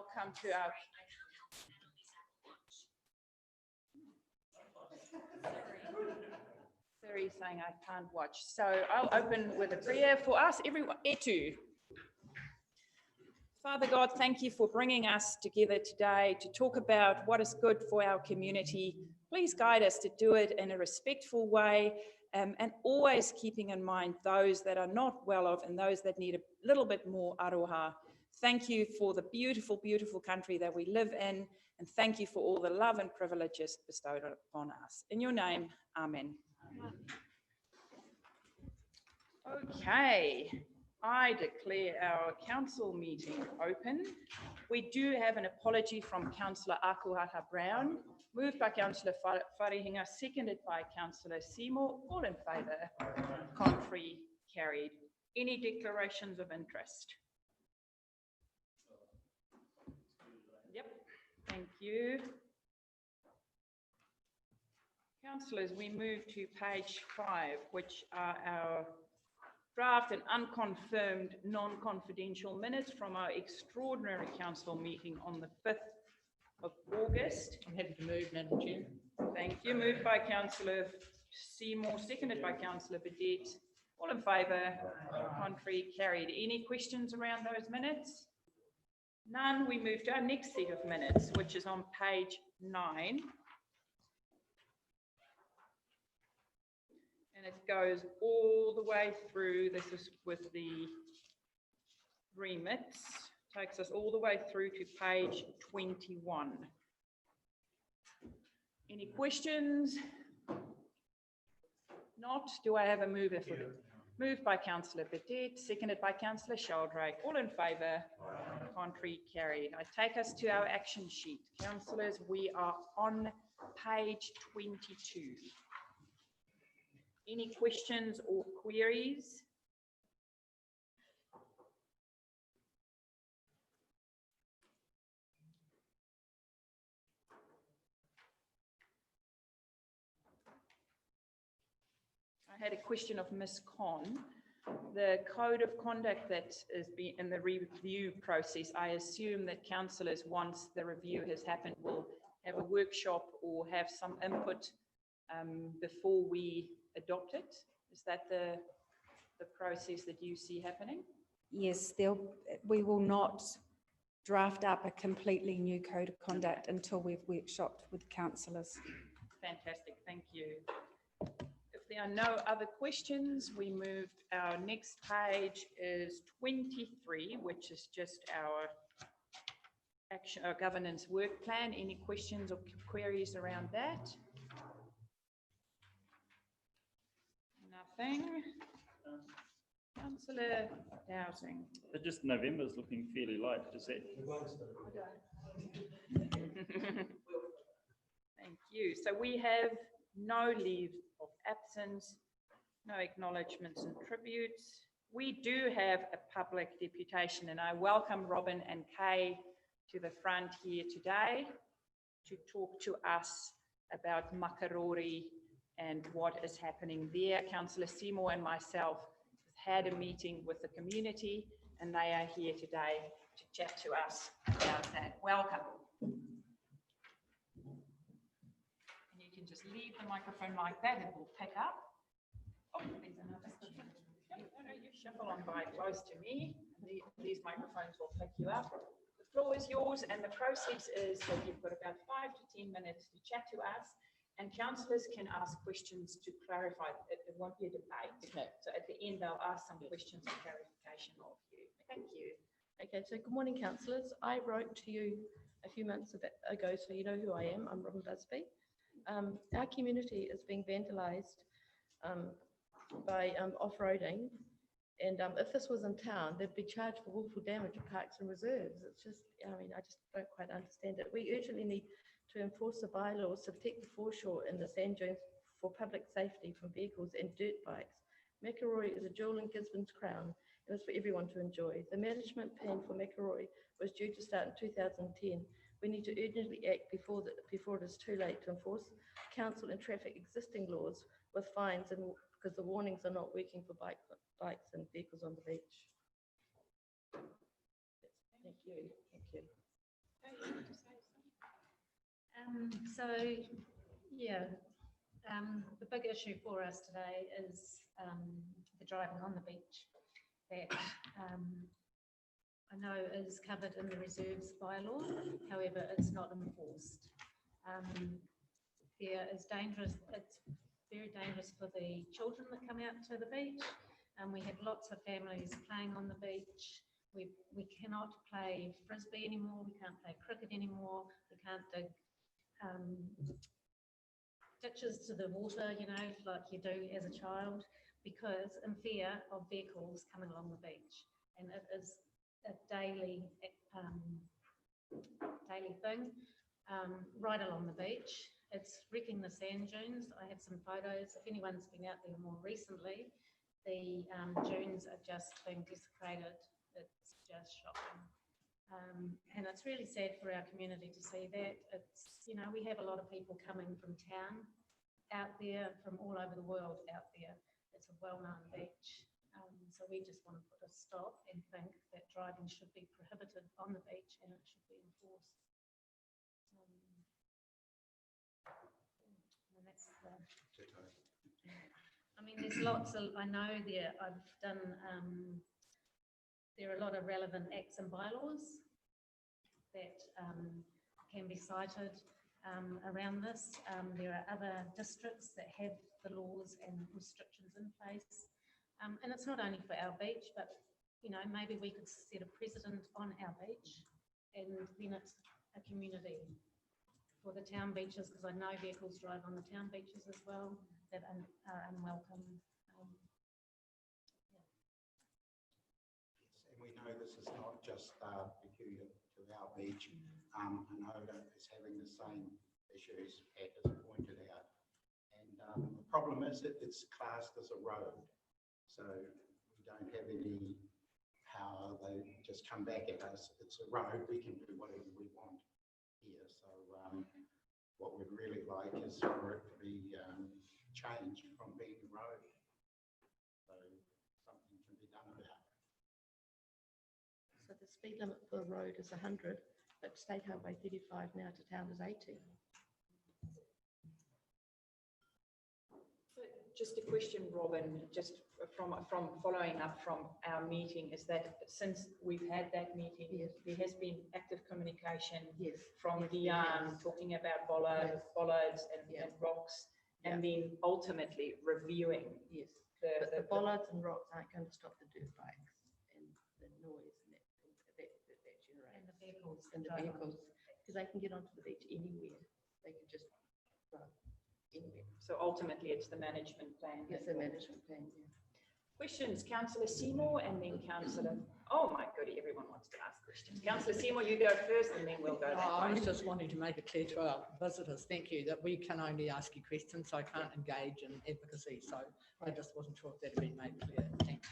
welcome to our... Siri saying I can't watch. So I'll open with a prayer for us, everyone. Etu. Father God, thank you for bringing us together today to talk about what is good for our community. Please guide us to do it in a respectful way, and always keeping in mind those that are not well off and those that need a little bit more aroha. Thank you for the beautiful, beautiful country that we live in, and thank you for all the love and privileges bestowed upon us. In your name, amen. Okay, I declare our council meeting open. We do have an apology from Councillor Akuhata Brown, moved by Councillor Wharehinga, seconded by Councillor Seymour. All in favour, contrary, carried. Any declarations of interest? Yep, thank you. Councillors, we move to page 5, which are our draft and unconfirmed non-confidential minutes from our extraordinary council meeting on the 5th of August. I'm happy to move, Madam Chair. Thank you. Moved by Councillor Seymour, seconded by Councillor Burdett. All in favour, contrary, carried. Any questions around those minutes? None. We move to our next set of minutes, which is on page 9. And it goes all the way through. This is with the remits, takes us all the way through to page 21. Any questions? Not. Do I have a mover for it? Moved by Councillor Burdett, seconded by Councillor Sheldrake. All in favour, contrary, carried. I take us to our action sheet. Councillors, we are on page 22. Any questions or queries? I had a question of Ms. Conn. The code of conduct that is in the review process, I assume that councillors, once the review has happened, will have a workshop or have some input before we adopt it. Is that the process that you see happening? Yes, we will not draft up a completely new code of conduct until we've workshopped with councillors. Fantastic, thank you. If there are no other questions, we move. Our next page is 23, which is just our action, our governance work plan. Any questions or queries around that? Nothing. Councillor Dowsing. But just November's looking fairly light, is that? Thank you. So we have no leave of absence, no acknowledgements and tributes. We do have a public deputation, and I welcome Robin and Kay to the front here today to talk to us about Makarori and what is happening there. Councillor Seymour and myself had a meeting with the community, and they are here today to chat to us about that. Welcome. And you can just leave the microphone like that and we'll pick up. Oh, there's another question. No, you shuffle on by close to me. These microphones will pick you up. The floor is yours, and the process is that you've got about 5 to 10 minutes to chat to us. And councillors can ask questions to clarify. It won't be a debate. Okay. So at the end, they'll ask some questions for clarification of you. Thank you. Okay, so good morning, councillors. I wrote to you a few months ago, so you know who I am. I'm Robin Busby. Our community is being vandalised by off-roading. And if this was in town, they'd be charged for willful damage of parks and reserves. It's just, I mean, I just don't quite understand it. We urgently need to enforce the bylaws to protect the foreshore and the sand dunes for public safety from vehicles and dirt bikes. Makarori is a jewel in Gisborne's crown and is for everyone to enjoy. The management plan for Makarori was due to start in 2010. We need to urgently act before it is too late to enforce council and traffic existing laws with fines, and because the warnings are not working for bikes and vehicles on the beach. Thank you. Thank you. So, yeah, the big issue for us today is the driving on the beach that I know is covered in the reserves bylaw, however, it's not enforced. There is dangerous, it's very dangerous for the children that come out to the beach. We have lots of families playing on the beach. We cannot play frisbee anymore, we can't play cricket anymore, we can't dig ditches to the water, you know, like you do as a child, because in fear of vehicles coming along the beach. And it is a daily thing right along the beach. It's wrecking the sand dunes. I have some photos. If anyone's been out there more recently, the dunes are just being desecrated. It's just shocking. And it's really sad for our community to see that. It's, you know, we have a lot of people coming from town out there, from all over the world out there. It's a well-known beach. So we just want to put a stop and think that driving should be prohibited on the beach and it should be enforced. And that's I mean, there's lots of, I know there, I've done, there are a lot of relevant acts and bylaws that can be cited around this. There are other districts that have the laws and restrictions in place. And it's not only for our beach, but, you know, maybe we could set a precedent on our beach and then it's a community for the town beaches, because I know vehicles drive on the town beaches as well that are unwelcome. Yes, and we know this is not just peculiar to our beach. Anoda is having the same issues Pat has pointed out. And the problem is that it's classed as a road. So we don't have any power. They just come back at us. It's a road. We can do whatever we want here. So what we'd really like is for it to be changed from being a road. So something can be done about it. So the speed limit for the road is 100, but State Highway 35 now to town is 80. Just a question, Robin, just from following up from our meeting, is that since we've had that meeting, yes, there has been active communication yes, from yes, Dion talking about bollards and rocks, and then ultimately reviewing yes. the But the bollards and rocks aren't going to stop the dirt bikes and the noise and that generates. And the vehicles. And the vehicles, because they can get onto the beach anywhere. They can just run anywhere. So ultimately, it's the management plan. It's the management plan, yeah. Questions, Councillor Seymour and then Councillor, oh my goodie, everyone wants to ask questions. Councillor Seymour, you go first and then we'll go that I way. was just wanting to make it clear to our visitors, thank you, that we can only ask you questions, so I can't engage in advocacy, so I just wasn't sure if that had been made clear. Thanks.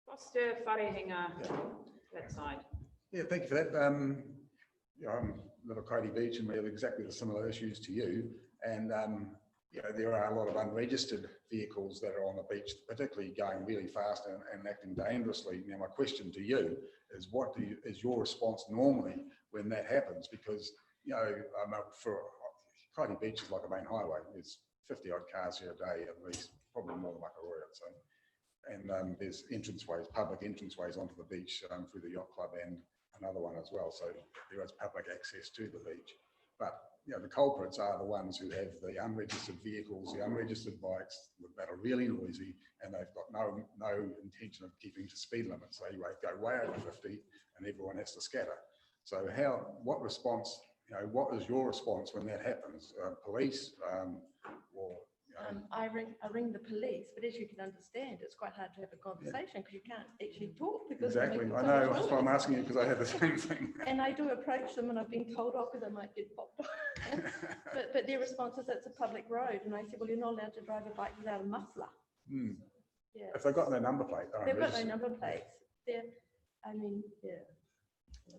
Foster, Wharehinga, that side. Yeah, thank you for that. Yeah, I'm Little Cody Beach and we have exactly the similar issues to you. And you know, there are a lot of unregistered vehicles that are on the beach, particularly going really fast and acting dangerously. Now, my question to you is, what is your response normally when that happens? Because, you know, for Cody Beach is like a main highway. There's 50 odd cars here a day at least, probably more than Makaroa, I'd say. And there's entranceways, public entranceways onto the beach through the yacht club and another one as well. So there is public access to the beach. But you know, the culprits are the ones who have the unregistered vehicles, the unregistered bikes that are really noisy, and they've got no intention of keeping to speed limits. They go way over 50 and everyone has to scatter. So what response, you know, what is your response when that happens? Police or I ring the police, but as you can understand, it's quite hard to have a conversation because you can't actually talk. Because exactly, I know, that's why I'm asking you, because I have the same thing. And I do approach them and I've been told off because I might get popped off. but their response is it's a public road. And I said, well, you're not allowed to drive a bike without a muffler. Hmm. Yeah. If they've got no number plate, They've got no number plates. I mean, yeah.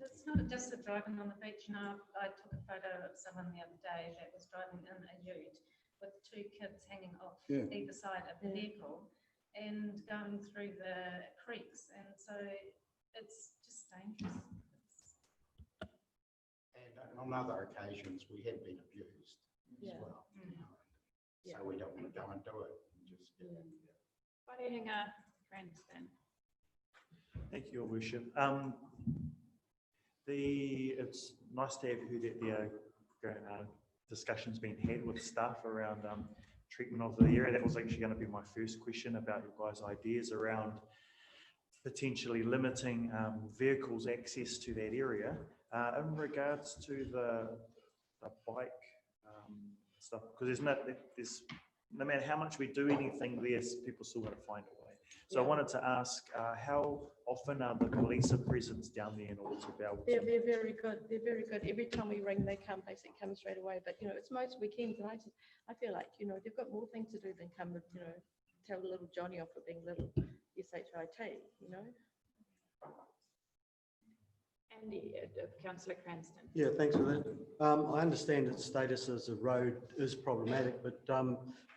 It's not just the driving on the beach. You know, I took a photo of someone the other day that was driving in a ute with two kids hanging off either side of the vehicle and going through the creeks. And so it's just dangerous. And on on other occasions, we have been abused as Yeah. well. you know, Yeah. So we don't want to go and do it. Just, Wharenga Cranston. Thank you, Your Worship. It's nice to have heard that the discussion's been had with staff around treatment of the area. That was actually going to be my first question about your guys' ideas around potentially limiting vehicles access to that area. In regards to the bike stuff, because no matter how much we do anything, people still got to find a way. So I wanted to ask, how often are the police presence down there in order to be able They're to? very good. They're very good. Every time we ring, they basically come straight away. But, it's most weekends and I feel like, they've got more things to do than come and, tell little Johnny off for being little SHIT, And councillor Cranston. Yeah, thanks for that. I understand its status as a road is problematic, but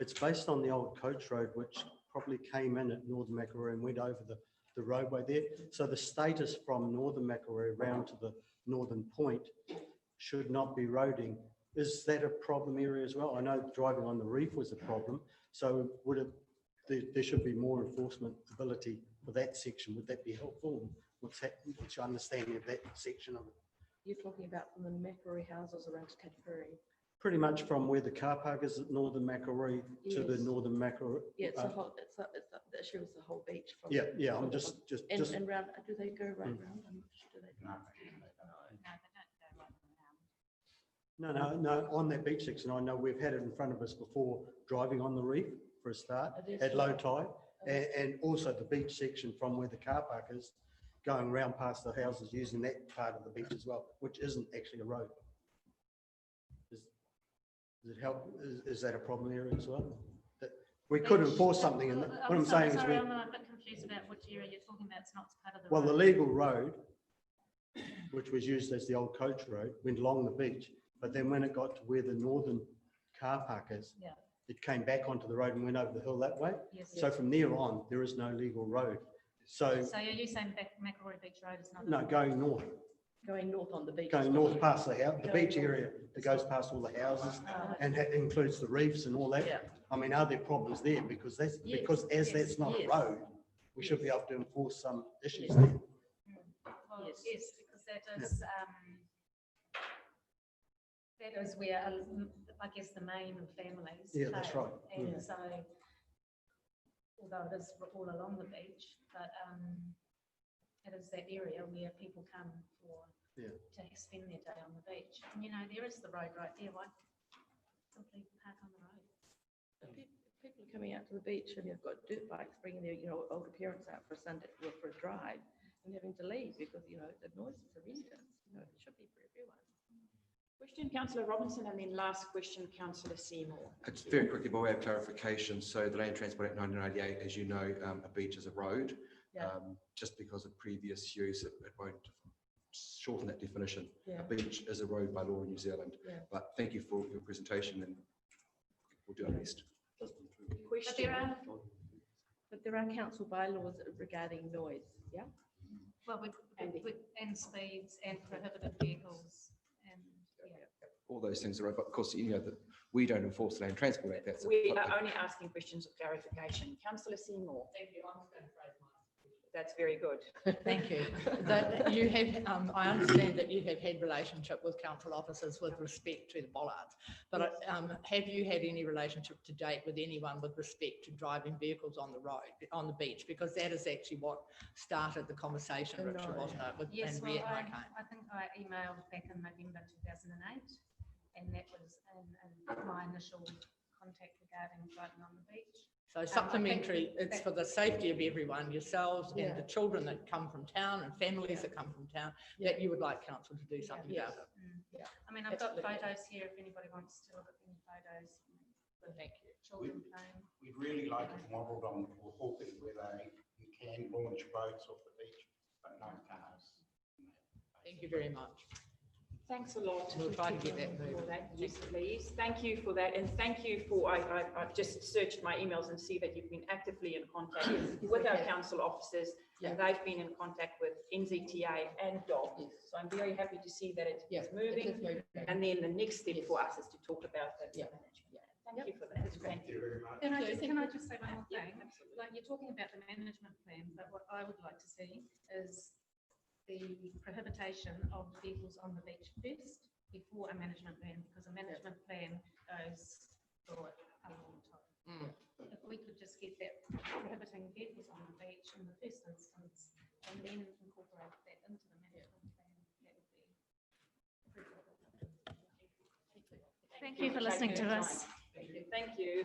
it's based on the old coach road, which probably came in at Northern Makaroo and went over the roadway there. So the status from Northern Makaroo round to the northern point should not be roading. Is that a problem area as well? I know driving on the reef was a problem. So there should be more enforcement ability for that section. Would that be helpful? What's your understanding of that section of it? You're talking about from the Makaroo houses around to Tatapuri. Pretty much from where the car park is at Northern Makaroo to the Yes. Northern Makaroo. Yeah, it's the issue is the whole beach. From Yeah, I'm just. And round, do they go right round? I'm not sure, do they? no, No, on that beach section, I know we've had it in front of us before, driving on the reef for a start, It is. at low tide. And also the beach section from where the car park is, going around past the houses using that part of the beach as well, which isn't actually a road. Does it help? Is that a problem area as well? That we could enforce something, and what I'm saying is Sorry, we, I'm a bit confused about which area you're talking about. It's not part of the. well, the road. legal road, which was used as the old coach road, went along the beach, but then when it got to where the northern car park is, Yeah. it came back onto the road and went over the hill that way. Yes. So from there on, there is no legal road. So, So are you saying Makaroo Beach Road is not? a- no, going north, Going north on the beach. going north past the house, the beach area that goes past all the houses and includes the reefs and all that. Yeah. I mean, are there problems there? Because Yes, as yes, that's not a yes. road, we should be able to enforce some issues there. Well, Yes. yes, because that is where, I guess, the main families. Yeah, that's stay. right. And so, although it is all along the beach, but it is that area where people come to spend their day on the beach. And there is the road right there. Why simply park on the road? People are coming out to the beach and they've got dirt bikes, bringing their, older parents out for a Sunday, or for a drive, and having to leave because, the noise is horrendous. It should be for everyone. Question, councillor Robinson, and then last question, councillor Seymour. It's very quickly by way of clarification. So the Land Transport Act 1988, as you know, a beach is a road. Yeah. Just because of previous use, it won't shorten that definition. Yeah. A beach is a road by law in New Zealand. Yeah. But thank you for your presentation, and we'll do our best. Question. But there are council bylaws regarding noise, yeah? Well, and speeds and prohibited vehicles and, All those things are right, but of course, that we don't enforce the Land Transport Act. That's We are only asking questions of clarification. Councillor Seymour. Thank you. I'm going to phrase mine. That's very good. Thank you. That you have, I understand that you have had relationship with council officers with respect to the bollards, but have you had any relationship to date with anyone with respect to driving vehicles on the road, on the beach? Because that is actually what started the conversation, Richard, wasn't it? yes, And well, Rhett and I I came. think I emailed back in November 2008, and that was in my initial contact regarding driving on the beach. So I think supplementary, that- it's for the safety of everyone, yourselves Yeah. and the children that come from town and families that come from town, that you would like council to do something Yes. about it. Yeah. I mean, I've got Absolutely. photos here if anybody wants to look at any photos. Thank you. Children playing. We'd really like it modelled on Hawke's, where you can launch boats off the beach, but no cars. Thank you very much. Thanks a lot. We'll try to get that moving. For that. Yes, please. Thank you for that. And thank you for, I've just searched my emails and see that you've been actively in contact with our council officers. And they've been in contact with NZTA and DOG. So I'm very happy to see that it Yeah, is it moving. is moving. And then the next step for us is to talk about the Yeah. management. Thank you for that. Thank you very much. Can I Okay, just, thank can I you. just say one more Yeah, thing? Like, you're talking about the management plan, but what I would like to see is the prohibition of vehicles on the beach first before a management plan, because a management plan goes for a long time. If we could just get that prohibiting vehicles on the beach in the first instance, and then incorporate that into the management plan, that would be preferable. Thank you for listening to us. Thank you.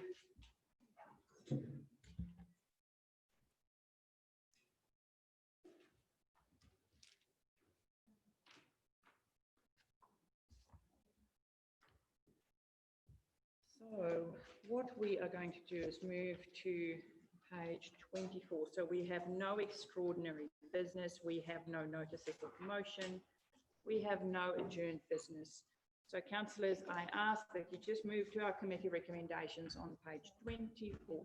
So what we are going to do is move to page 24. So we have no extraordinary business. We have no notices of motion. We have no adjourned business. So councillors, I ask that you just move to our committee recommendations on page 24.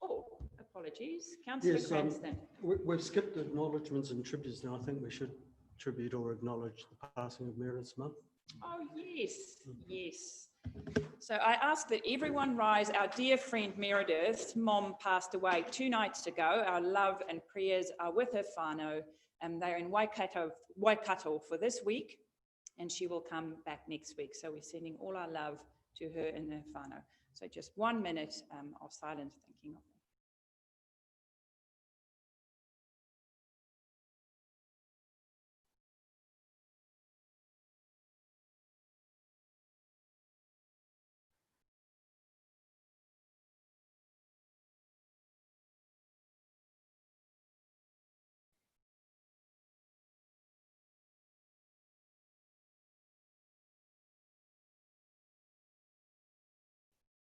Oh, apologies. Councillor Yes, Cranston. we've skipped acknowledgements and tributes now. I think we should tribute or acknowledge the passing of Meredith Smith. Oh, yes, yes. So I ask that everyone rise. Our dear friend Meredith's mom passed away 2 nights ago. Our love and prayers are with her whānau, and they're in Waikato for this week, and she will come back next week. So we're sending all our love to her and her whānau. So just 1 minute of silence thinking of them.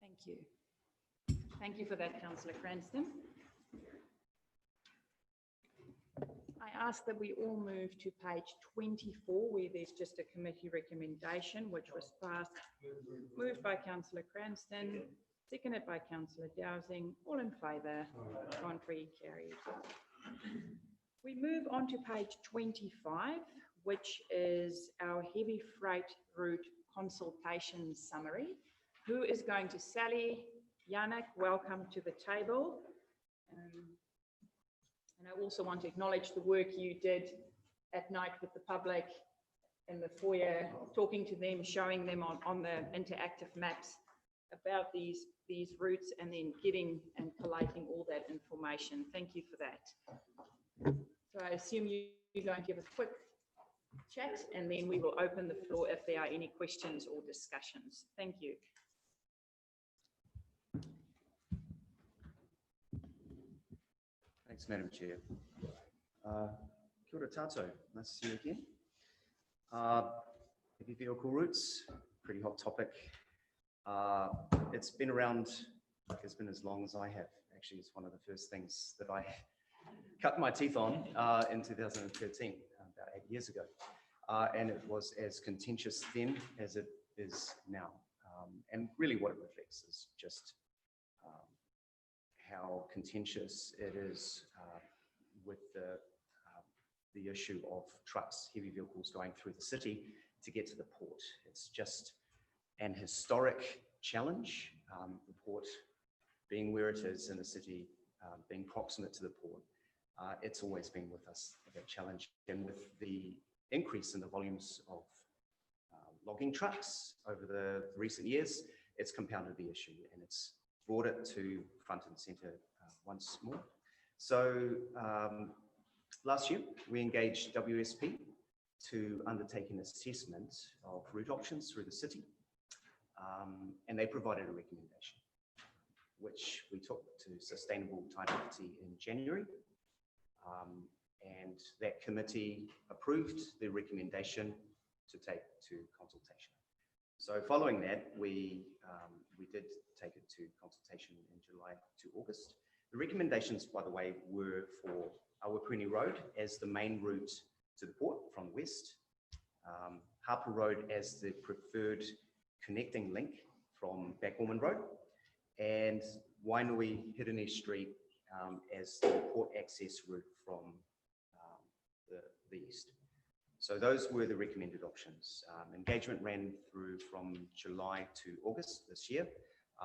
Thank you. Thank you for that, Councillor Cranston. I ask that we all move to page 24, where there's just a committee recommendation, which was passed, moved by Councillor Cranston, seconded by Councillor Dowsing, all in favour, contrary, carried. We move on to page 25, which is our heavy freight route consultation summary. Who is going to Sally? Yannick, welcome to the table. And I also want to acknowledge the work you did at night with the public in the foyer, talking to them, showing them on the interactive maps about these routes, and then getting and collating all that information. Thank you for that. So I assume you're going to give a quick chat, and then we will open the floor if there are any questions or discussions. Thank you. Thanks, Madam Chair. Kia ora tātou, nice to see you again. Heavy vehicle routes, pretty hot topic. It's been around, it's been as long as I have. Actually, it's one of the first things that I cut my teeth on in 2013, about 8 years ago. And it was as contentious then as it is now. And really what it reflects is just how contentious it is with the issue of trucks, heavy vehicles going through the city to get to the port. It's just an historic challenge. The port being where it is in the city, being proximate to the port, it's always been with us, that challenge. And with the increase in the volumes of logging trucks over the recent years, it's compounded the issue, and it's brought it to front and centre once more. So last year, we engaged WSP to undertake an assessment of route options through the city, and they provided a recommendation, which we took to Sustainable Tairāwhiti in January, and that committee approved the recommendation to take to consultation. So following that, we did take it to consultation in July to August. The recommendations, by the way, were for Awapuni Road as the main route to the port from the west, Harper Road as the preferred connecting link from Back Ormond Road, and Wainui Hirani Street as the port access route from the east. So those were the recommended options. Engagement ran through from July to August this year.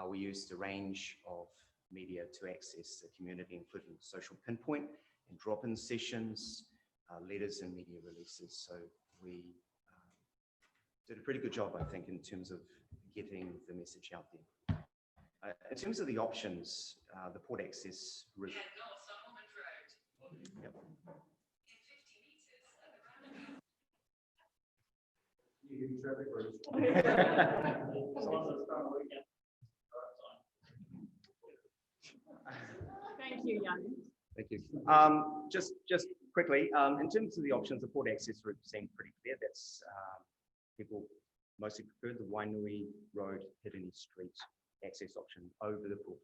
We used a range of media to access the community, including social pinpoint and drop-in sessions, letters and media releases. So we did a pretty good job, I think, in terms of getting the message out there. In terms of the options, the port access route. Yep. Thank you, Jan. Thank you. Just quickly, in terms of the options, the port access route seemed pretty clear. That's people mostly preferred the Wainui Road, Hirini Street access option over the port.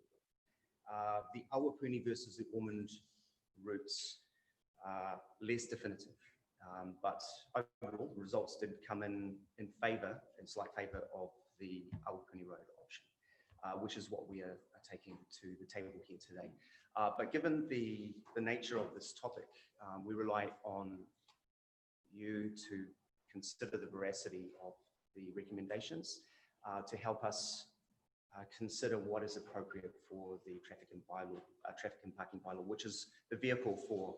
The Awapuni versus the Ormond routes are less definitive, but overall the results did come in slight favour of the Awapuni Road option, which is what we are taking to the table here today. But given the nature of this topic, we rely on you to consider the veracity of the recommendations to help us consider what is appropriate for the traffic and parking bylaw, which is the vehicle for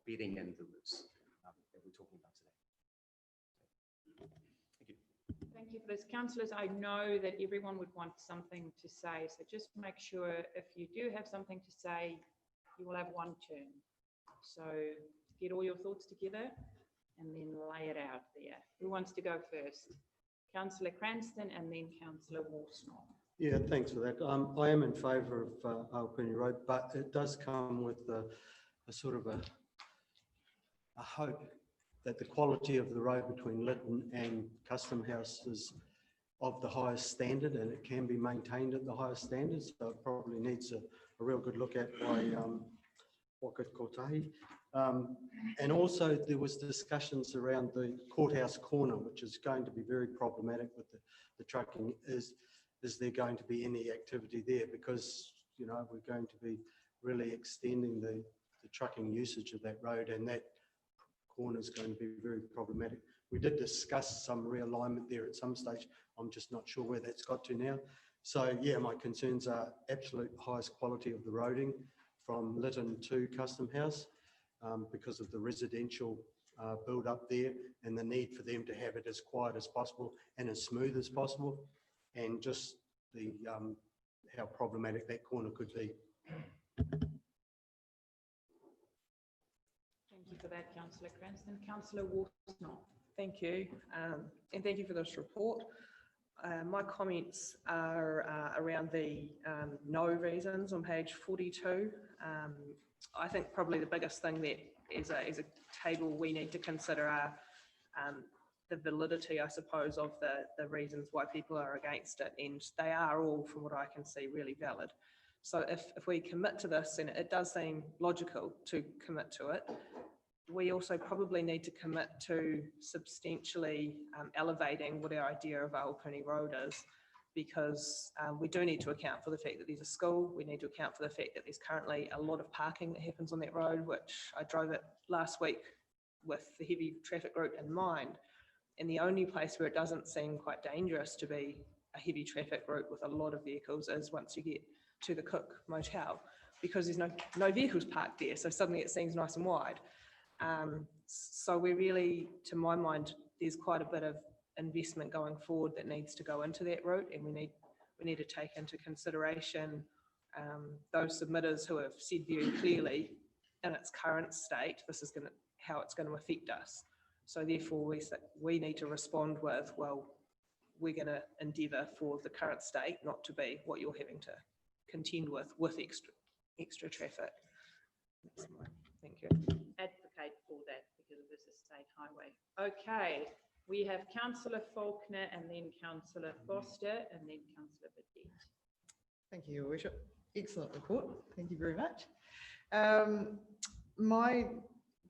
bedding in the routes that we're talking about today. Thank you. Thank you for this. Councillors, I know that everyone would want something to say, so just make sure if you do have something to say, you will have one turn. So get all your thoughts together and then lay it out there. Who wants to go first? Councillor Cranston and then Councillor Worsnop. Yeah, thanks for that. I am in favour of Awapuni Road, but it does come with a sort of a hope that the quality of the road between Lytton and Custom House is of the highest standard and it can be maintained at the highest standards. So it probably needs a real good look at by Waka Kotahi. And also there was discussions around the courthouse corner, which is going to be very problematic with the trucking. Is there going to be any activity there? Because, you know, we're going to be really extending the trucking usage of that road, and that corner is going to be very problematic. We did discuss some realignment there at some stage. I'm just not sure where that's got to now. So yeah, my concerns are absolute highest quality of the roading from Lytton to Custom House because of the residential build up there and the need for them to have it as quiet as possible and as smooth as possible, and just the how problematic that corner could be. Thank you for that, Councillor Cranston. Councillor Worsnop. Thank you, and thank you for this report. My comments are around the no reasons on page 42. I think probably the biggest thing that is a table we need to consider are the validity, I suppose, of the reasons why people are against it, and they are all, from what I can see, really valid. So if we commit to this, and it does seem logical to commit to it, we also probably need to commit to substantially elevating what our idea of Awapuni Road is, because we do need to account for the fact that there's a school. We need to account for the fact that there's currently a lot of parking that happens on that road, which I drove it last week with the heavy traffic route in mind. And the only place where it doesn't seem quite dangerous to be a heavy traffic route with a lot of vehicles is once you get to the Cook Motel, because there's no vehicles parked there. So suddenly it seems nice and wide. So we really, to my mind, there's quite a bit of investment going forward that needs to go into that route, and we need to take into consideration those submitters who have said very clearly in its current state, this is how it's going to affect us. So therefore we need to respond with, well, we're going to endeavour for the current state not to be what you're having to contend with extra traffic. Thank you. Advocate for that because it is a state highway. Okay, we have Councillor Faulkner and then Councillor Foster and then Councillor Badette. Thank you, Your Worship. Excellent report. Thank you very much. My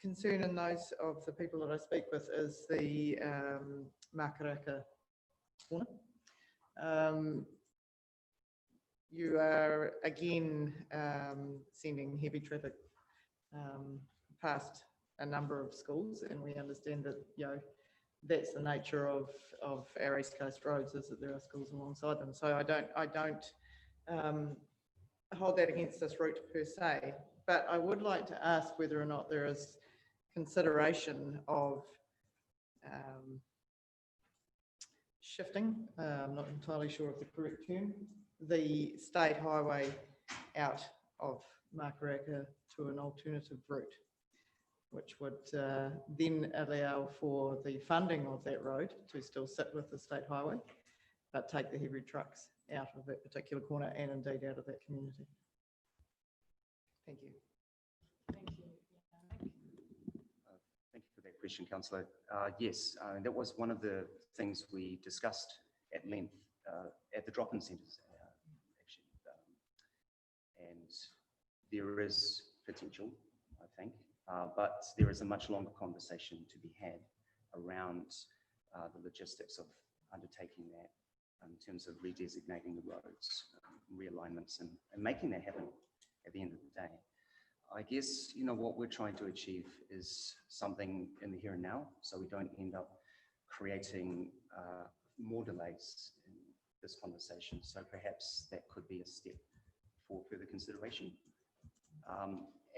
concern and those of the people that I speak with is the Makaraka corner. You are again sending heavy traffic past a number of schools, and we understand that, that's the nature of our East Coast roads, is that there are schools alongside them. So I don't hold that against this route per se, but I would like to ask whether or not there is consideration of shifting, I'm not entirely sure of the correct term, the state highway out of Makaraka to an alternative route, which would then allow for the funding of that road to still sit with the state highway, but take the heavy trucks out of that particular corner and indeed out of that community. Thank you. Thank you. Thank you for that question, Councillor. Yes, that was one of the things we discussed at length at the drop-in centres, actually. And there is potential, I think, but there is a much longer conversation to be had around the logistics of undertaking that in terms of redesignating the roads, realignments, and making that happen at the end of the day. I guess, what we're trying to achieve is something in the here and now, so we don't end up creating more delays in this conversation. So perhaps that could be a step for further consideration.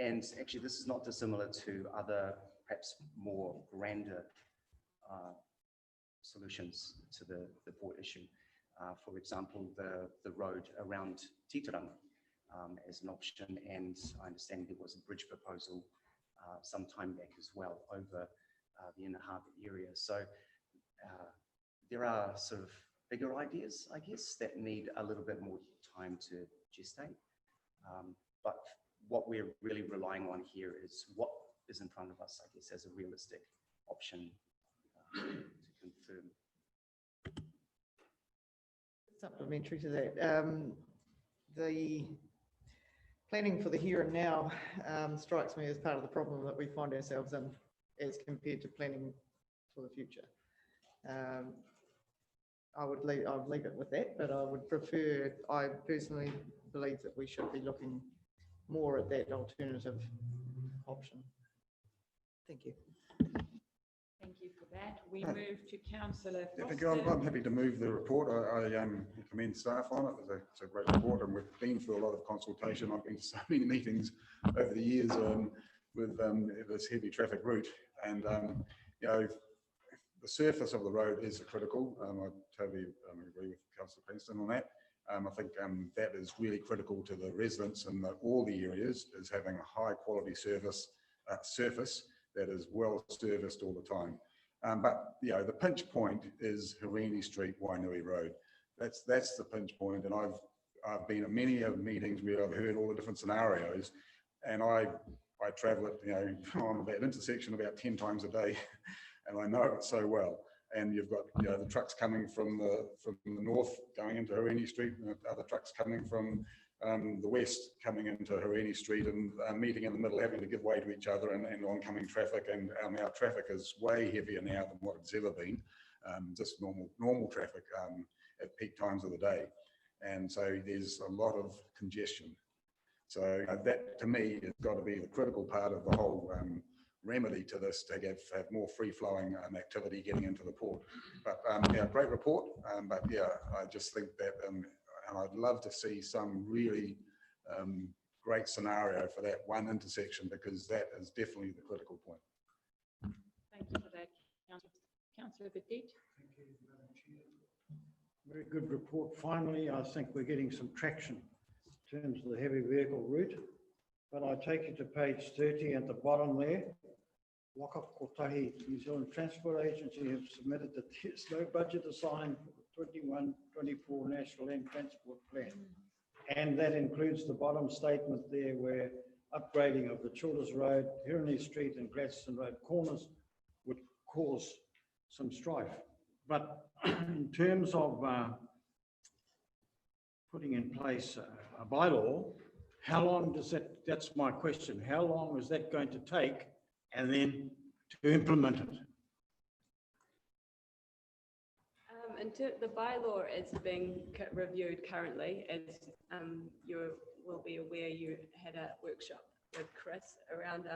And actually, this is not dissimilar to other, perhaps more grander solutions to the port issue. For example, the road around Tituranga as an option, and I understand there was a bridge proposal some time back as well over the inner harbour area. So there are sort of bigger ideas, I guess, that need a little bit more time to gestate. But what we're really relying on here is what is in front of us, I guess, as a realistic option to confirm. Supplementary to that, the planning for the here and now strikes me as part of the problem that we find ourselves in as compared to planning for the future. I would leave it with that, but I personally believe that we should be looking more at that alternative option. Thank you. Thank you for that. We move to Councillor Yeah, thank Foster. you. I'm happy to move the report. I commend staff on it. It's a great report, and we've been through a lot of consultation. I've been to so many meetings over the years with this heavy traffic route, and the surface of the road is critical. I totally agree with Councillor Princeton on that. I think that is really critical to the residents in all the areas, is having a high quality surface that is well serviced all the time. But the pinch point is Harini Street, Wainui Road. That's the pinch point, and I've been at many of meetings where I've heard all the different scenarios, and I travel it on that intersection about 10 times a day, and I know it so well. And you've got the trucks coming from the north going into Harini Street, and other trucks coming from the west coming into Harini Street, and meeting in the middle, having to give way to each other, and oncoming traffic. And our traffic is way heavier now than what it's ever been, just normal traffic at peak times of the day. And so there's a lot of congestion. So that to me has got to be the critical part of the whole remedy to this, to have more free-flowing activity getting into the port. But great report. But yeah, I just think that, and I'd love to see some really great scenario for that one intersection, because that is definitely the critical point. Thank you for that, Councillor Petit. Very good report. Finally, I think we're getting some traction in terms of the heavy vehicle route. But I take you to page 30 at the bottom there. Waka Kotahi, New Zealand Transport Agency have submitted that there's no budget assigned for the 21-24 National Land Transport Plan. And that includes the bottom statement there, where upgrading of the Childers Road, Harini Street and Gladstone Road corners would cause some strife. But in terms of putting in place a bylaw, how long does that's my question, how long is that going to take, and then to implement it? The bylaw is being reviewed currently. As you will be aware, you had a workshop with Chris around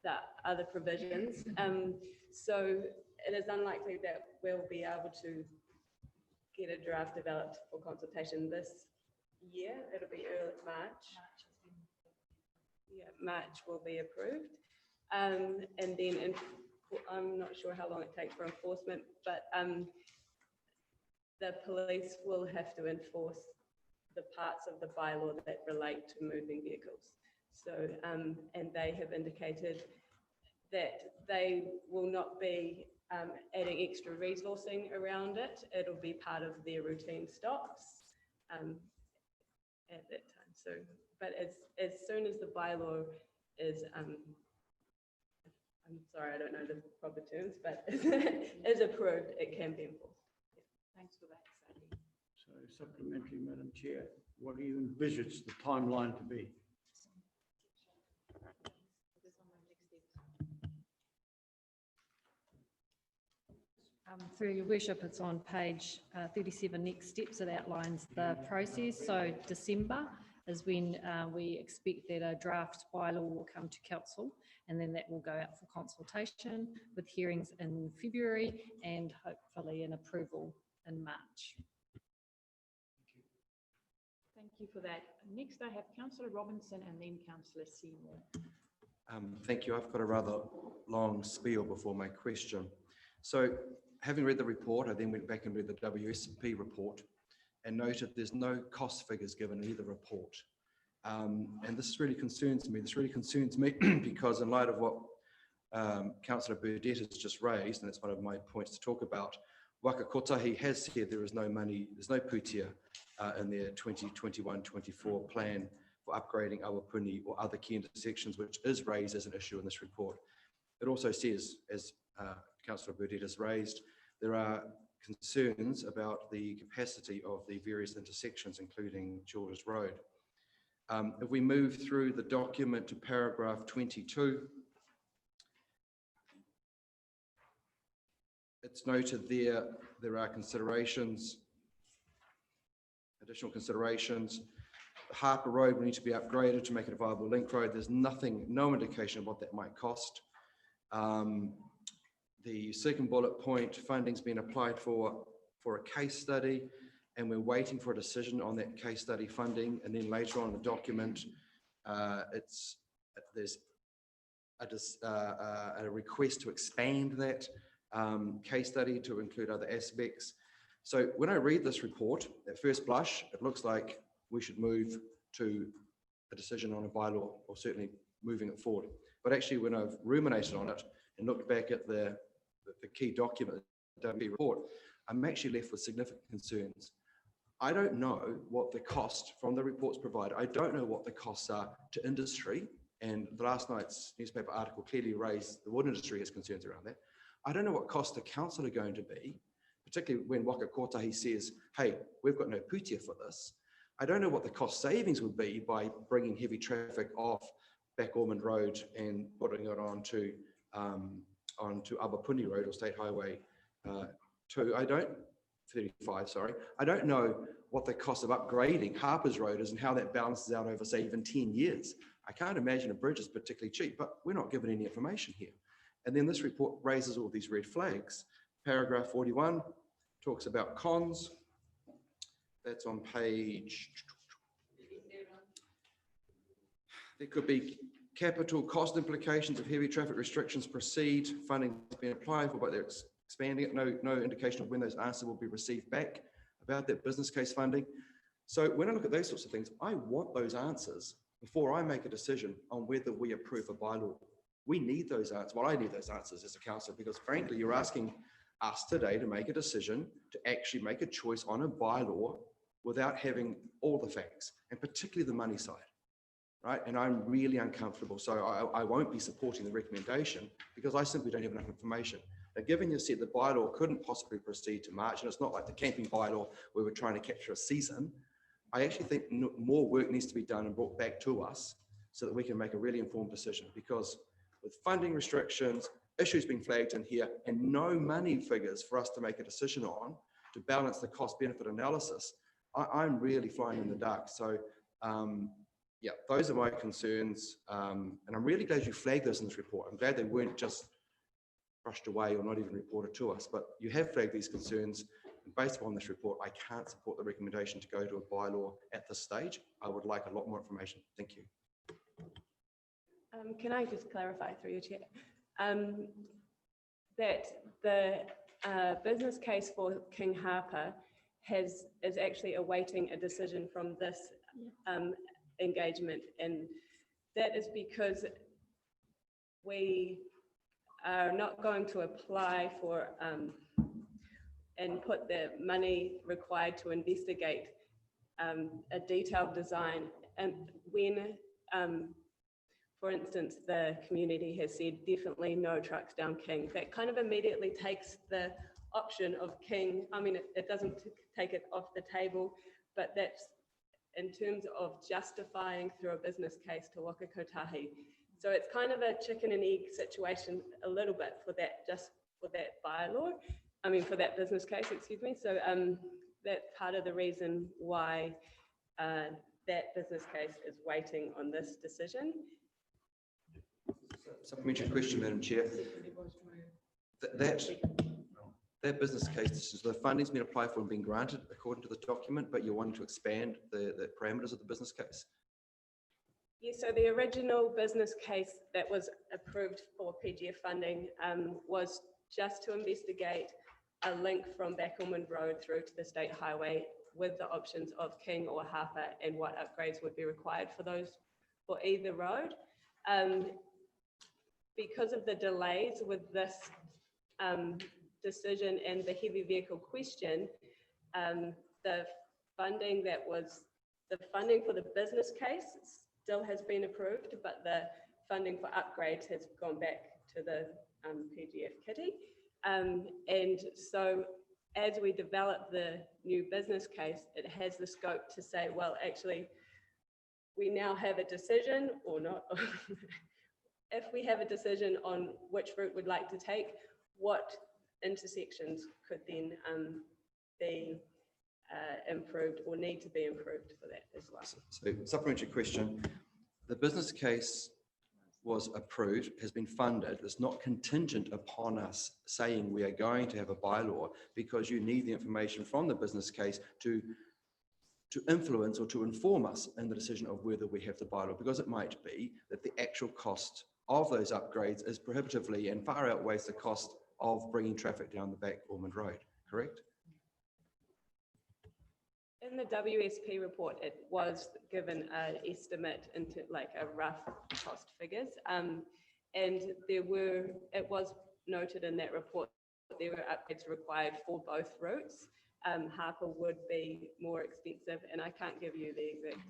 the other provisions. So it is unlikely that we'll be able to get a draft developed for consultation this year. It'll be early March. Yeah, March will be approved. And then I'm not sure how long it takes for enforcement, but the police will have to enforce the parts of the bylaw that relate to moving vehicles. So, and they have indicated that they will not be adding extra resourcing around it. It'll be part of their routine stops at that time. So, but as soon as the bylaw is, I'm sorry, I don't know the proper terms, but is approved, it can be enforced. Yeah. Thanks for that, Sadie. So supplementary, Madam Chair, what do you envisage the timeline to be? Through your worship, it's on page 37, next steps. It outlines the process. So December is when we expect that a draft bylaw will come to council, and then that will go out for consultation with hearings in February and hopefully an approval in March. Thank you for that. Next, I have Councillor Robinson and then Councillor Seymour. Thank you. I've got a rather long spiel before my question. So, having read the report, I then went back and read the WSP report and noted there's no cost figures given in either report. And this really concerns me. This really concerns me because in light of what Councillor Burdett has just raised, and it's one of my points to talk about, Waka Kotahi has said there is no money, there's no putia in their 2021-24 plan for upgrading Awapuni or other key intersections, which is raised as an issue in this report. It also says, as Councillor Burdett has raised, there are concerns about the capacity of the various intersections, including Georges Road. If we move through the document to paragraph 22, it's noted there are considerations, additional considerations. Harper Road will need to be upgraded to make it a viable link road. There's nothing, no indication of what that might cost. The second bullet point, funding's been applied for a case study, and we're waiting for a decision on that case study funding. And then later on in the document, there's a request to expand that case study to include other aspects. So when I read this report, at first blush, it looks like we should move to a decision on a bylaw, or certainly moving it forward. But actually, when I've ruminated on it and looked back at the key document, the WP report, I'm actually left with significant concerns. I don't know what the cost from the reports provided. I don't know what the costs are to industry. And last night's newspaper article clearly raised the wood industry has concerns around that. I don't know what costs the council are going to be, particularly when Waka Kotahi says, hey, we've got no putia for this. I don't know what the cost savings would be by bringing heavy traffic off Back Ormond Road and putting it onto Awapuni Road or State Highway 35, sorry. I don't know what the cost of upgrading Harper's Road is and how that balances out over, say, even 10 years. I can't imagine a bridge is particularly cheap, but we're not given any information here. And then this report raises all these red flags. Paragraph 41 talks about cons. That's on page. There could be capital cost implications of heavy traffic restrictions proceed. Funding has been applied for, but they're expanding it. No indication of when those answers will be received back about that business case funding. So when I look at those sorts of things, I want those answers before I make a decision on whether we approve a bylaw. We need those answers. Well, I need those answers as a councillor, because frankly, you're asking us today to make a decision, to actually make a choice on a bylaw without having all the facts, and particularly the money side, right? And I'm really uncomfortable. So I won't be supporting the recommendation because I simply don't have enough information. Now, given you said the bylaw couldn't possibly proceed to March, and it's not like the camping bylaw where we're trying to capture a season, I actually think more work needs to be done and brought back to us so that we can make a really informed decision, because with funding restrictions, issues being flagged in here, and no money figures for us to make a decision on to balance the cost benefit analysis, I'm really flying in the dark. So yeah, those are my concerns. And I'm really glad you flagged those in this report. I'm glad they weren't just brushed away or not even reported to us, but you have flagged these concerns. And based upon this report, I can't support the recommendation to go to a bylaw at this stage. I would like a lot more information. Thank you. Can I just clarify through your chair? That the business case for King Harper is actually awaiting a decision from this engagement, and that is because we are not going to apply for and put the money required to investigate a detailed design. And when, for instance, the community has said definitely no trucks down King, that kind of immediately takes the option of King. I mean, it doesn't take it off the table, but that's in terms of justifying through a business case to Waka Kotahi. So it's kind of a chicken and egg situation a little bit for that, just for that bylaw. I mean, for that business case, excuse me. So that's part of the reason why that business case is waiting on this decision. Supplementary question, Madam Chair. That business case, so the funding's been applied for and been granted according to the document, but you're wanting to expand the parameters of the business case? Yeah, so the original business case that was approved for PGF funding was just to investigate a link from Back-Ormond Road through to the State Highway with the options of King or Harper and what upgrades would be required for those, for either road. Because of the delays with this decision and the heavy vehicle question, the funding for the business case still has been approved, but the funding for upgrades has gone back to the PGF kitty. And so as we develop the new business case, it has the scope to say, well, actually, we now have a decision or not. If we have a decision on which route we'd like to take, what intersections could then be improved or need to be improved for that as well. So supplementary question, the business case was approved, has been funded. It's not contingent upon us saying we are going to have a bylaw, because you need the information from the business case to influence or to inform us in the decision of whether we have the bylaw, because it might be that the actual cost of those upgrades is prohibitively and far outweighs the cost of bringing traffic down the Back-Ormond Road, correct? In the WSP report, it was given an estimate into like a rough cost figures. And it was noted in that report that there were upgrades required for both routes. Harper would be more expensive, and I can't give you the exact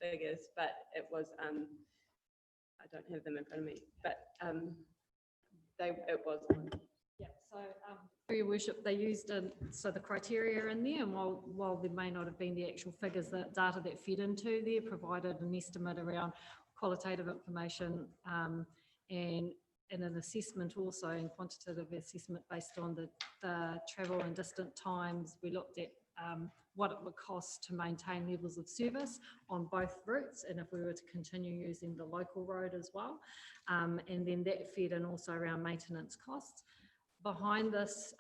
figures, but it was, I don't have them in front of me, but it was. Yeah, so through your worship, they used so the criteria in there, and while there may not have been the actual figures, the data that fed into there provided an estimate around qualitative information and an assessment also, and quantitative assessment based on the travel and distant times. We looked at what it would cost to maintain levels of service on both routes, and if we were to continue using the local road as well. And then that fed in also around maintenance costs. Behind this,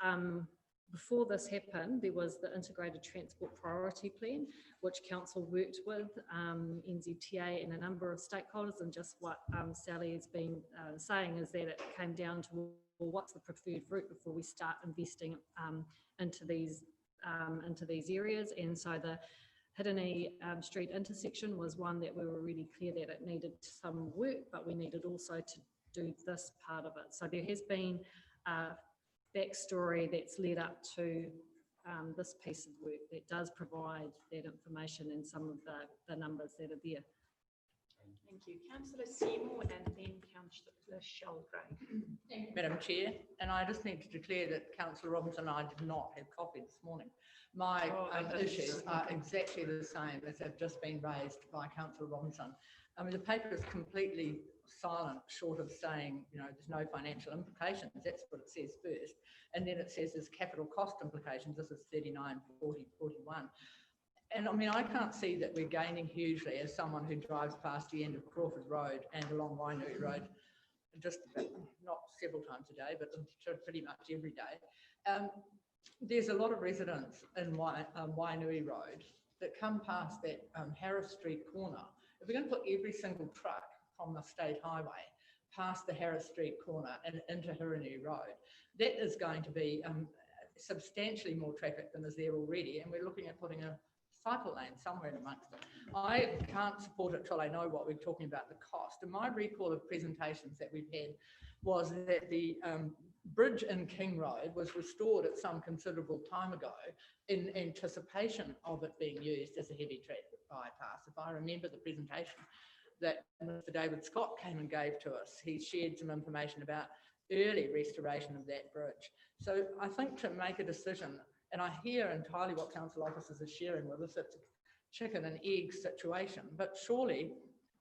before this happened, there was the Integrated Transport Priority Plan, which Council worked with NZTA and a number of stakeholders, and just what Sally has been saying is that it came down to, well, what's the preferred route before we start investing into these areas. And so the Hirini Street intersection was one that we were really clear that it needed some work, but we needed also to do this part of it. So there has been backstory that's led up to this piece of work that does provide that information and some of the numbers that are there. Thank you. Councillor Seymour and then Councillor Shelgrave. Thank you, Madam Chair. And I just need to declare that Councillor Robinson and I did not have coffee this morning. My issues are exactly the same as have just been raised by Councillor Robinson. I mean, the paper is completely silent, short of saying, you know, there's no financial implications. That's what it says first. And then it says there's capital cost implications. This is 39, 40, 41. And I mean, I can't see that we're gaining hugely as someone who drives past the end of Crawford Road and along Wainui Road, just not several times a day, but pretty much every day. There's a lot of residents in Wainui Road that come past that Harris Street corner. If we're going to put every single truck from the state highway past the Harris Street corner and into Hiranui Road, that is going to be substantially more traffic than is there already, and we're looking at putting a cycle lane somewhere in amongst it. I can't support it till I know what we're talking about, the cost. And my recall of presentations that we've had was that the bridge in King Road was restored at some considerable time ago in anticipation of it being used as a heavy traffic bypass. If I remember the presentation that Mr. David Scott came and gave to us, he shared some information about early restoration of that bridge. So I think to make a decision, and I hear entirely what council officers are sharing with us, it's a chicken and egg situation, but surely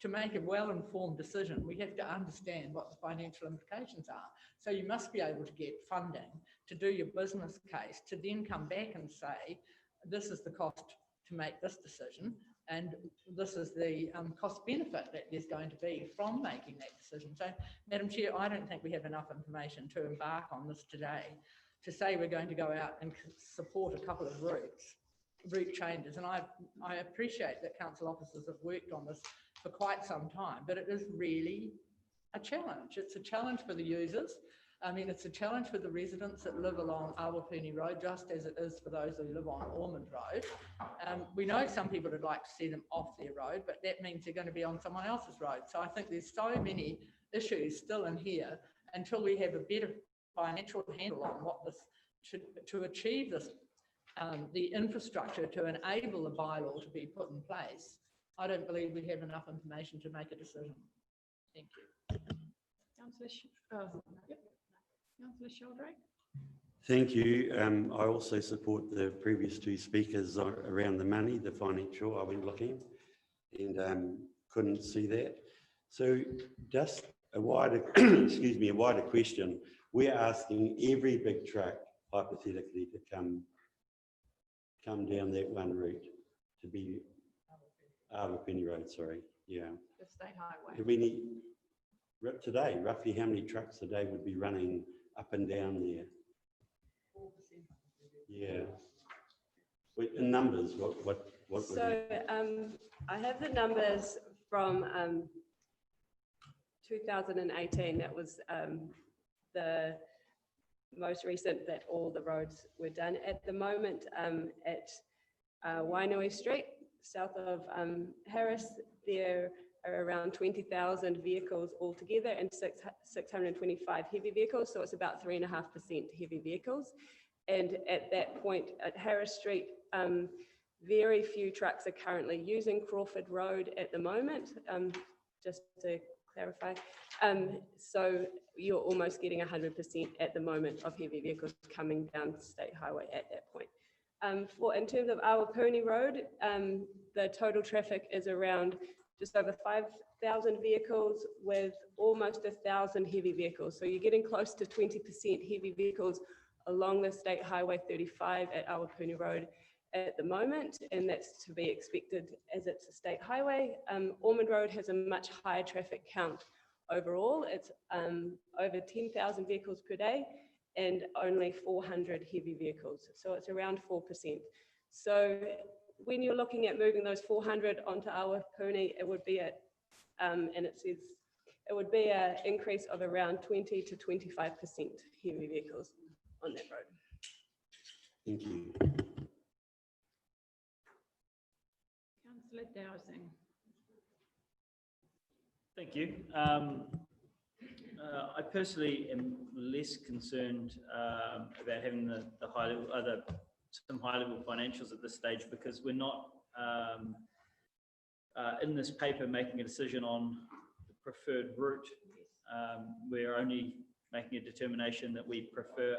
to make a well-informed decision, we have to understand what the financial implications are. So you must be able to get funding to do your business case, to then come back and say, this is the cost to make this decision, and this is the cost benefit that there's going to be from making that decision. So, Madam Chair, I don't think we have enough information to embark on this today to say we're going to go out and support a couple of route changes. And I appreciate that council officers have worked on this for quite some time, but it is really a challenge. It's a challenge for the users. I mean, it's a challenge for the residents that live along Awapuni Road, just as it is for those who live on Ormond Road. We know some people would like to see them off their road, but that means they're going to be on someone else's road. So I think there's so many issues still in here until we have a better financial handle on what this should, to achieve this, the infrastructure to enable the bylaw to be put in place. I don't believe we have enough information to make a decision. Thank you. Councillor Sheldrake. Thank you. I also support the previous two speakers around the money, the financial. I went looking and couldn't see that. So just a wider, excuse me, a wider question. We're asking every big truck, hypothetically, to come down that one route, to be Awapuni Road, sorry. Yeah. The state highway. Do we need, today, roughly how many trucks a day would be running up and down there? 4%. Yeah. In numbers, what would So I have the numbers from 2018. That was the most recent that all the roads were done. At the moment, at Wainui Street, south of Harris, there are around 20,000 vehicles altogether and 625 heavy vehicles. So it's about 3.5% heavy vehicles. And at that point at Harris Street, very few trucks are currently using Crawford Road at the moment, just to clarify. So you're almost getting 100% at the moment of heavy vehicles coming down State Highway at that point. In terms of Awapuni Road, the total traffic is around just over 5,000 vehicles with almost 1,000 heavy vehicles. So you're getting close to 20% heavy vehicles along the State Highway 35 at Awapuni Road at the moment, and that's to be expected as it's a state highway. Ormond Road has a much higher traffic count overall. It's over 10,000 vehicles per day and only 400 heavy vehicles. So it's around 4%. So when you're looking at moving those 400 onto Awapuni, it would be and it says it would be an increase of around 20 to 25% heavy vehicles on that road. Thank you. Councillor Dowsing. Thank you. I personally am less concerned about having the high level, some high level financials at this stage, because we're not in this paper making a decision on the preferred route. We're only making a determination that we prefer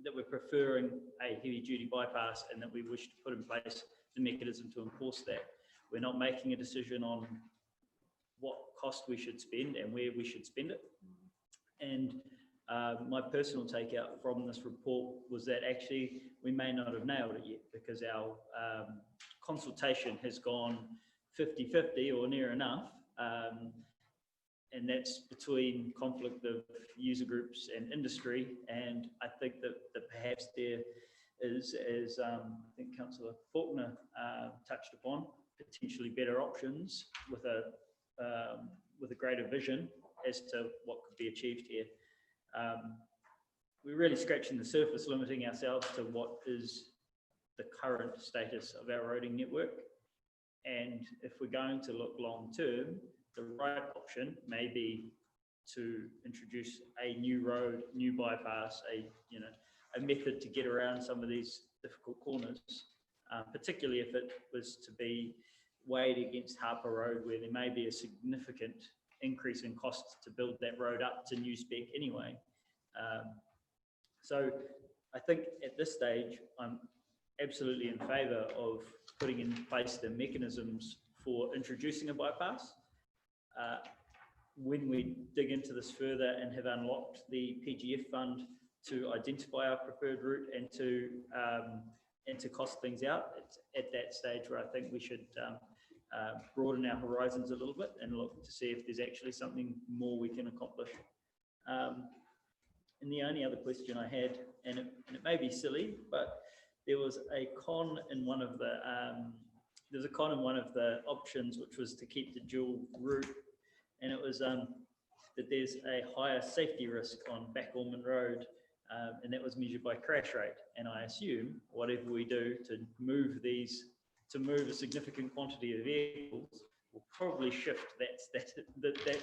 that we're preferring a heavy duty bypass and that we wish to put in place the mechanism to enforce that. We're not making a decision on what cost we should spend and where we should spend it. And My personal takeout from this report was that actually we may not have nailed it yet because our consultation has gone 50-50 or near enough. And that's between conflict of user groups and industry. And I think that perhaps there is, as I think Councillor Faulkner touched upon, potentially better options with a greater vision as to what could be achieved here. We're really scratching the surface, limiting ourselves to what is the current status of our roading network. And if we're going to look long term, the right option may be to introduce a new road, new bypass, a method to get around some of these difficult corners, particularly if it was to be weighed against Harper Road, where there may be a significant increase in costs to build that road up to new spec anyway. So I think at this stage, I'm absolutely in favour of putting in place the mechanisms for introducing a bypass. When we dig into this further and have unlocked the PGF fund to identify our preferred route and to cost things out, it's at that stage where I think we should broaden our horizons a little bit and look to see if there's actually something more we can accomplish. And the only other question I had, and it may be silly, but there was a con in one of the options, which was to keep the dual route, and it was that there's a higher safety risk on Back Ormond Road, and that was measured by crash rate. And I assume whatever we do to move a significant quantity of vehicles will probably shift that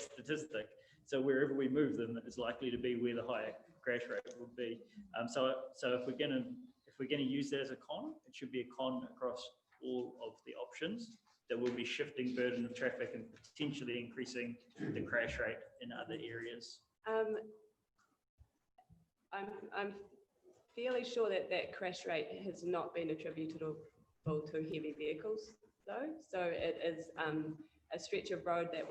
statistic. So wherever we move them, it's likely to be where the higher crash rate would be. So if we're going to use that as a con, it should be a con across all of the options that will be shifting burden of traffic and potentially increasing the crash rate in other areas. I'm fairly sure that that crash rate has not been attributable to heavy vehicles, though. So it is a stretch of road that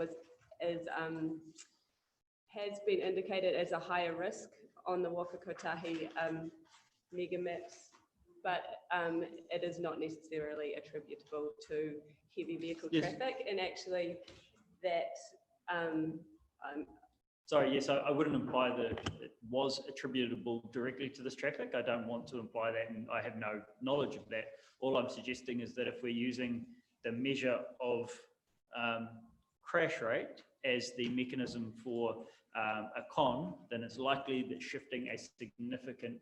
has been indicated as a higher risk on the Waka Kotahi mega maps, but it is not necessarily attributable to heavy vehicle traffic. And actually that Sorry, yes, I wouldn't imply that it was attributable directly to this traffic. I don't want to imply that, and I have no knowledge of that. All I'm suggesting is that if we're using the measure of crash rate as the mechanism for a con, then it's likely that shifting a significant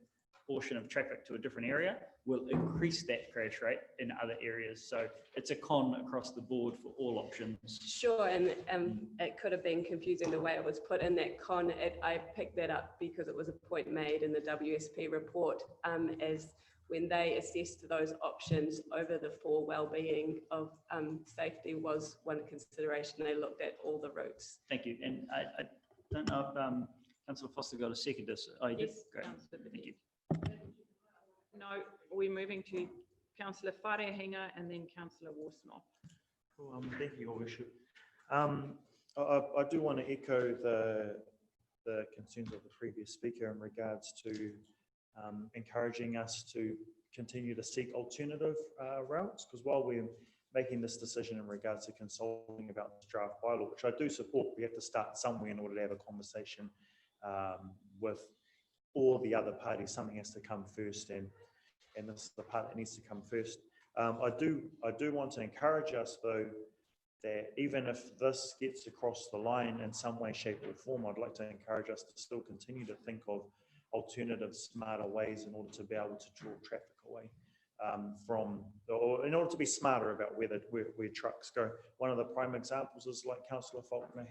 portion of traffic to a different area will increase that crash rate in other areas. So it's a con across the board for all options. Sure, and it could have been confusing the way it was put in that con. I picked that up because it was a point made in the WSP report as when they assessed those options over the four well-being of safety was one consideration. They looked at all the routes. Thank you. And I don't know if Councillor Foster got a second. Oh, you did? Yes, Great. Councillor Thank you. No, we're moving to Councillor Wharehinga and then Councillor Worsnop. Cool, thank you, Your Worship. I do want to echo the concerns of the previous speaker in regards to encouraging us to continue to seek alternative routes, because while we're making this decision in regards to consulting about this draft bylaw, which I do support, we have to start somewhere in order to have a conversation with all the other parties. Something has to come first, and this is the part that needs to come first. I do want to encourage us, though, that even if this gets across the line in some way, shape or form, I'd like to encourage us to still continue to think of alternative, smarter ways in order to be able to draw traffic away or in order to be smarter about where trucks go. One of the prime examples is, like Councillor Faulkner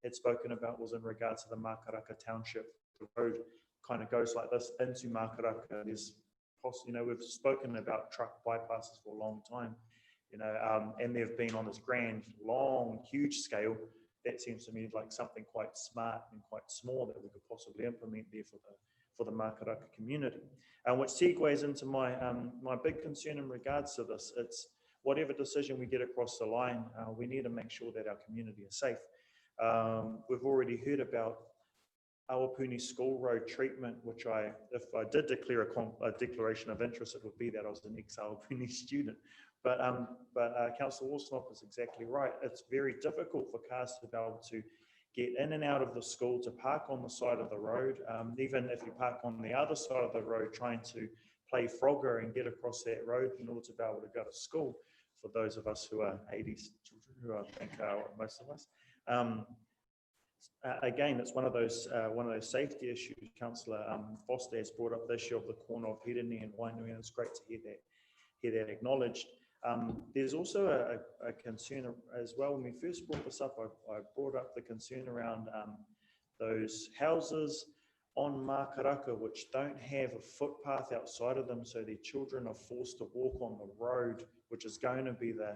had spoken about, was in regards to the Makaraka Township. The road kind of goes like this into Makaraka. There's, we've spoken about truck bypasses for a long time, and they've been on this grand, long, huge scale. That seems to me like something quite smart and quite small that we could possibly implement there for the Makaraka community. Which segues into my my big concern in regards to this. It's whatever decision we get across the line, we need to make sure that our community is safe. We've already heard about Awapuni School Road treatment, which if I did declare a declaration of interest, it would be that I was an ex-Awapuni student. But Councillor Worsnop is exactly right. It's very difficult for cars to be able to get in and out of the school, to park on the side of the road. Even if you park on the other side of the road, trying to play Frogger and get across that road in order to be able to go to school, for those of us who are 80s children, who I think are most of us. Again, it's one of those safety issues. Councillor Foster has brought up the issue of the corner of Hirini and Wainui, and it's great to hear that acknowledged. There's also a concern as well. When we first brought this up, I brought up the concern around those houses on Makaraka which don't have a footpath outside of them, so their children are forced to walk on the road, which is going to be the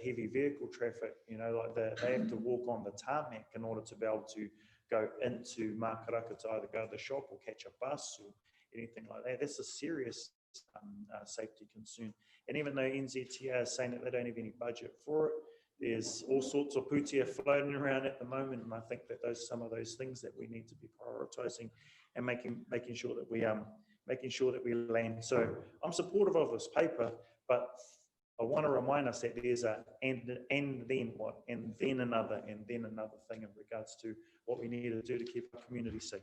heavy vehicle traffic. You know, like they have to walk on the tarmac in order to be able to go into Makaraka to either go to the shop or catch a bus or anything like that. That's a serious safety concern. And even though NZTA is saying that they don't have any budget for it, there's all sorts of putia floating around at the moment, and I think that some of those things that we need to be prioritising and making sure that we land. So I'm supportive of this paper, but I want to remind us that there's and then what, and then another thing in regards to what we need to do to keep our community safe.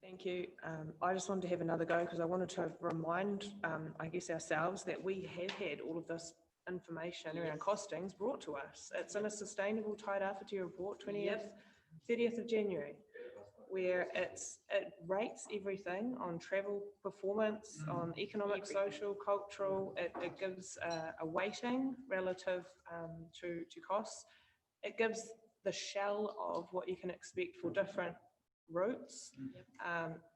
Thank you. I just wanted to have another go because I wanted to remind, I guess, ourselves that we have had all of this information around costings brought to us. It's in a Sustainable Tide Awhiti report, 30th of January, where it rates everything on travel performance, on economic, social, cultural. It gives a weighting relative to costs. It gives the shell of what you can expect for different routes,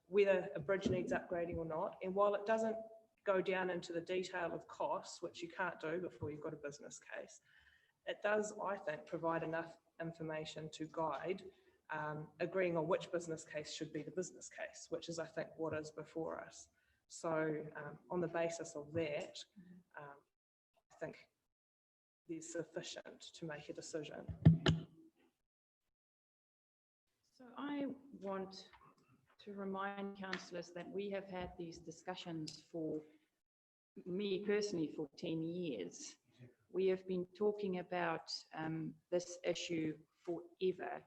whether a bridge needs upgrading or not. And while it doesn't go down into the detail of costs, which you can't do before you've got a business case, it does, I think, provide enough information to guide agreeing on which business case should be the business case, which is, I think, what is before us. So on the basis of that, I think there's sufficient to make a decision. So I want to remind councillors that we have had these discussions for me personally for 10 years. We have been talking about this issue forever.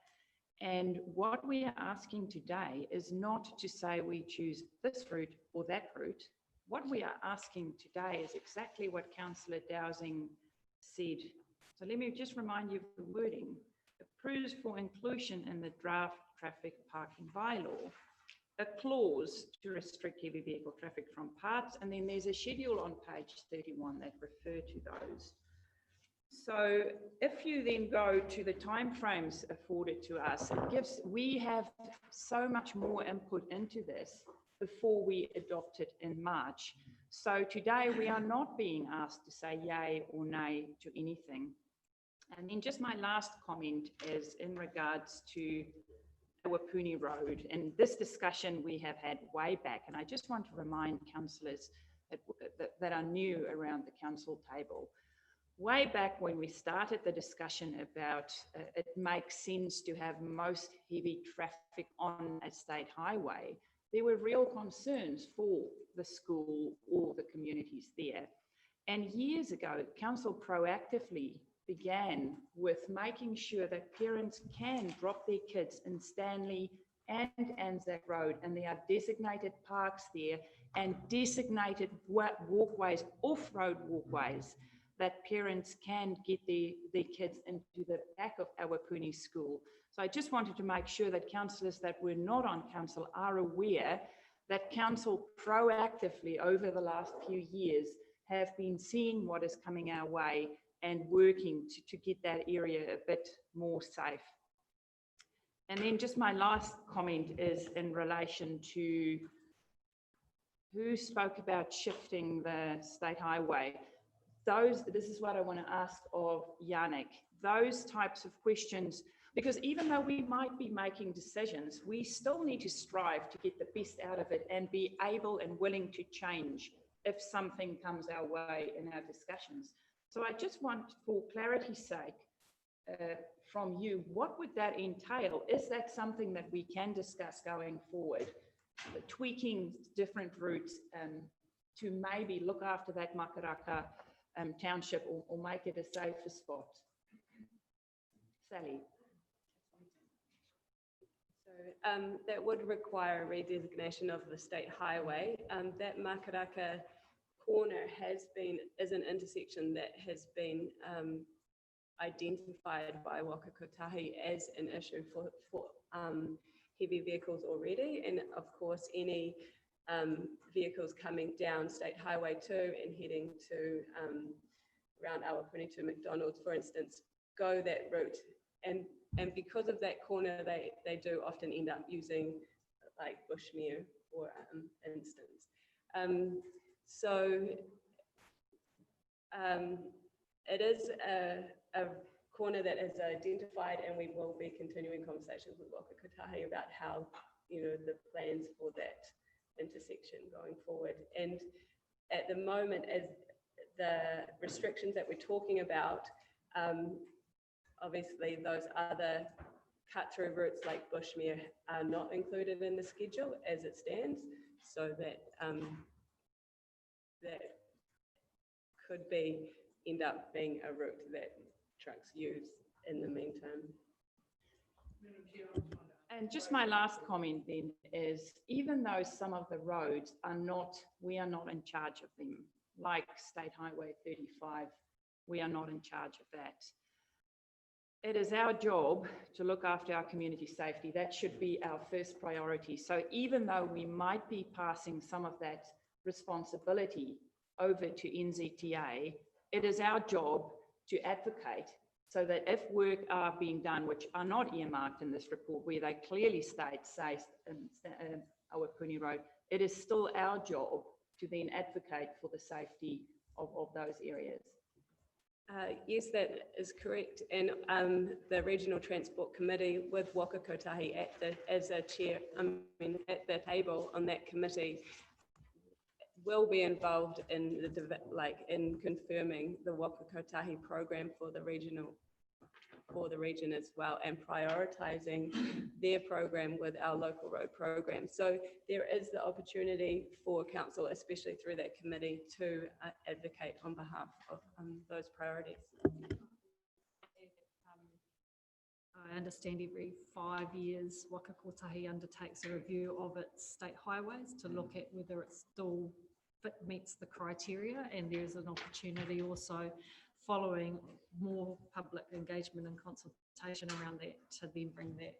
And what we are asking today is not to say we choose this route or that route. What we are asking today is exactly what Councillor Dowsing said. So let me just remind you of the wording. Approves for inclusion in the draft traffic parking bylaw a clause to restrict heavy vehicle traffic from parts, and then there's a schedule on page 31 that refer to those. So if you then go to the timeframes afforded to us, we have so much more input into this before we adopt it in March. So today we are not being asked to say yay or nay to anything. And then just my last comment is in regards to Awapuni Road, and this discussion we have had way back, and I just want to remind councillors that are new around the council table. Way back when we started the discussion about it makes sense to have most heavy traffic on a state highway, there were real concerns for the school or the communities there. And years ago, council proactively began with making sure that parents can drop their kids in Stanley and Anzac Road, and there are designated parks there and designated walkways, off-road walkways, that parents can get their kids into the back of Awapuni School. So I just wanted to make sure that councillors that were not on council are aware that council proactively over the last few years have been seeing what is coming our way and working to get that area a bit more safe. And then just my last comment is in relation to who spoke about shifting the state highway. This is what I want to ask of Yannick, those types of questions, because even though we might be making decisions, we still need to strive to get the best out of it and be able and willing to change if something comes our way in our discussions. So I just want, for clarity's sake, from you, what would that entail? Is that something that we can discuss going forward? Tweaking different routes to maybe look after that Makaraka township or make it a safer spot? Sally. So that would require a redesignation of the state highway. That Makaraka corner is an intersection that has been identified by Waka Kotahi as an issue for heavy vehicles already. And of course, any vehicles coming down State Highway 2 and heading to around Awapuni to McDonald's, for instance, go that route. And because of that corner, they do often end up using like Bushmere, for instance. It is a corner that is identified, and we will be continuing conversations with Waka Kotahi about how, the plans for that intersection going forward. And at the moment, as the restrictions that we're talking about, obviously those other cut-through routes like Bushmere are not included in the schedule as it stands, so that that could end up being a route that trucks use in the meantime. And just my last comment then is, even though some of the roads we are not in charge of them, like State Highway 35, we are not in charge of that. It is our job to look after our community safety. That should be our first priority. So even though we might be passing some of that responsibility over to NZTA, it is our job to advocate so that if work are being done, which are not earmarked in this report, where they clearly state, say, Awapuni Road, it is still our job to then advocate for the safety of those areas. Yes, that is correct. And the Regional Transport Committee with Waka Kotahi as a chair, at the table on that committee, will be involved in in confirming the Waka Kotahi program for the region as well, and prioritising their program with our local road program. So there is the opportunity for council, especially through that committee, to advocate on behalf of those priorities. I understand every 5 years, Waka Kotahi undertakes a review of its state highways to look at whether it still meets the criteria, and there's an opportunity also following more public engagement and consultation around that to then bring that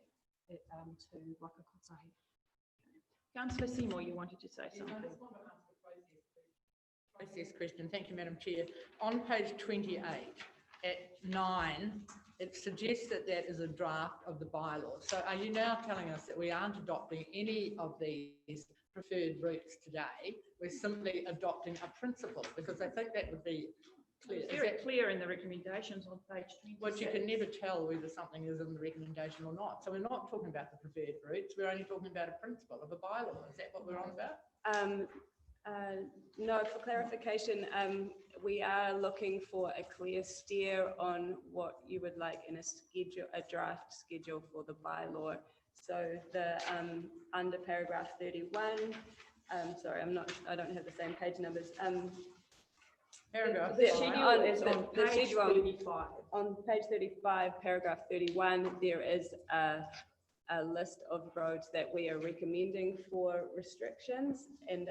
to Waka Kotahi. Councillor Seymour, you wanted to say something. Process question. Thank you, Madam Chair. On page 28 at 9, it suggests that that is a draft of the bylaw. So are you now telling us that we aren't adopting any of these preferred routes today? We're simply adopting a principle, because I think that would be clear. It's very clear in the recommendations on page 26. But you can never tell whether something is in the recommendation or not. So we're not talking about the preferred routes, we're only talking about a principle of a bylaw. Is that what we're on about? No, for clarification, we are looking for a clear steer on what you would like in a draft schedule for the bylaw. So the under paragraph 31, sorry, I don't have the same page numbers. The schedule is on page 35. On page 35, paragraph 31, there is a list of roads that we are recommending for restrictions, and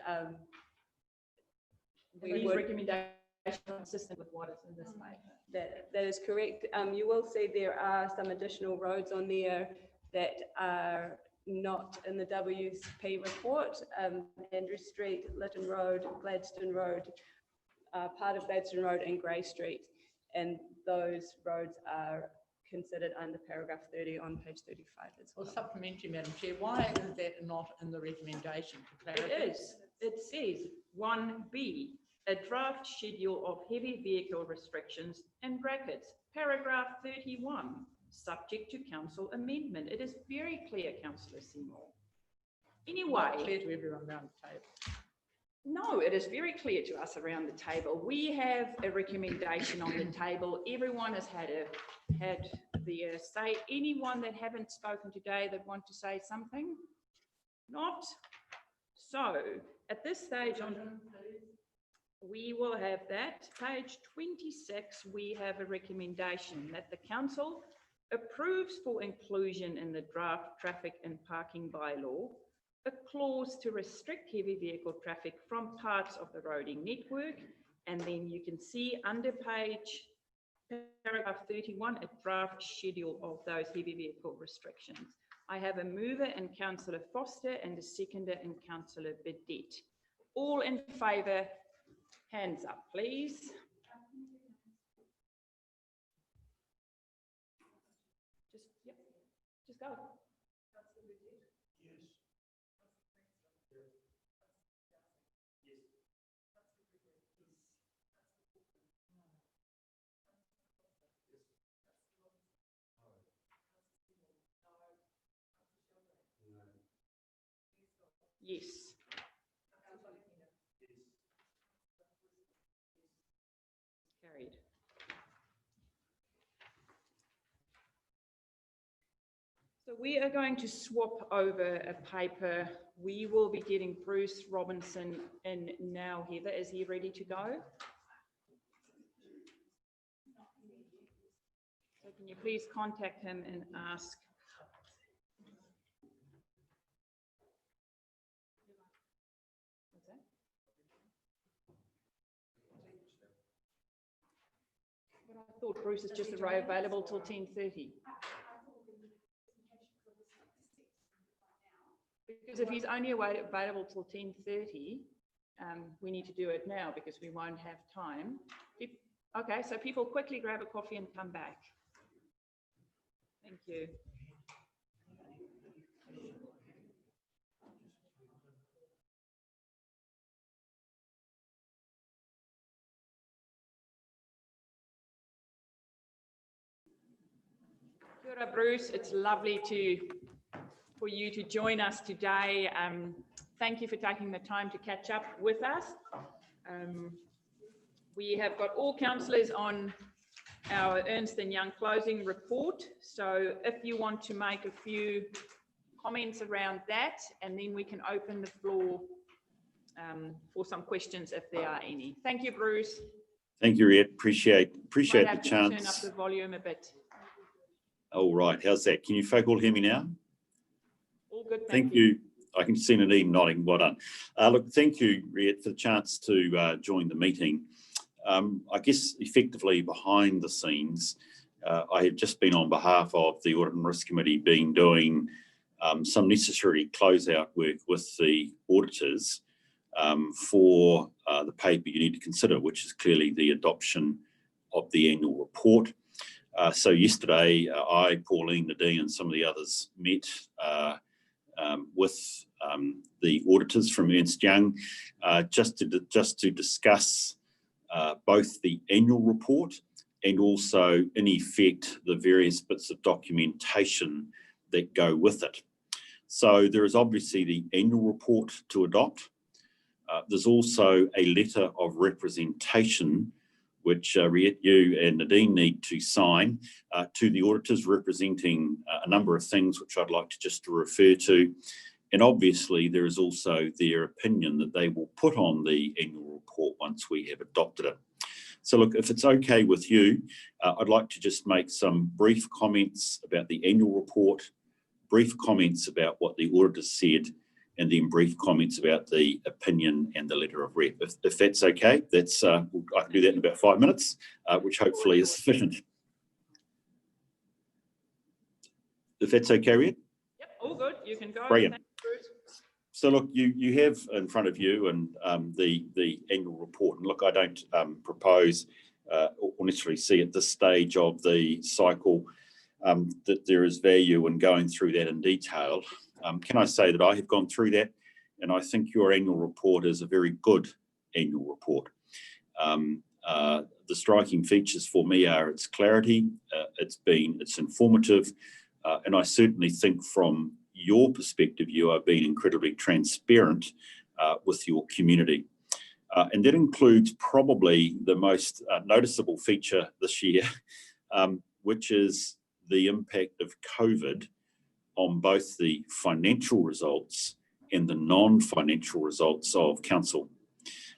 these recommendations are consistent with what is in this paper. That is correct. You will see there are some additional roads on there that are not in the WSP report. Andrew Street, Lytton Road, Gladstone Road, part of Gladstone Road and Grey Street. And those roads are considered under paragraph 30 on page 35 as well. Well, supplementary, Madam Chair, why is that not in the recommendation? It is. It says 1B, a draft schedule of heavy vehicle restrictions, in brackets, paragraph 31, subject to council amendment. It is very clear, Councillor Seymour. Anyway. Not clear to everyone around the table. No, it is very clear to us around the table. We have a recommendation on the table. Everyone has had their say. Anyone that haven't spoken today that want to say something? Not? So at this stage we will have that. Page 26, we have a recommendation that the council approves for inclusion in the draft traffic and parking bylaw a clause to restrict heavy vehicle traffic from parts of the roading network. And then you can see under paragraph 31, a draft schedule of those heavy vehicle restrictions. I have a mover in Councillor Foster and a seconder in Councillor Bidette. All in favour, hands up, please. Just go. Yes. Carried. So we are going to swap over a paper. We will be getting Bruce Robinson in now. Heather, is he ready to go? So can you please contact him and ask? But I thought Bruce is just available till 10:30. Because if he's only available till 10:30, we need to do it now because we won't have time. Okay, so people quickly grab a coffee and come back. Thank you. Kia ora, Bruce. It's lovely for you to join us today. Thank you for taking the time to catch up with us. We have got all councillors on our Ernst & Young closing report. So if you want to make a few comments around that, and then we can open the floor for some questions if there are any. Thank you, Bruce. Thank you, Riet. Appreciate Might have the to turn up chance. the volume a bit. All right, how's that? Can you folk all hear me now? All good, Thank you. I can see Nadine nodding. Well done. Look, thank you, Riet, for the chance to join the meeting. I guess effectively behind the scenes, I have just been on behalf of the Audit and Risk Committee been doing some necessary closeout work with the auditors for the paper you need to consider, which is clearly the adoption of the annual report. So yesterday, I, Pauline, Nadine and some of the others met with the auditors from Ernst & Young just to discuss both the annual report and also, in effect, the various bits of documentation that go with it. So there is obviously the annual report to adopt. There's also a letter of representation which Riet, you and Nadine need to sign to the auditors representing a number of things which I'd like to just refer to. And obviously there is also their opinion that they will put on the annual report once we have adopted it. So look, if it's okay with you, I'd like to just make some brief comments about the annual report, brief comments about what the auditors said, and then brief comments about the opinion and the letter of rep. If that's okay, that's I can do that in about 5 minutes, which hopefully is sufficient. If that's okay, Riet? Yep, all good. You can go. Brilliant. Thanks, Bruce. So look, you have in front of you and the annual report. And look, I don't propose or necessarily see at this stage of the cycle that there is value in going through that in detail. Can I say that I have gone through that, and I think your annual report is a very good annual report. The striking features for me are its clarity, it's informative, and I certainly think from your perspective, you are being incredibly transparent with your community. And that includes probably the most noticeable feature this year, which is the impact of COVID on both the financial results and the non-financial results of council.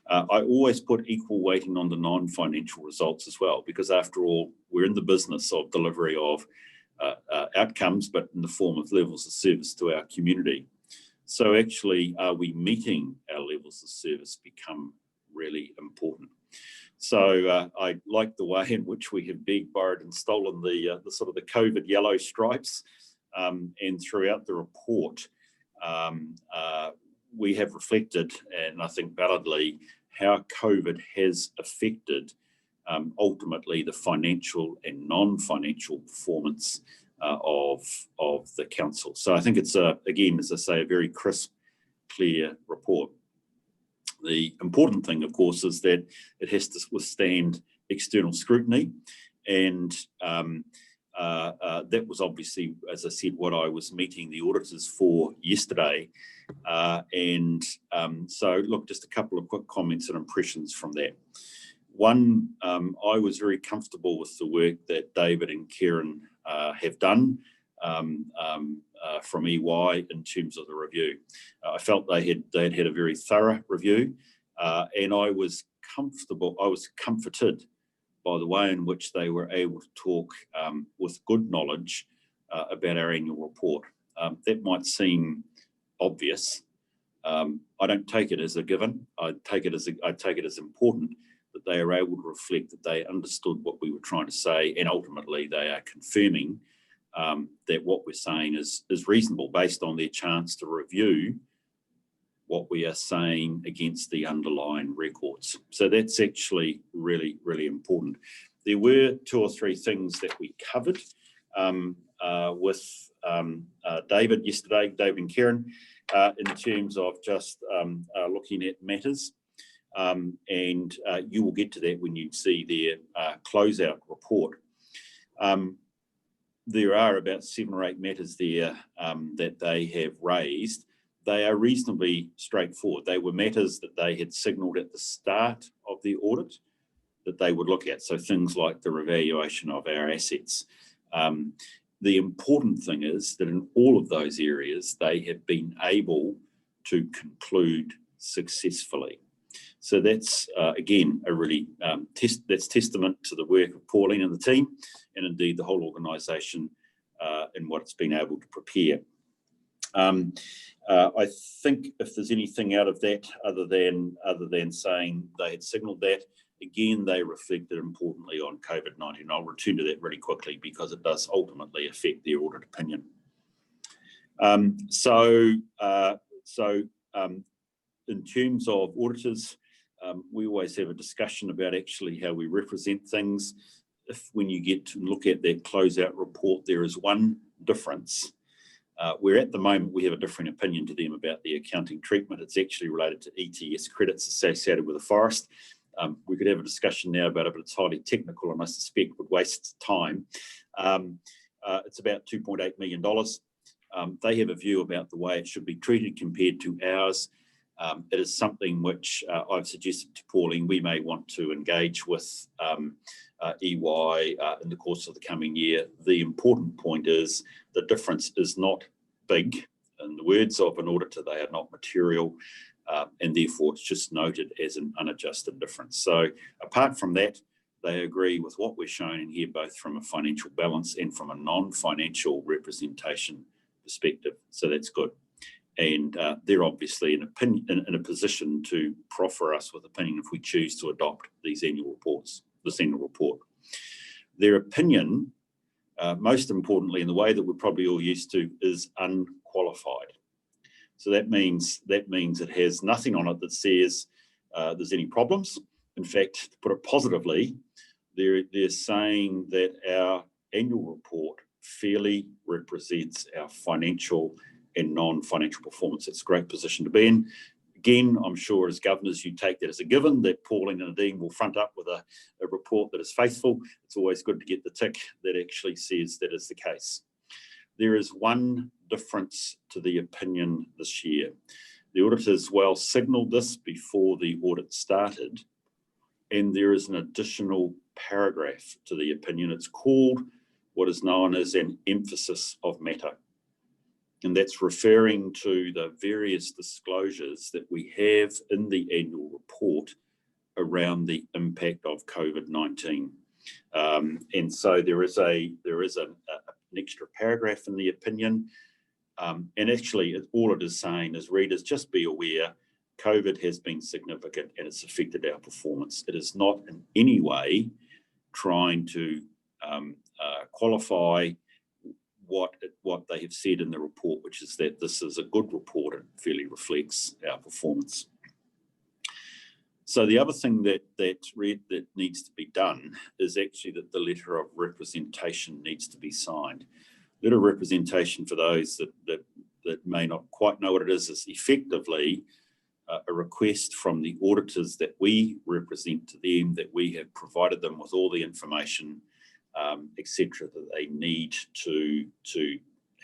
I always put equal weighting on the non-financial results as well, because after all, we're in the business of delivery of outcomes, but in the form of levels of service to our community. So actually, are we meeting our levels of service become really important. So I like the way in which we have begged, borrowed and stolen the sort of the COVID yellow stripes, and throughout the report, we have reflected, and I think validly, how COVID has affected ultimately the financial and non-financial performance of the council. So I think it's again, as I say, a very crisp, clear report. The important thing, of course, is that it has to withstand external scrutiny, and that was obviously, as I said, what I was meeting the auditors for yesterday. So look, just a couple of quick comments and impressions from that. One, I was very comfortable with the work that David and Karen have done from EY in terms of the review. I felt they had a very thorough review, and I was comforted by the way in which they were able to talk with good knowledge about our annual report. That might seem obvious. I don't take it as a given. I take it as important that they are able to reflect that they understood what we were trying to say, and ultimately they are confirming that what we're saying is reasonable based on their chance to review what we are saying against the underlying records. So that's actually really, really important. There were 2 or 3 things that we covered with David yesterday, David and Karen, in terms of just looking at matters. And you will get to that when you see their closeout report. There are about 7 or 8 matters there that they have raised. They are reasonably straightforward. They were matters that they had signalled at the start of the audit that they would look at. So things like the revaluation of our assets. The important thing is that in all of those areas, they have been able to conclude successfully. So that's, again, a really that's testament to the work of Pauline and the team, and indeed the whole organisation in what it's been able to prepare. I think if there's anything out of that other than saying they had signalled that, again, they reflected importantly on COVID-19. I'll return to that really quickly because it does ultimately affect their audit opinion. In terms of auditors, we always have a discussion about actually how we represent things. When you get to look at that closeout report, there is one difference. Where at the moment we have a different opinion to them about the accounting treatment. It's actually related to ETS credits associated with the forest. We could have a discussion now about it, but it's highly technical and I suspect would waste time. It's about $2.8 million. They have a view about the way it should be treated compared to ours. It is something which I've suggested to Pauline we may want to engage with EY in the course of the coming year. The important point is the difference is not big. In the words of an auditor, they are not material, and therefore it's just noted as an unadjusted difference. So apart from that, they agree with what we're showing in here, both from a financial balance and from a non-financial representation perspective. So that's good. And they're obviously in a position to proffer us with opinion if we choose to adopt these annual reports, this annual report. Their opinion, most importantly, in the way that we're probably all used to, is unqualified. So that means it has nothing on it that says there's any problems. In fact, to put it positively, they're saying that our annual report fairly represents our financial and non-financial performance. It's a great position to be in. Again, I'm sure as governors, you take that as a given that Pauline and Nadine will front up with a report that is faithful. It's always good to get the tick that actually says that is the case. There is one difference to the opinion this year. The auditors well signalled this before the audit started, and there is an additional paragraph to the opinion. It's called what is known as an emphasis of matter. And that's referring to the various disclosures that we have in the annual report around the impact of COVID-19. And so there is an extra paragraph in the opinion. And actually, all it is saying is, readers, just be aware, COVID has been significant and it's affected our performance. It is not in any way trying to qualify what they have said in the report, which is that this is a good report and fairly reflects our performance. So the other thing that needs to be done is actually that the letter of representation needs to be signed. Letter of representation, for those that may not quite know what it is effectively a request from the auditors that we represent to them, that we have provided them with all the information, etc., that they need to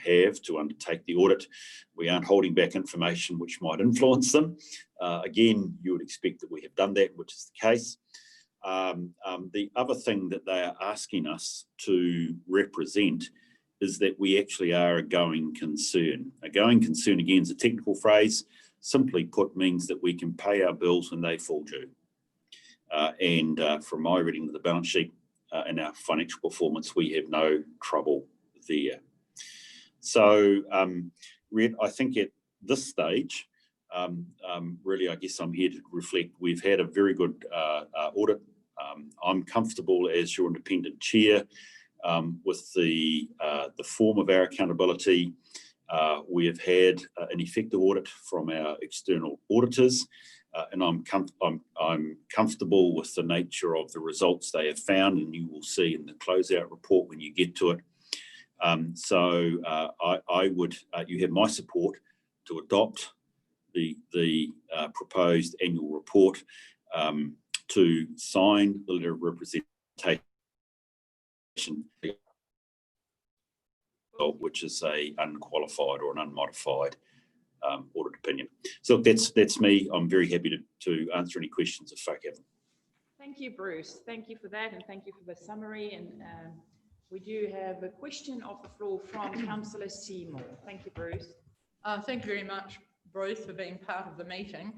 have to undertake the audit. We aren't holding back information which might influence them. Again, you would expect that we have done that, which is the case. The other thing that they are asking us to represent is that we actually are a going concern. A going concern, again, is a technical phrase. Simply put, means that we can pay our bills when they fall due. And from my reading of the balance sheet and our financial performance, we have no trouble there. So, Red, I think at this stage, really, I guess I'm here to reflect. We've had a very good audit. I'm comfortable as your independent chair with the form of our accountability. We have had an effective audit from our external auditors, and I'm comfortable with the nature of the results they have found, and you will see in the closeout report when you get to it. So I would, you have my support to adopt the proposed annual report, to sign the letter of representation, which is a unqualified or an unmodified audit opinion. So that's me. I'm very happy to answer any questions if folk have them. Thank you, Bruce. Thank you for that, and thank you for the summary. And we do have a question off the floor from Councillor Seymour. Thank you, Bruce. Thank you very much, Bruce, for being part of the meeting.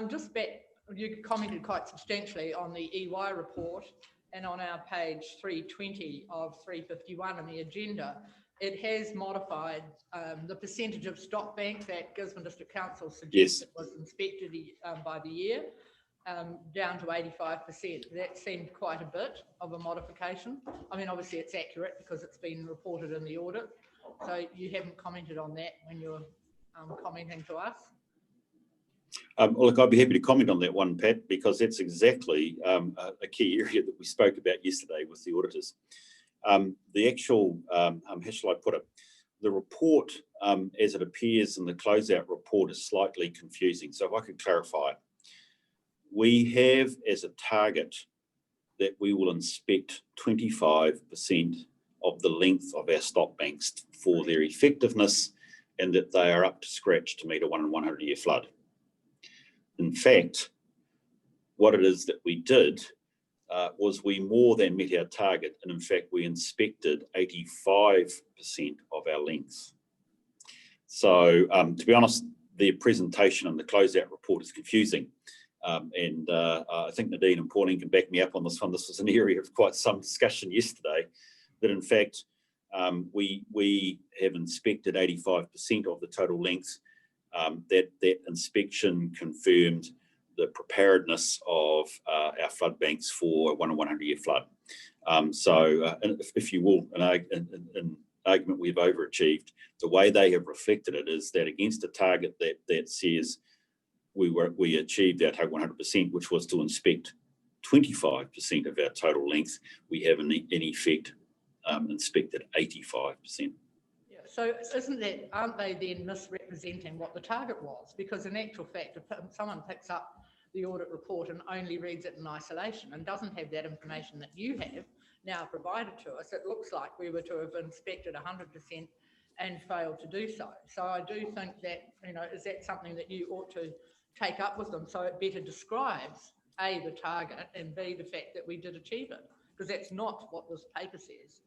Just back, you commented quite substantially on the EY report and on our page 320 of 351 in the agenda. It has modified the percentage of stock bank that Gisborne District Council suggested was inspected by the year, down to 85%. That seemed quite a bit of a modification. I mean, obviously it's accurate because it's been reported in the audit. So you haven't commented on that when you're commenting to us? Look, I'd be happy to comment on that one, Pat, because that's exactly a key area that we spoke about yesterday with the auditors. The actual, how shall I put it, the report as it appears in the closeout report is slightly confusing. So if I could clarify, we have as a target that we will inspect 25% of the length of our stock banks for their effectiveness and that they are up to scratch to meet a 1 in 100 year flood. In fact, what it is that we did was we more than met our target, and in fact we inspected 85% of our length. So to be honest, the presentation and the closeout report is confusing, and I think Nadine and Pauline can back me up on this one. This was an area of quite some discussion yesterday, that in fact we have inspected 85% of the total length. That inspection confirmed the preparedness of our flood banks for a 1 in 100 year flood. So if you will, an argument we've overachieved. The way they have reflected it is that against a target that says we achieved our total 100%, which was to inspect 25% of our total length, we have in effect inspected 85%. So aren't they then misrepresenting what the target was? Because in actual fact, if someone picks up the audit report and only reads it in isolation and doesn't have that information that you have now provided to us, it looks like we were to have inspected 100% and failed to do so. So I do think that, you know, is that something that you ought to take up with them so it better describes A, the target, and B, the fact that we did achieve it, because that's not what this paper says.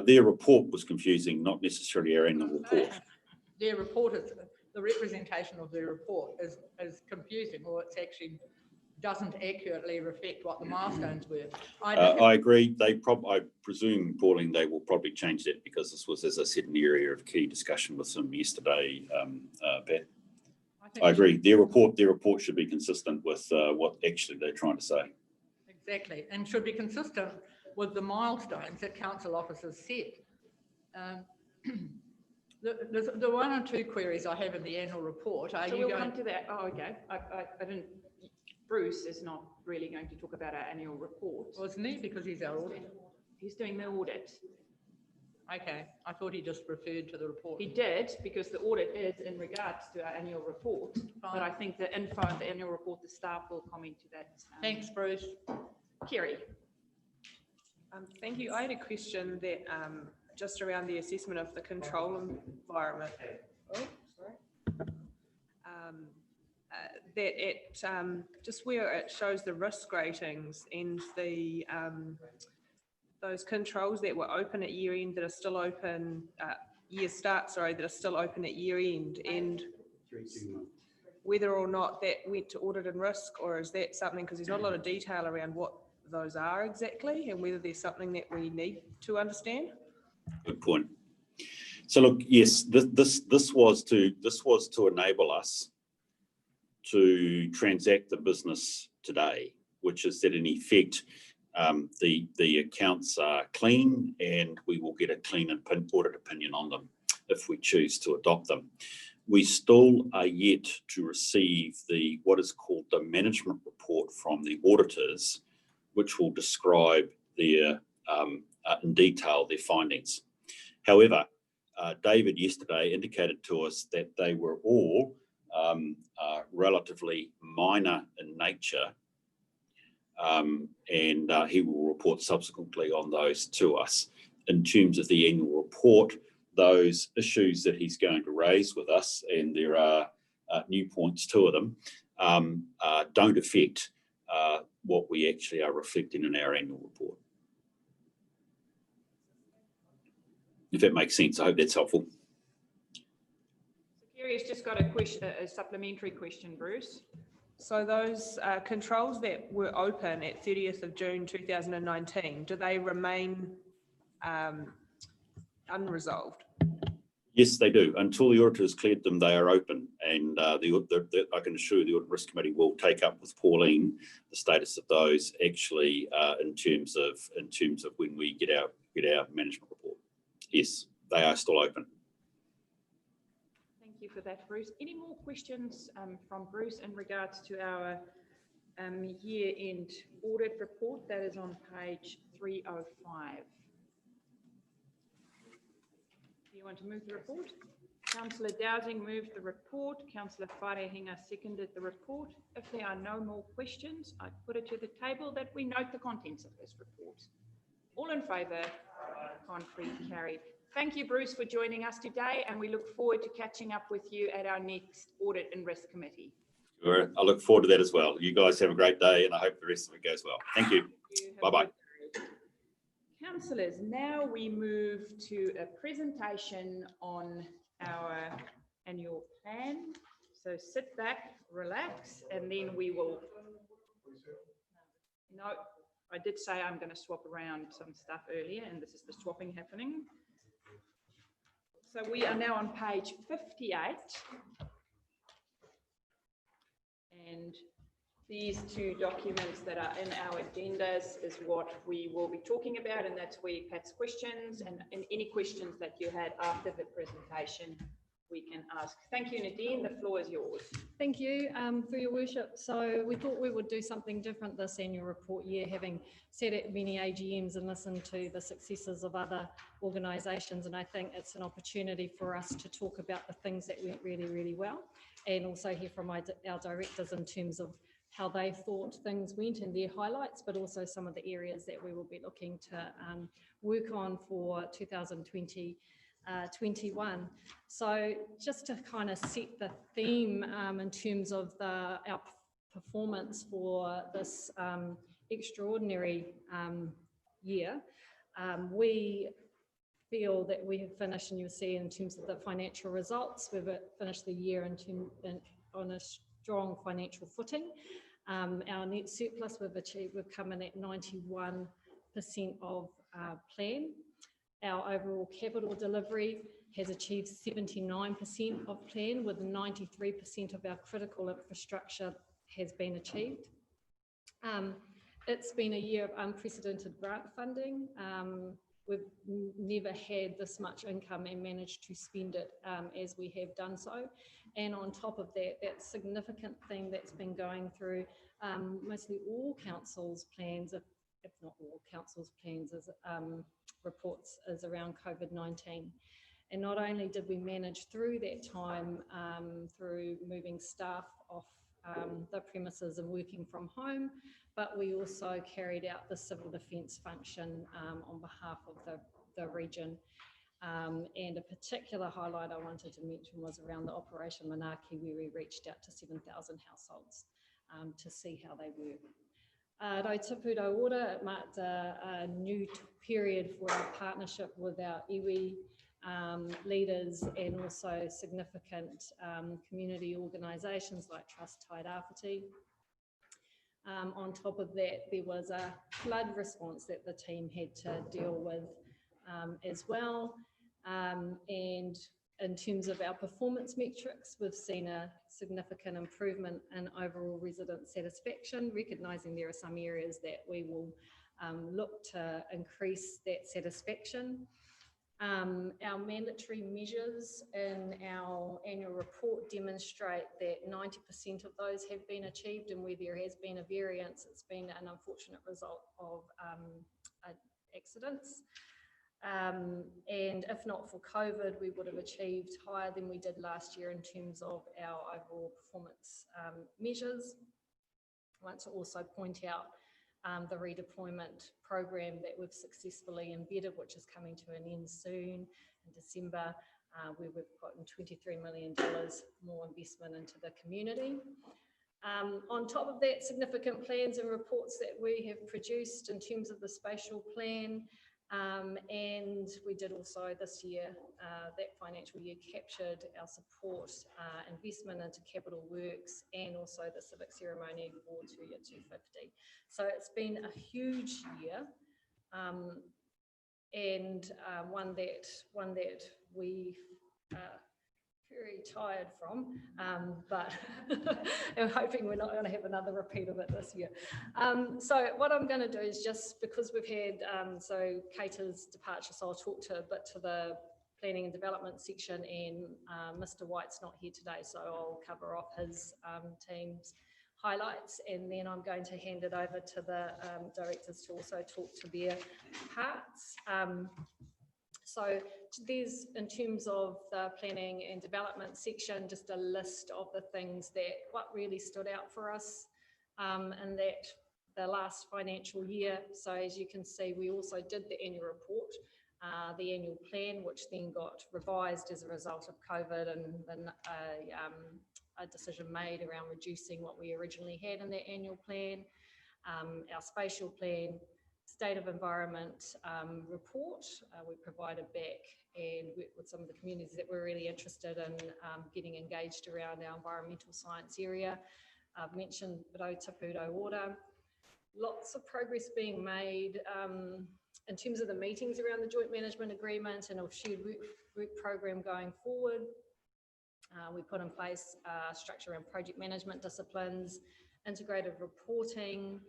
Their report was confusing, not necessarily our annual report. Their report is, the representation of their report is confusing, or it's actually doesn't accurately reflect what the milestones were. I agree. I presume, Pauline, they will probably change that because this was, as I said, an area of key discussion with them yesterday, Pat. I agree. Their report should be consistent with what actually they're trying to say. Exactly, and should be consistent with the milestones that council officers set. The one or two queries I have in the annual report are So you we'll going... come to that. Oh, okay. I didn't, Bruce is not really going to talk about our annual report. Wasn't he? Because he's our auditor. He's doing the audit. Okay, I thought he just referred to the report. He did, because the audit is in regards to our annual report. But I think the info of the annual report, the staff will comment to that. Thanks, Bruce. Kerry. Thank you. I had a question that just around the assessment of the control environment. Oh, sorry. That it just where it shows the risk ratings and the those controls that were open at year end that are still open that are still open at year end, and whether or not that went to audit and risk, or is that something, because there's not a lot of detail around what those are exactly, and whether there's something that we need to understand. Good point. So look, yes, this was to enable us to transact the business today, which is that in effect, the accounts are clean and we will get a clean and audit opinion on them if we choose to adopt them. We still are yet to receive what is called the management report from the auditors, which will describe their in detail their findings. However, David yesterday indicated to us that they were all relatively minor in nature, and he will report subsequently on those to us. In terms of the annual report, those issues that he's going to raise with us, and there are new points, two of them, don't affect what we actually are reflecting in our annual report. If that makes sense, I hope that's helpful. Kerry's just got a supplementary question, Bruce. So those controls that were open at 30th of June 2019, do they remain unresolved? Yes, they do. Until the auditors cleared them, they are open. And I can assure you the Audit Risk Committee will take up with Pauline the status of those actually in terms of when we get our management report. Yes, they are still open. Thank you for that, Bruce. Any more questions from Bruce in regards to our year-end audit report? That is on page 305. Do you want to move the report? Councillor Dowding moved the report. Councillor Wharehinga seconded the report. If there are no more questions, I put it to the table that we note the contents of this report. All in favour? Contrary, carried. Thank you, Bruce, for joining us today, and we look forward to catching up with you at our next Audit and Risk Committee. Sure. I look forward to that as well. You guys have a great day, and I hope the rest of it goes well. Thank you. Bye-bye. Councillors, now we move to a presentation on our annual plan. So sit back, relax, and then we will... No, I did say I'm going to swap around some stuff earlier, and this is the swapping happening. So we are now on page 58. And these two documents that are in our agendas is what we will be talking about, and that's where Pat's questions and any questions that you had after the presentation we can ask. Thank you, Nadine. The floor is yours. Thank you for your worship. So we thought we would do something different this annual report year, having sat at many AGMs and listened to the successes of other organisations, and I think it's an opportunity for us to talk about the things that went really, really well, and also hear from our directors in terms of how they thought things went and their highlights, but also some of the areas that we will be looking to work on for 2020 21. So just to kind of set the theme in terms of our performance for this extraordinary year, we feel that we have finished, and you'll see in terms of the financial results, we've finished the year on a strong financial footing. Our net surplus we've come in at 91% of plan. Our overall capital delivery has achieved 79% of plan, with 93% of our critical infrastructure has been achieved. It's been a year of unprecedented grant funding. We've never had this much income and managed to spend it as we have done so. And on top of that, that significant thing that's been going through mostly all councils' plans, if not all councils' plans, is reports, is around COVID-19. And not only did we manage through that time through moving staff off the premises and working from home, but we also carried out the civil defence function on behalf of the region. And a particular highlight I wanted to mention was around the Operation Manaki, where we reached out to 7,000 households to see how they were. Rautaputo Ora marked a new period for our partnership with our iwi leaders and also significant community organisations like Trust Tairāwhiti. On top of that, there was a flood response that the team had to deal with as well. And in terms of our performance metrics, we've seen a significant improvement in overall resident satisfaction, recognising there are some areas that we will look to increase that satisfaction. Our mandatory measures in our annual report demonstrate that 90% of those have been achieved, and where there has been a variance, it's been an unfortunate result of accidents. And if not for COVID, we would have achieved higher than we did last year in terms of our overall performance measures. I want to also point out the redeployment program that we've successfully embedded, which is coming to an end soon in December, where we've gotten $23 million more investment into the community. On top of that, significant plans and reports that we have produced in terms of the spatial plan, and we did also this year, that financial year, captured our support investment into capital works and also the civic ceremony for 250. So it's been a huge year, and one that we very tired from, but I'm hoping we're not going to have another repeat of it this year. So what I'm going to do is, just because we've had, so Kate's departure, so I'll talk to the planning and development section, and Mr. White's not here today, so I'll cover off his team's highlights, and then I'm going to hand it over to the directors to also talk to their parts. So there's, in terms of the planning and development section, just a list of the things that, what really stood out for us in that the last financial year. So as you can see, we also did the annual report, the annual plan, which then got revised as a result of COVID, and then a decision made around reducing what we originally had in that annual plan. Our spatial plan, state of environment report, we provided back and worked with some of the communities that were really interested in getting engaged around our environmental science area. I've mentioned Rautaputo Ora. Lots of progress being made in terms of the meetings around the joint management agreement and a shared work program going forward. We put in place a structure around project management disciplines, integrated reporting,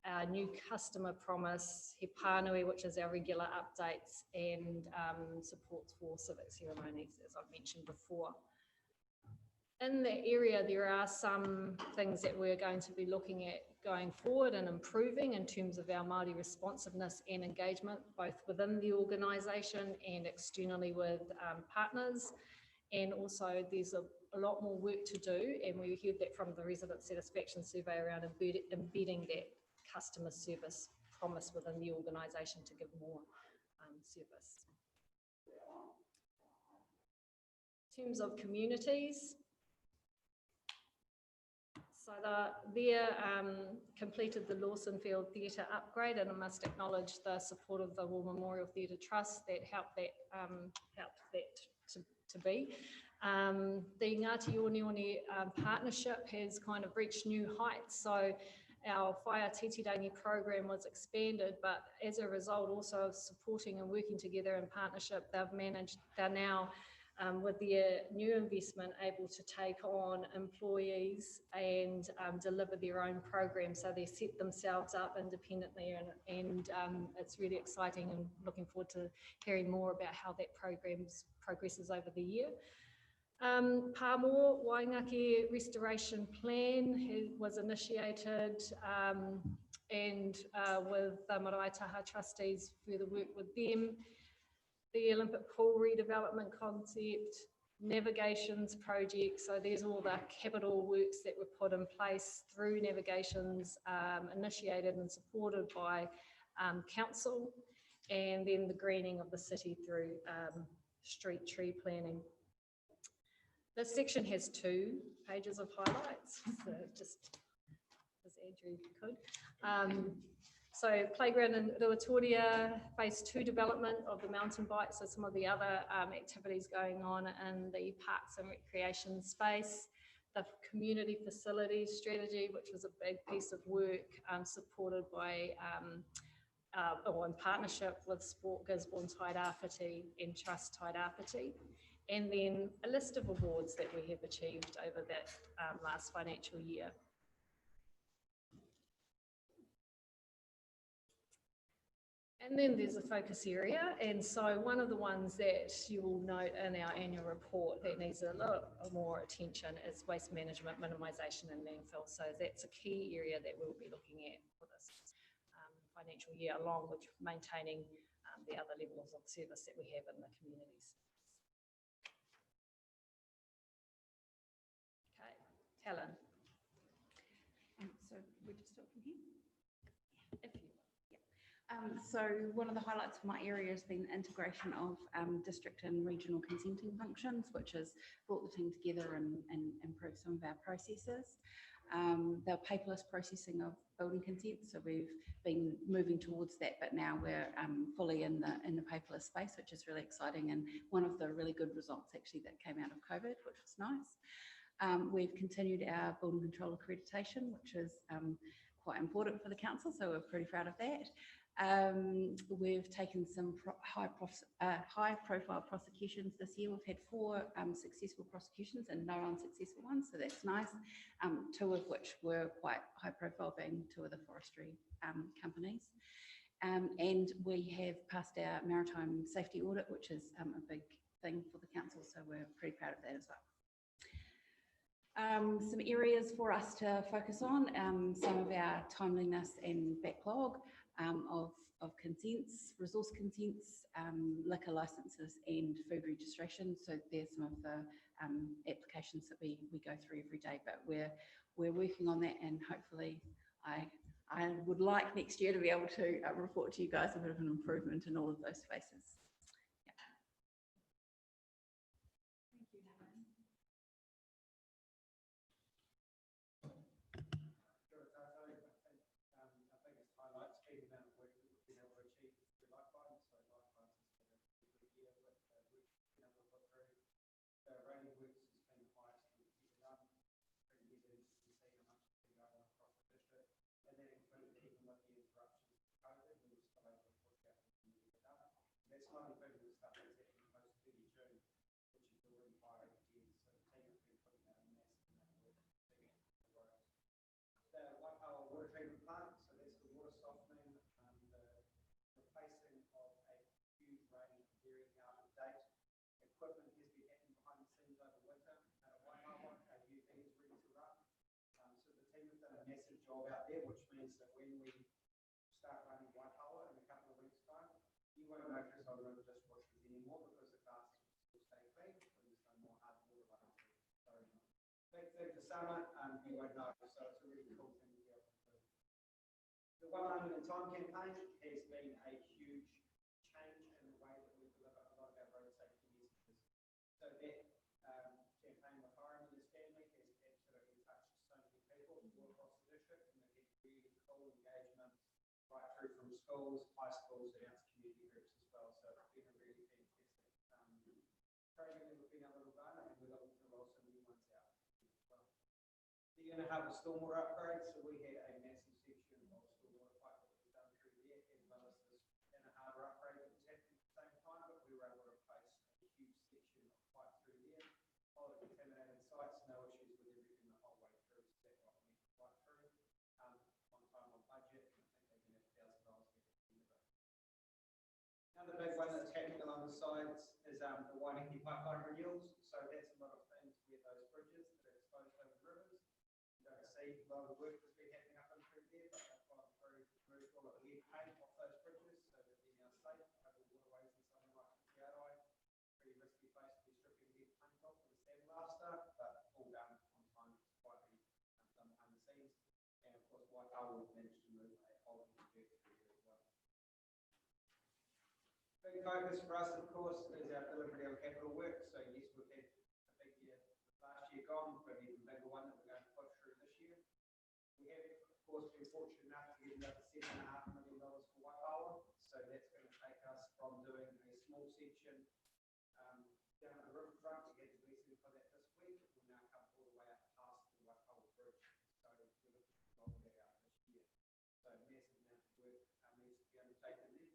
our new customer promise, He Pānui, which is our regular updates, and supports for civic ceremonies, as I've mentioned before. In that area, there are some things that we're going to be looking at going forward and improving in terms of our Māori responsiveness and engagement, both within the organisation and externally with partners. And also there's a lot more work to do, and we heard that from the resident satisfaction survey around embedding that customer service promise within the organisation to give more service. In terms of communities, so completed the Lawson Field Theatre upgrade, and I must acknowledge the support of the War Memorial Theatre Trust that helped that to be. The Ngāti Onioni partnership has kind of reached new heights. So our Whaia Titirangi program was expanded, but as a result also of supporting and working together in partnership, they're now with their new investment able to take on employees and deliver their own program. So they set themselves up independently, and it's really exciting, and looking forward to hearing more about how that progresses over the year. Pāmoa Waingaki Restoration Plan was initiated, and with the Marae Taha trustees, further work with them. The Olympic pool redevelopment concept, navigations project. So there's all the capital works that were put in place through navigations, initiated and supported by council, and then the greening of the city through street tree planning. This section has 2 pages of highlights, so just as Andrew could. So playground in Ruatoria, phase 2 development of the mountain bike, so some of the other activities going on in the parks and recreation space. The community facilities strategy, which was a big piece of work supported by, or in partnership with Sport Gisborne Tairāwhiti and Trust Tairāwhiti. And then a list of awards that we have achieved over that last financial year. And then there's a focus area. And so one of the ones that you will note in our annual report that needs a lot more attention is waste management, minimisation and landfill. So that's a key area that we'll be looking at for this financial year, along with maintaining the other levels of service that we have in the communities. Okay, Helen. So we just start from here? If you so one of the highlights of my area has been integration of district and regional consenting functions, which has brought the team together and improved some of our processes. The paperless processing of building consents, so we've been moving towards that, but now we're fully in the paperless space, which is really exciting, and one of the really good results actually that came out of COVID, which was nice. We've continued our building control accreditation, which is quite important for the council, so we're pretty proud of that. We've taken some high profile prosecutions this year. We've had 4 successful prosecutions and no unsuccessful ones, so that's nice. 2 of which were quite high profile, being 2 of the forestry companies. And we have passed our maritime safety audit, which is a big thing for the council, so we're pretty proud of that as well. Some areas for us to focus on, some of our timeliness and backlog of consents, resource consents, liquor licenses and food registration. So there's some of the applications that we go through every day, but we're working on that, and hopefully I would like next year to be able to report to you guys a bit of an improvement in all of those spaces. That's not including the stuff that's happening post 30 June, which is already higher again. So the team have been putting out a massive amount of work digging the roads. The Waipawa water treatment plant, so that's the water softening, the replacing of a huge range of very out of date equipment has been happening behind the scenes over winter. Waipawa, our UV is ready to run. So the team have done a massive job out there, which means that when we start running Waipawa in a couple of weeks' time, you won't notice on the dishwashers anymore because the glass will stay clean when there's no more hard water running through. So back through the summer, you won't know. So it's a really cool thing to be able to do. The 100 in Time campaign has been a huge change in the way that we deliver a lot of our road safety messages. So that through from schools, high schools, and out to community groups as well. So it's been a really fantastic program that we've been able to run, and we're looking to roll some new ones out as well. The Inner Harbour stormwater upgrade, so we had a massive section of stormwater pipe that was done through there, as well as this Inner Harbour upgrade that was happening at the same time, but we were able to replace a huge section of pipe through there. All the contaminated sites, no issues with everything the whole way through, so that got me right through, on time, on budget, and I think they've been $1,000 at the end of it. Another big one that's happening along the sides is the Wainiki pipeline renewals, so that's a lot of things where those bridges that are exposed over rivers, you don't see a lot of work that's been happening up and through there, but they've gone through, removed all of the lead paint off those bridges, so that they're now safe over waterways and something like the Arai. Pretty risky place to be stripping lead paint off with a sandblaster, but all done on time, quietly done behind the scenes. And of course, Waikawa managed to move a whole lot of dirt through there as well. Big focus for us, of course, is our delivery of capital work. So yes, we've had a big year last year gone, but an even bigger one that we're going to push through this year. We have, of course, been fortunate enough to get another $7.5 million for Waikawa. So that's going to take us from doing a small section down the riverfront. We had the blessing for that this week. We'll now come all the way up past the Waikawa Bridge. So we're looking to roll that out this year. So massive amount of work needs to be undertaken there.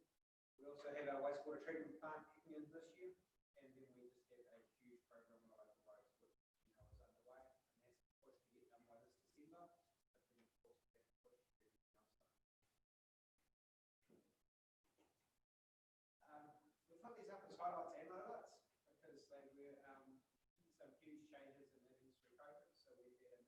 We also have our wastewater treatment plant kicking in this year, and then we just have a huge program on local roads, which is underway, and that's supposed to get done by this December. But then of course we have to push through the we put these up as highlights and lowlights because they were some huge changes in the industry COVID. So we've had a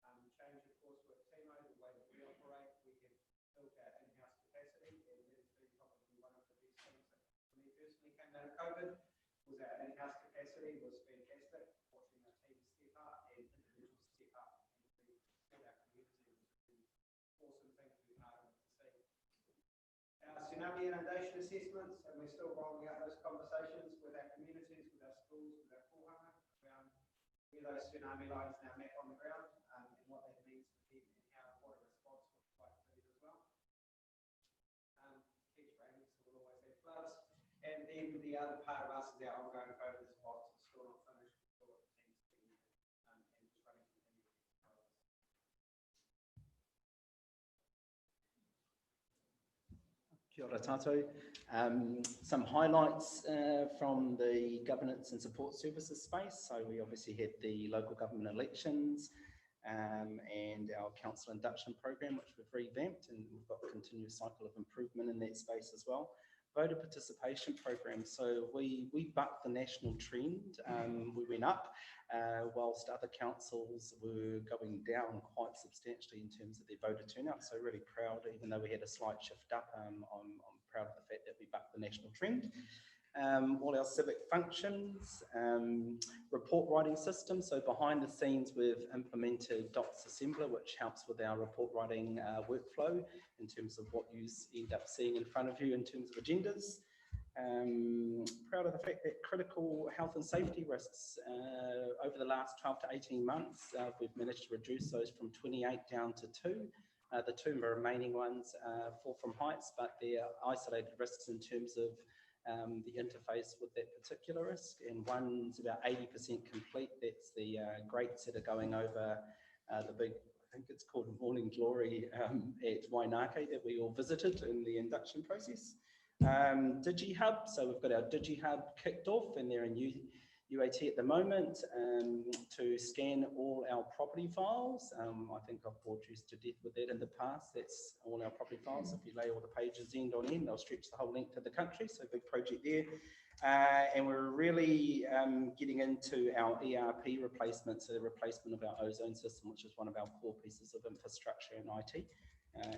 massive change, of course, with Timo, the way that we operate. We have built our in-house capacity, and that has been probably one of the best things that when we personally came out of COVID was our in-house capacity was fantastic. Watching our team step up and individuals step up and to serve our community was a really awesome thing to be part of to see. Our tsunami inundation assessments, and we're still rolling out those conversations with our communities, with our schools, with our kohanga around where those tsunami lines now map on the ground and what that means for them and how what a response looks like for them as well. Keeps raining, so we'll always have floods. And then the other part of us is our ongoing focus whilst it's still not finished, still what the team's doing and just running continuously. Kia ora tātou. Some highlights from the governance and support services space. So we obviously had the local government elections and our council induction program, which we've revamped, and we've got a continuous cycle of improvement in that space as well. Voter participation program. So we bucked the national trend. We went up whilst other councils were going down quite substantially in terms of their voter turnout. So really proud, even though we had a slight shift up, I'm proud of the fact that we bucked the national trend. All our civic functions, report writing system. So behind the scenes, we've implemented Docs Assembler, which helps with our report writing workflow in terms of what you end up seeing in front of you in terms of agendas. Proud of the fact that critical health and safety risks over the last 12 to 18 months, we've managed to reduce those from 28 down to 2. The 2 remaining ones fall from heights, but they're isolated risks in terms of the interface with that particular risk, and one's about 80% complete. That's the grates that are going over the big, I think it's called Morning Glory at Wainake that we all visited in the induction process. DigiHub, so we've got our DigiHub kicked off and they're in UAT at the moment to scan all our property files. I think I've bored you to death with that in the past. That's all our property files. If you lay all the pages end on end, they'll stretch the whole length to the country. So big project there. And we're really getting into our ERP replacement, so the replacement of our ozone system, which is one of our core pieces of infrastructure and IT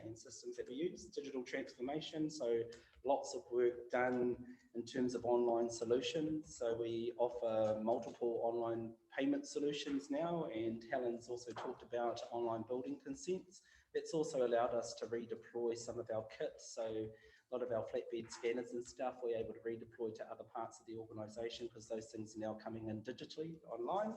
and systems that we use. Digital transformation, so lots of work done in terms of online solutions. So we offer multiple online payment solutions now, and Helen's also talked about online building consents. That's also allowed us to redeploy some of our kits. So a lot of our flatbed scanners and stuff we're able to redeploy to other parts of the organisation because those things are now coming in digitally online.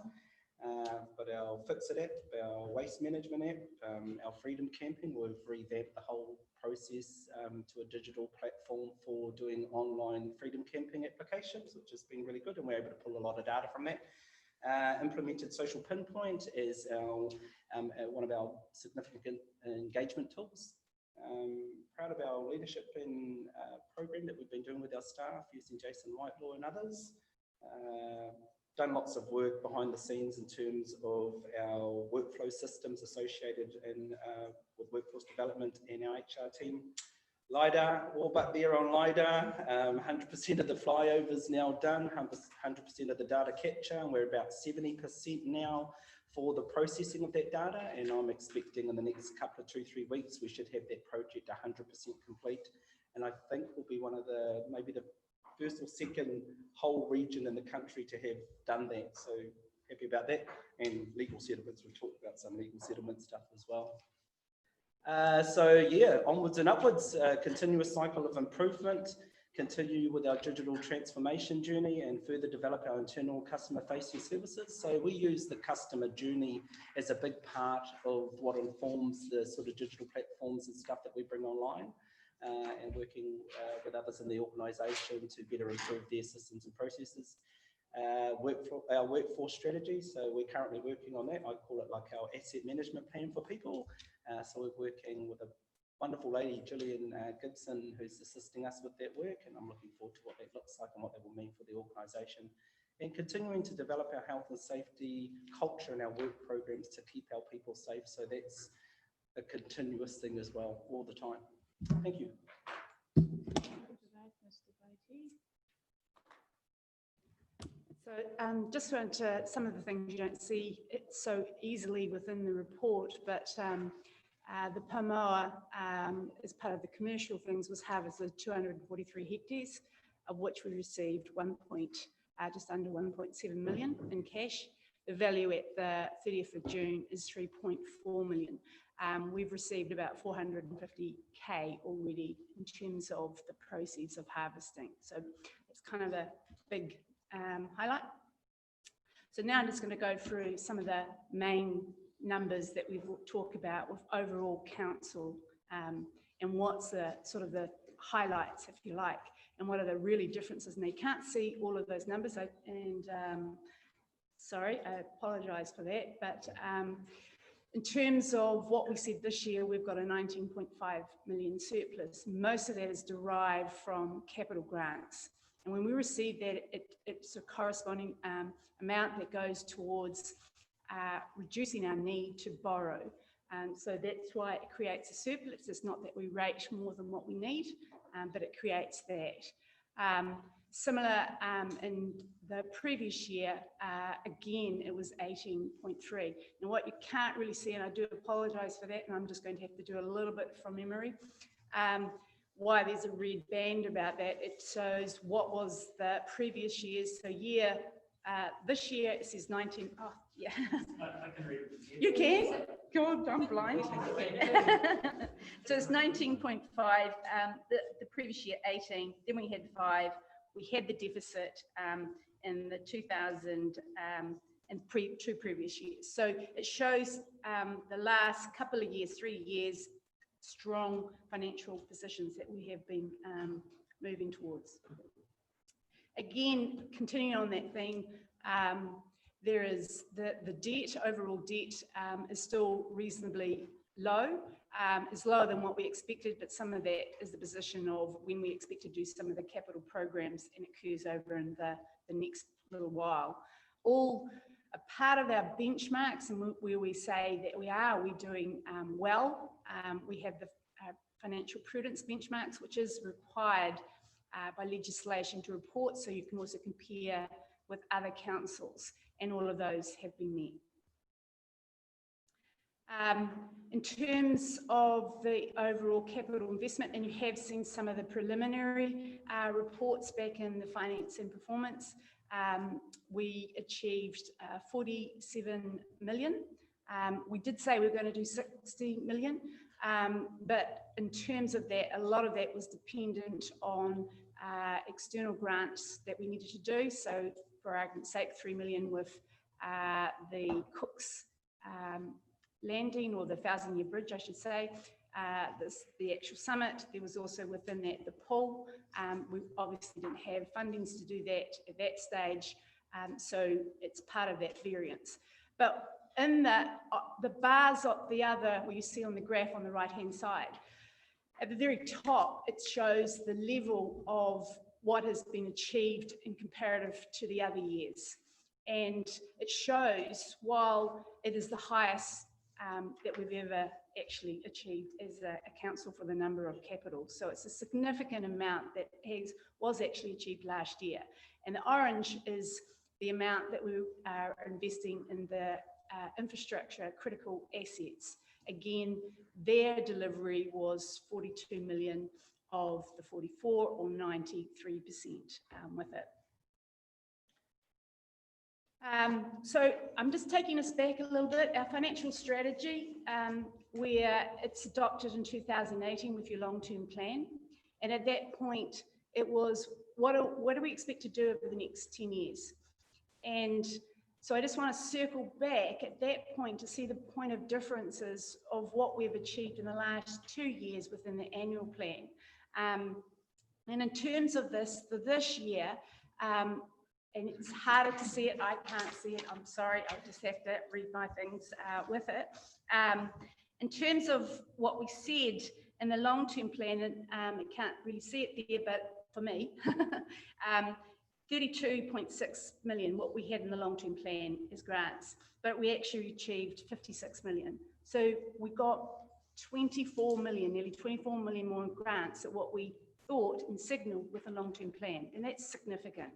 But our Fix It app, our waste management app, our Freedom Camping, we've revamped the whole process to a digital platform for doing online Freedom Camping applications, which has been really good, and we're able to pull a lot of data from that. Implemented Social Pinpoint is our, one of our significant engagement tools. Proud of our leadership and program that we've been doing with our staff using Jason Whitelaw and others. Done lots of work behind the scenes in terms of our workflow systems associated with workforce development in our HR team. LiDAR, all but there on LiDAR, 100% of the flyovers now done, 100% of the data capture, and we're about 70% now for the processing of that data, and I'm expecting in the next couple of 2-3 weeks we should have that project 100% complete, and I think we'll be one of the, maybe the first or second whole region in the country to have done that, so happy about that. And legal settlements, we talked about some legal settlement stuff as well. So yeah, onwards and upwards, continuous cycle of improvement, continue with our digital transformation journey and further develop our internal customer facing services. So we use the customer journey as a big part of what informs the sort of digital platforms and stuff that we bring online, and working with others in the organisation to better improve their systems and processes. Our workforce strategy, so we're currently working on that. I call it like our asset management plan for people. So we're working with a wonderful lady, Gillian Gibson, who's assisting us with that work, and I'm looking forward to what that looks like and what that will mean for the organisation. And continuing to develop our health and safety culture and our work programs to keep our people safe. So that's a continuous thing as well, all the time. Thank you. So just went to some of the things you don't see it so easily within the report, but the Pamoa, as part of the commercial things, was harvested 243 hectares, of which we received just under 1.7 million in cash. The value at the 30th of June is 3.4 million. We've received about 450K already in terms of the proceeds of harvesting. So it's kind of a big highlight. So now I'm just going to go through some of the main numbers that we've talked about with overall council, and what's the sort of the highlights, if you like, and what are the really differences. And you can't see all of those numbers, sorry, I apologise for that, but in terms of what we said this year, we've got a 19.5 million surplus. Most of that is derived from capital grants. And when we receive that, it's a corresponding amount that goes towards reducing our need to borrow. So that's why it creates a surplus. It's not that we rate more than what we need, but it creates that. Similar in the previous year, again, it was 18.3. Now what you can't really see, and I do apologise for that, and I'm just going to have to do a little bit from memory, why there's a red band about that. It shows what was the previous years. So this year it says 19, oh yeah. I can read it. You can? God, I'm blind. So it's 19.5, the previous year 18, then we had 5, we had the deficit in the 2000 and two previous years. So it shows the last couple of years, 3 years, strong financial positions that we have been moving towards. Again, continuing on that theme, there is the debt, overall debt is still reasonably low. It's lower than what we expected, but some of that is the position of when we expect to do some of the capital programs, and it occurs over in the next little while. All a part of our benchmarks, and where we say that we're doing well. We have the financial prudence benchmarks, which is required by legislation to report, so you can also compare with other councils, and all of those have been met. In terms of the overall capital investment, and you have seen some of the preliminary reports back in the finance and performance, we achieved 47 million. We did say we were going to do 60 million, but in terms of that, a lot of that was dependent on external grants that we needed to do. So for argument's sake, 3 million with the Cook's Landing, or the 1,000-year bridge, I should say, the actual summit. There was also within that the pool. We obviously didn't have fundings to do that at that stage, so it's part of that variance. But in the bars of the other, where you see on the graph on the right-hand side, at the very top, it shows the level of what has been achieved in comparative to the other years. And it shows, while it is the highest that we've ever actually achieved as a council for the number of capital. So it's a significant amount that was actually achieved last year. And the orange is the amount that we are investing in the infrastructure, critical assets. Again, their delivery was 42 million of the 44, or 93% with it. So I'm just taking us back a little bit. Our financial strategy, where it's adopted in 2018 with your long-term plan. And at that point, it was, what do we expect to do over the next 10 years? And so I just want to circle back at that point to see the point of differences of what we've achieved in the last 2 years within the annual plan. And in terms of this, for this year, and it's harder to see it, I can't see it, I'm sorry, I'll just have to read my things with it. In terms of what we said in the long-term plan, and I can't really see it there, but for me, 32.6 million, what we had in the long-term plan is grants, but we actually achieved 56 million. So we got 24 million, nearly 24 million more in grants than what we thought and signalled with a long-term plan, and that's significant.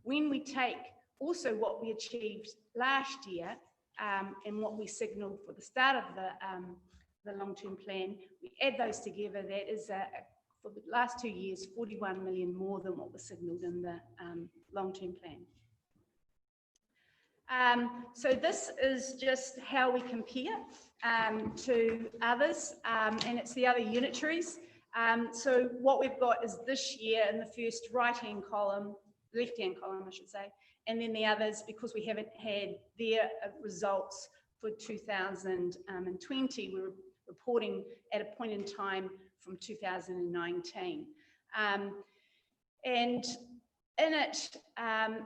When we take also what we achieved last year and what we signalled for the start of the long-term plan, we add those together, that is for the last 2 years, 41 million more than what was signalled in the long-term plan. So this is just how we compare to others, and it's the other unitaries. So what we've got is this year in the first right-hand column, left-hand column, I should say, and then the others, because we haven't had their results for 2020, we're reporting at a point in time from 2019. And in it,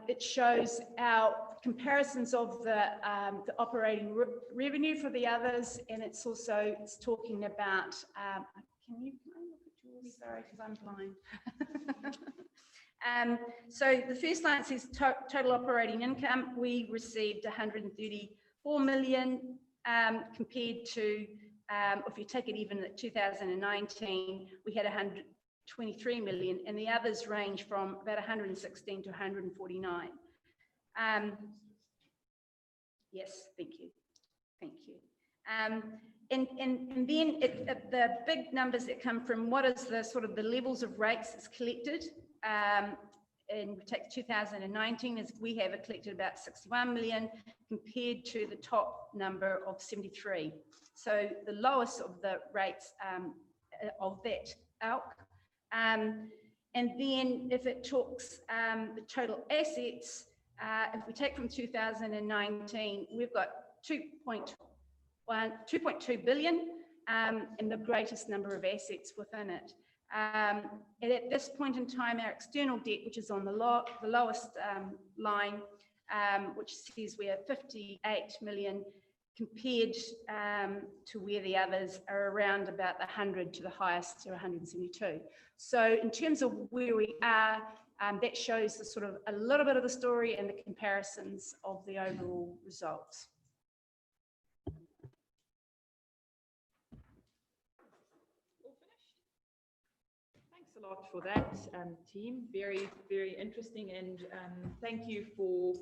it shows our comparisons of the operating revenue for the others, and it's also talking about, can you look at yours? Sorry, because I'm blind. So the first line says total operating income. We received 134 million compared to, if you take it even at 2019, we had 123 million, and the others range from about 116 to 149. Yes, thank you. Thank you. And then the big numbers that come from what is the sort of the levels of rates that's collected. And we take 2019 as we have collected about 61 million compared to the top number of 73. So the lowest of the rates of that ilk. And then if it talks the total assets, if we take from 2019, we've got 2.2 billion and the greatest number of assets within it. And at this point in time, our external debt, which is on the lowest line, which says we are 58 million compared to where the others are around about the 100 to the highest to 172. So in terms of where we are, that shows the sort of a little bit of the story and the comparisons of the overall results. Thanks a lot for that, team. Very, very interesting, and thank you for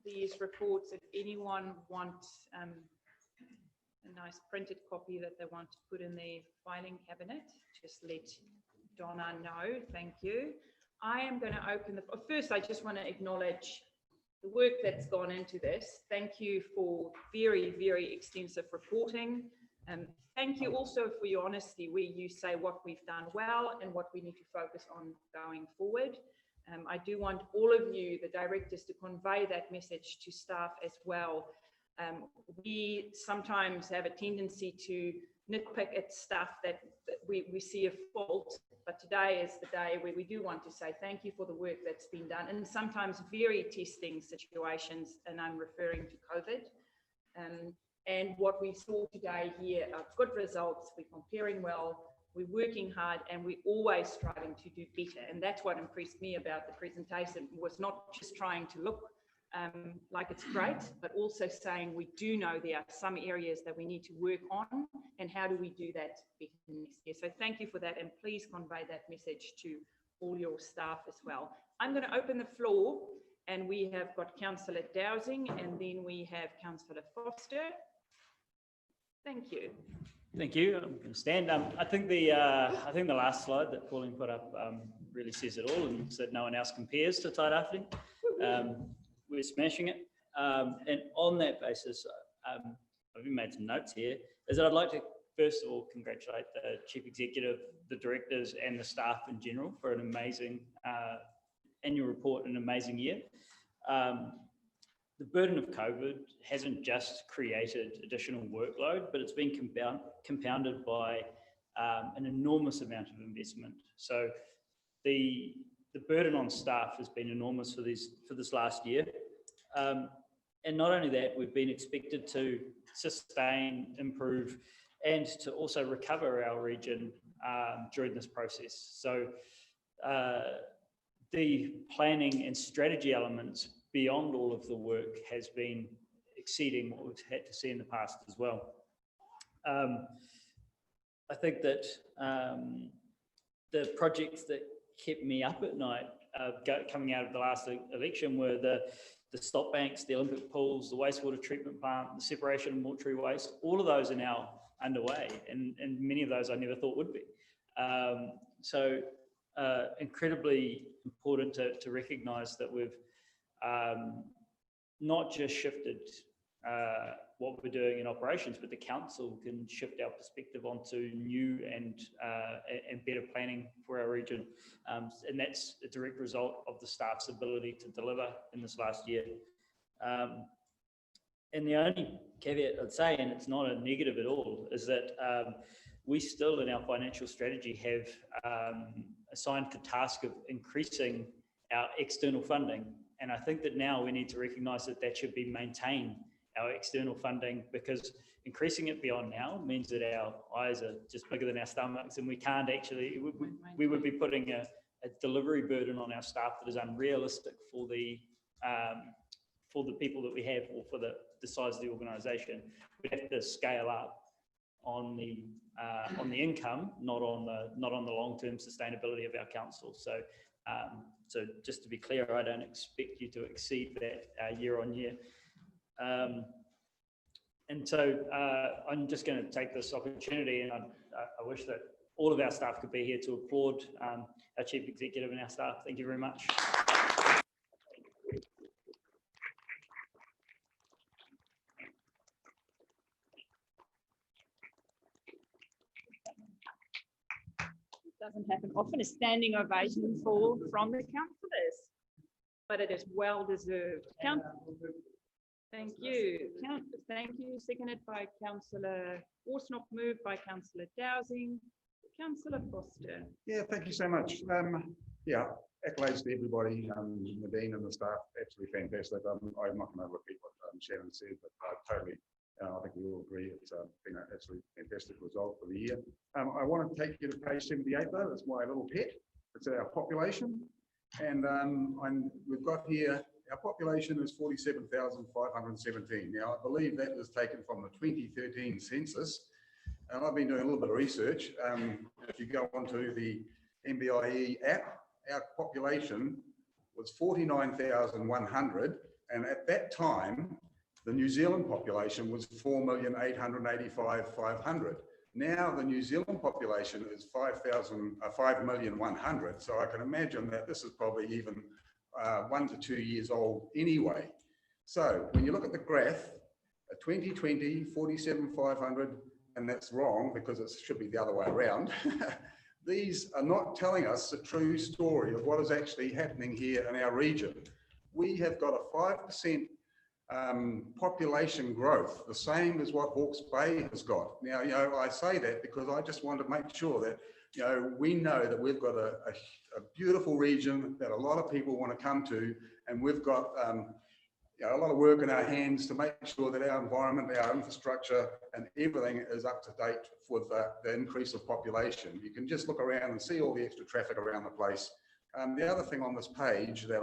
these reports. If anyone wants a nice printed copy that they want to put in their filing cabinet, just let Donna know. Thank you. I am going to open the, first I just want to acknowledge the work that's gone into this. Thank you for very, very extensive reporting. Thank you also for your honesty where you say what we've done well and what we need to focus on going forward. I do want all of you, the directors, to convey that message to staff as well. We sometimes have a tendency to nitpick at stuff that we see a fault, but today is the day where we do want to say thank you for the work that's been done in sometimes very testing situations, and I'm referring to COVID. And what we saw today here are good results. We're comparing well, we're working hard, and we're always striving to do better. And that's what impressed me about the presentation, was not just trying to look like it's great, but also saying we do know there are some areas that we need to work on, and how do we do that better next year. So thank you for that, and please convey that message to all your staff as well. I'm going to open the floor, and we have got Councillor Dowsing, and then we have Councillor Foster. Thank you. Thank you. I'm going to stand. I think the last slide that Pauline put up really says it all, and said no one else compares to Tairāwhiti. We're smashing it. And on that basis, I've even made some notes here, is that I'd like to first of all congratulate the Chief Executive, the directors and the staff in general for an amazing annual report and an amazing year. The burden of COVID hasn't just created additional workload, but it's been compounded by an enormous amount of investment. So the burden on staff has been enormous for this last year. And not only that, we've been expected to sustain, improve, and to also recover our region during this process. So the planning and strategy elements beyond all of the work has been exceeding what we've had to see in the past as well. I think that the projects that kept me up at night coming out of the last election were the stop banks, the Olympic pools, the wastewater treatment plant, the separation of mortuary waste. All of those are now underway, and many of those I never thought would be. So incredibly important to recognise that we've not just shifted what we're doing in operations, but the council can shift our perspective onto new and better planning for our region. And that's a direct result of the staff's ability to deliver in this last year. And the only caveat I'd say, and it's not a negative at all, is that we still in our financial strategy have assigned the task of increasing our external funding. And I think that now we need to recognise that that should be maintained, our external funding, because increasing it beyond now means that our eyes are just bigger than our stomachs, and we can't actually, we would be putting a delivery burden on our staff that is unrealistic for the people that we have, or for the size of the organisation. We have to scale up on the income, not on the long-term sustainability of our council. So so just to be clear, I don't expect you to exceed that year on year. And so I'm just going to take this opportunity, and I wish that all of our staff could be here to applaud our Chief Executive and our staff. Thank you very much. Doesn't happen often, a standing ovation from the councillors, but it is well deserved. Thank you. Thank you. Seconded by Councillor Orsnop, moved by Councillor Dowsing. Councillor Foster. Yeah, thank you so much. Yeah, accolades to everybody, Nadine and the staff, absolutely fantastic. I'm not going to repeat what Shannon said, but totally, I think we all agree it's been an absolutely fantastic result for the year. I want to take you to page 78 though. It's my little pet. It's our population. And we've got here, our population is 47,517. Now, I believe that was taken from the 2013 census. And I've been doing a little bit of research. If you go onto the MBIE app, our population was 49,100. And at that time, the New Zealand population was 4,885,500. Now the New Zealand population is 5,100,000. So I can imagine that this is probably even 1 to 2 years old anyway. So when you look at the graph, 2020, 47,500, and that's wrong because it should be the other way around. these are not telling us the true story of what is actually happening here in our region. We have got a 5% population growth, the same as what Hawke's Bay has got. Now, I say that because I just want to make sure that, we know that we've got a beautiful region that a lot of people want to come to, and we've got a lot of work in our hands to make sure that our environment, our infrastructure and everything is up to date with the increase of population. You can just look around and see all the extra traffic around the place. The other thing on this page that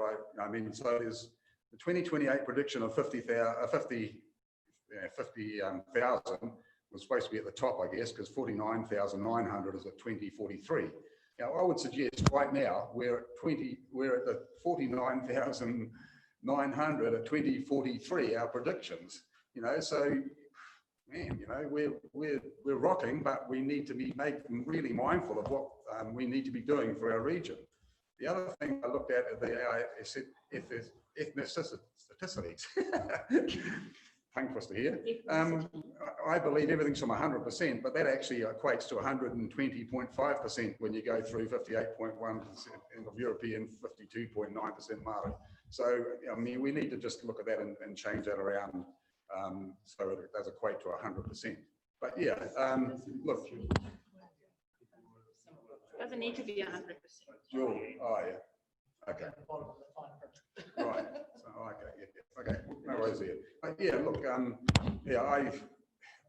so there's the 2028 prediction of 50,000 was supposed to be at the top, I guess, because 49,900 is at 2043. Now, I would suggest right now we're at the 49,900 at 2043, our predictions. So man, we're rocking, but we need to be really mindful of what we need to be doing for our region. The other thing I looked at is ethnicities. Tongue twister here. I believe everything's from 100%, but that actually equates to 120.5% when you go through 58.1% of European, 52.9% Māori. So, we need to just look at that and change that around so it does equate to 100%. But yeah, look. Doesn't need to be 100%. Sure. Oh, yeah. Okay. Right. So, okay. Yeah. Okay. No worries there. But yeah, look.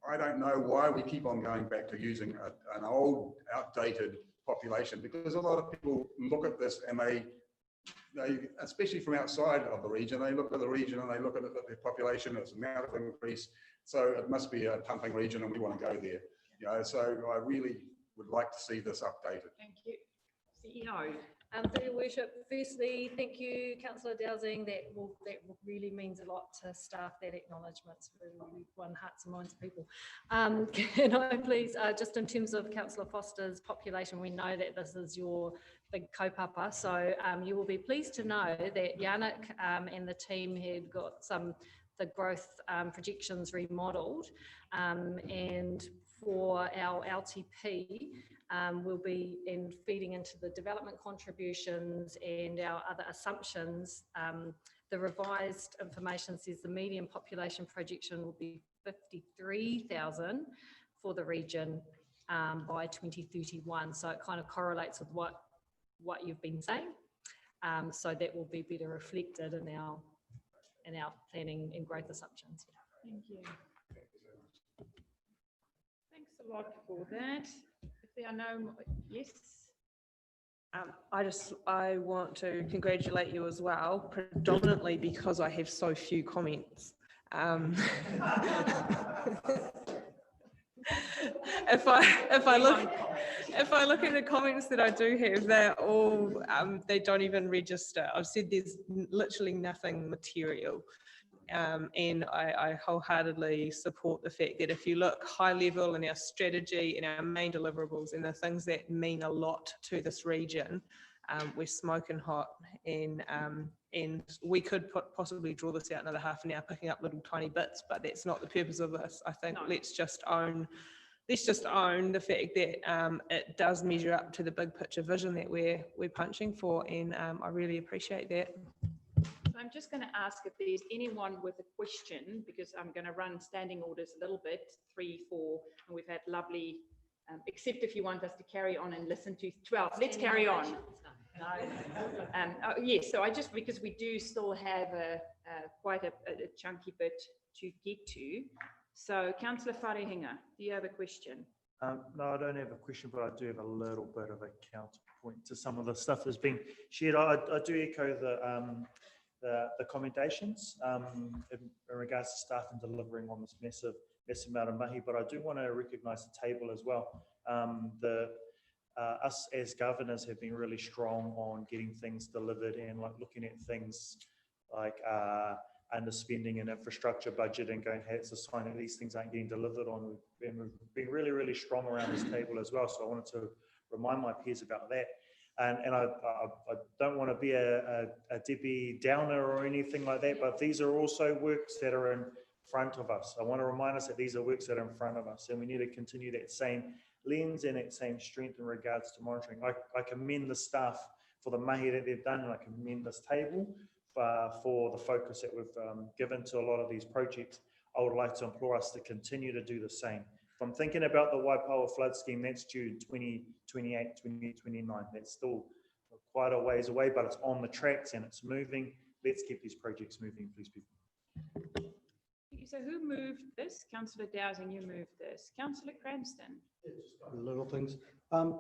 I don't know why we keep on going back to using an old, outdated population, because a lot of people look at this and they, especially from outside of the region, they look at the region and they look at the population, its amount of increase. So it must be a pumping region and we want to go there. So I really would like to see this updated. Thank you. CEO. Through your worship, firstly, thank you, Councillor Dowsing. That really means a lot to staff. That acknowledgement's really won hearts and minds of people. Can I please, just in terms of Councillor Foster's population, we know that this is your big kaupapa, so you will be pleased to know that Yannick and the team have got the growth projections remodelled, and for our LTP, will be in feeding into the development contributions and our other assumptions. The revised information says the median population projection will be 53,000 for the region by 2031. So it kind of correlates with what you've been saying. So that will be better reflected in our planning and growth assumptions. Thank you. Thanks a lot for that. If there are no more, yes. I want to congratulate you as well, predominantly because I have so few comments. If I look at the comments that I do have, they're all they don't even register. I've said there's literally nothing material. And I wholeheartedly support the fact that if you look high level in our strategy and our main deliverables and the things that mean a lot to this region, we're smoking hot, and we could possibly draw this out another half an hour picking up little tiny bits, but that's not the purpose of this. I think let's just own the fact that it does measure up to the big picture vision that we're punching for, and I really appreciate that. I'm just going to ask if there's anyone with a question, because I'm going to run standing orders a little bit, 3, 4, and we've had lovely, except if you want us to carry on and listen to 12. Let's carry on. Yes, so because we do still have quite a chunky bit to get to. So Councillor Wharehinga, do you have a question? No, I don't have a question, but I do have a little bit of a counterpoint to some of the stuff that's been shared. I do echo the commendations in regards to staff and delivering on this massive amount of mahi, but I do want to recognise the table as well. Us as governors have been really strong on getting things delivered and like looking at things like underspending an infrastructure budget and going, hey, it's a sign that these things aren't getting delivered on. We've been really, really strong around this table as well. So I wanted to remind my peers about that. And I don't want to be a Debbie Downer or anything like that, but these are also works that are in front of us. I want to remind us that these are works that are in front of us, and we need to continue that same lens and that same strength in regards to monitoring. I commend the staff for the mahi that they've done, and I commend this table for the focus that we've given to a lot of these projects. I would like to implore us to continue to do the same. If I'm thinking about the Waipawa flood scheme, that's due in 2028, 2029. That's still quite a ways away, but it's on the tracks and it's moving. Let's keep these projects moving, please, people. So who moved this? Councillor Dowsing, you moved this. Councillor Cranston. Little things.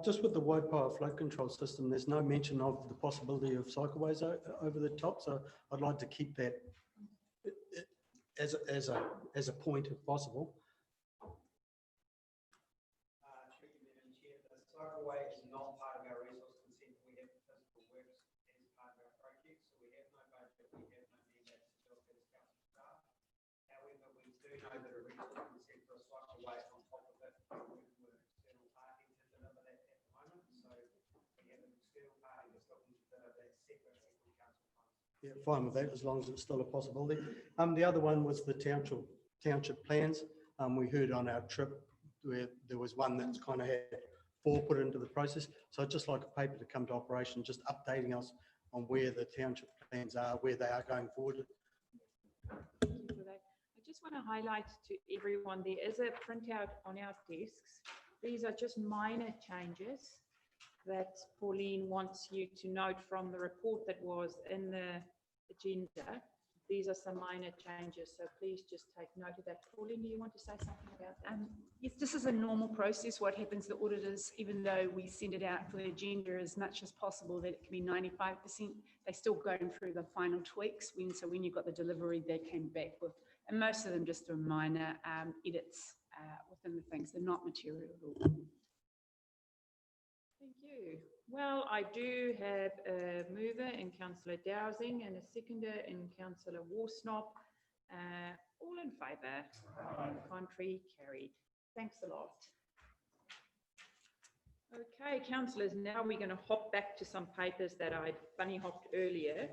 Just with the Waipawa flood control system, there's no mention of the possibility of cycleways over the top. So I'd like to keep that as a point if possible. The cycleway is not part of our resource consent. We have physical works as part of our project, so we have no budget, we have no mandate to do it as council staff. However, we do know that a resource consent for a cycleway on top of it, we're working with external party to deliver that at the moment. So we have an external party that's looking to deliver that separately from council funds. Yeah, fine with that as long as it's still a possibility. The other one was the township plans. We heard on our trip where there was one that's kind of had 4 put into the process. So I'd just like a paper to come to operation, just updating us on where the township plans are, where they are going forward. Thank you for that. I just want to highlight to everyone, there is a printout on our desks. These are just minor changes that Pauline wants you to note from the report that was in the agenda. These are some minor changes, so please just take note of that. Pauline, do you want to say something about that? Yes, this is a normal process. What happens, the auditors, even though we send it out for the agenda as much as possible, that it can be 95%, they still going through the final tweaks. So when you got the delivery, they came back with, and most of them just are minor edits within the things. They're not material at all. Thank you. Well, I do have a mover in Councillor Dowsing and a seconder in Councillor Worsnop. All in favour, contrary, carried. Thanks a lot. Okay, councillors, now we're going to hop back to some papers that I bunny hopped earlier.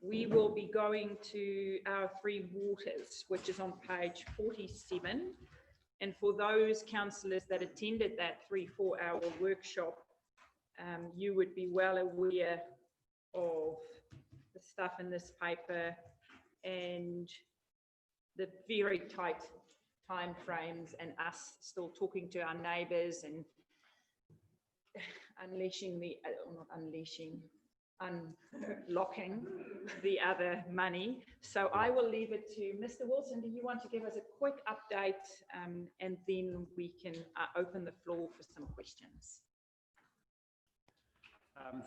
We will be going to our Three Waters, which is on page 47. And for those councillors that attended that 3-4 hour workshop, you would be well aware of the stuff in this paper and the very tight time frames and us still talking to our neighbours and unlocking the other money. So I will leave it to Mr. Wilson. Do you want to give us a quick update and then we can open the floor for some questions?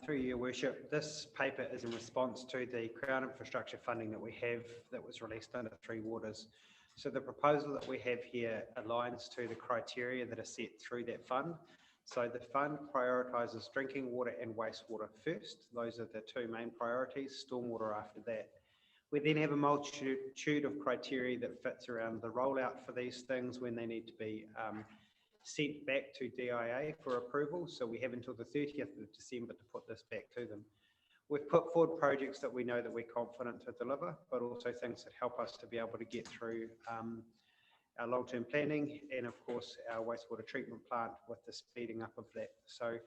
Through your worship, this paper is in response to the Crown infrastructure funding that we have that was released under Three Waters. So the proposal that we have here aligns to the criteria that are set through that fund. So the fund prioritises drinking water and wastewater first. Those are the 2 main priorities, stormwater after that. We then have a multitude of criteria that fits around the rollout for these things when they need to be sent back to DIA for approval. So we have until the 30th of December to put this back to them. We've put forward projects that we know that we're confident to deliver, but also things that help us to be able to get through our long-term planning and of course our wastewater treatment plant with the speeding up of that. So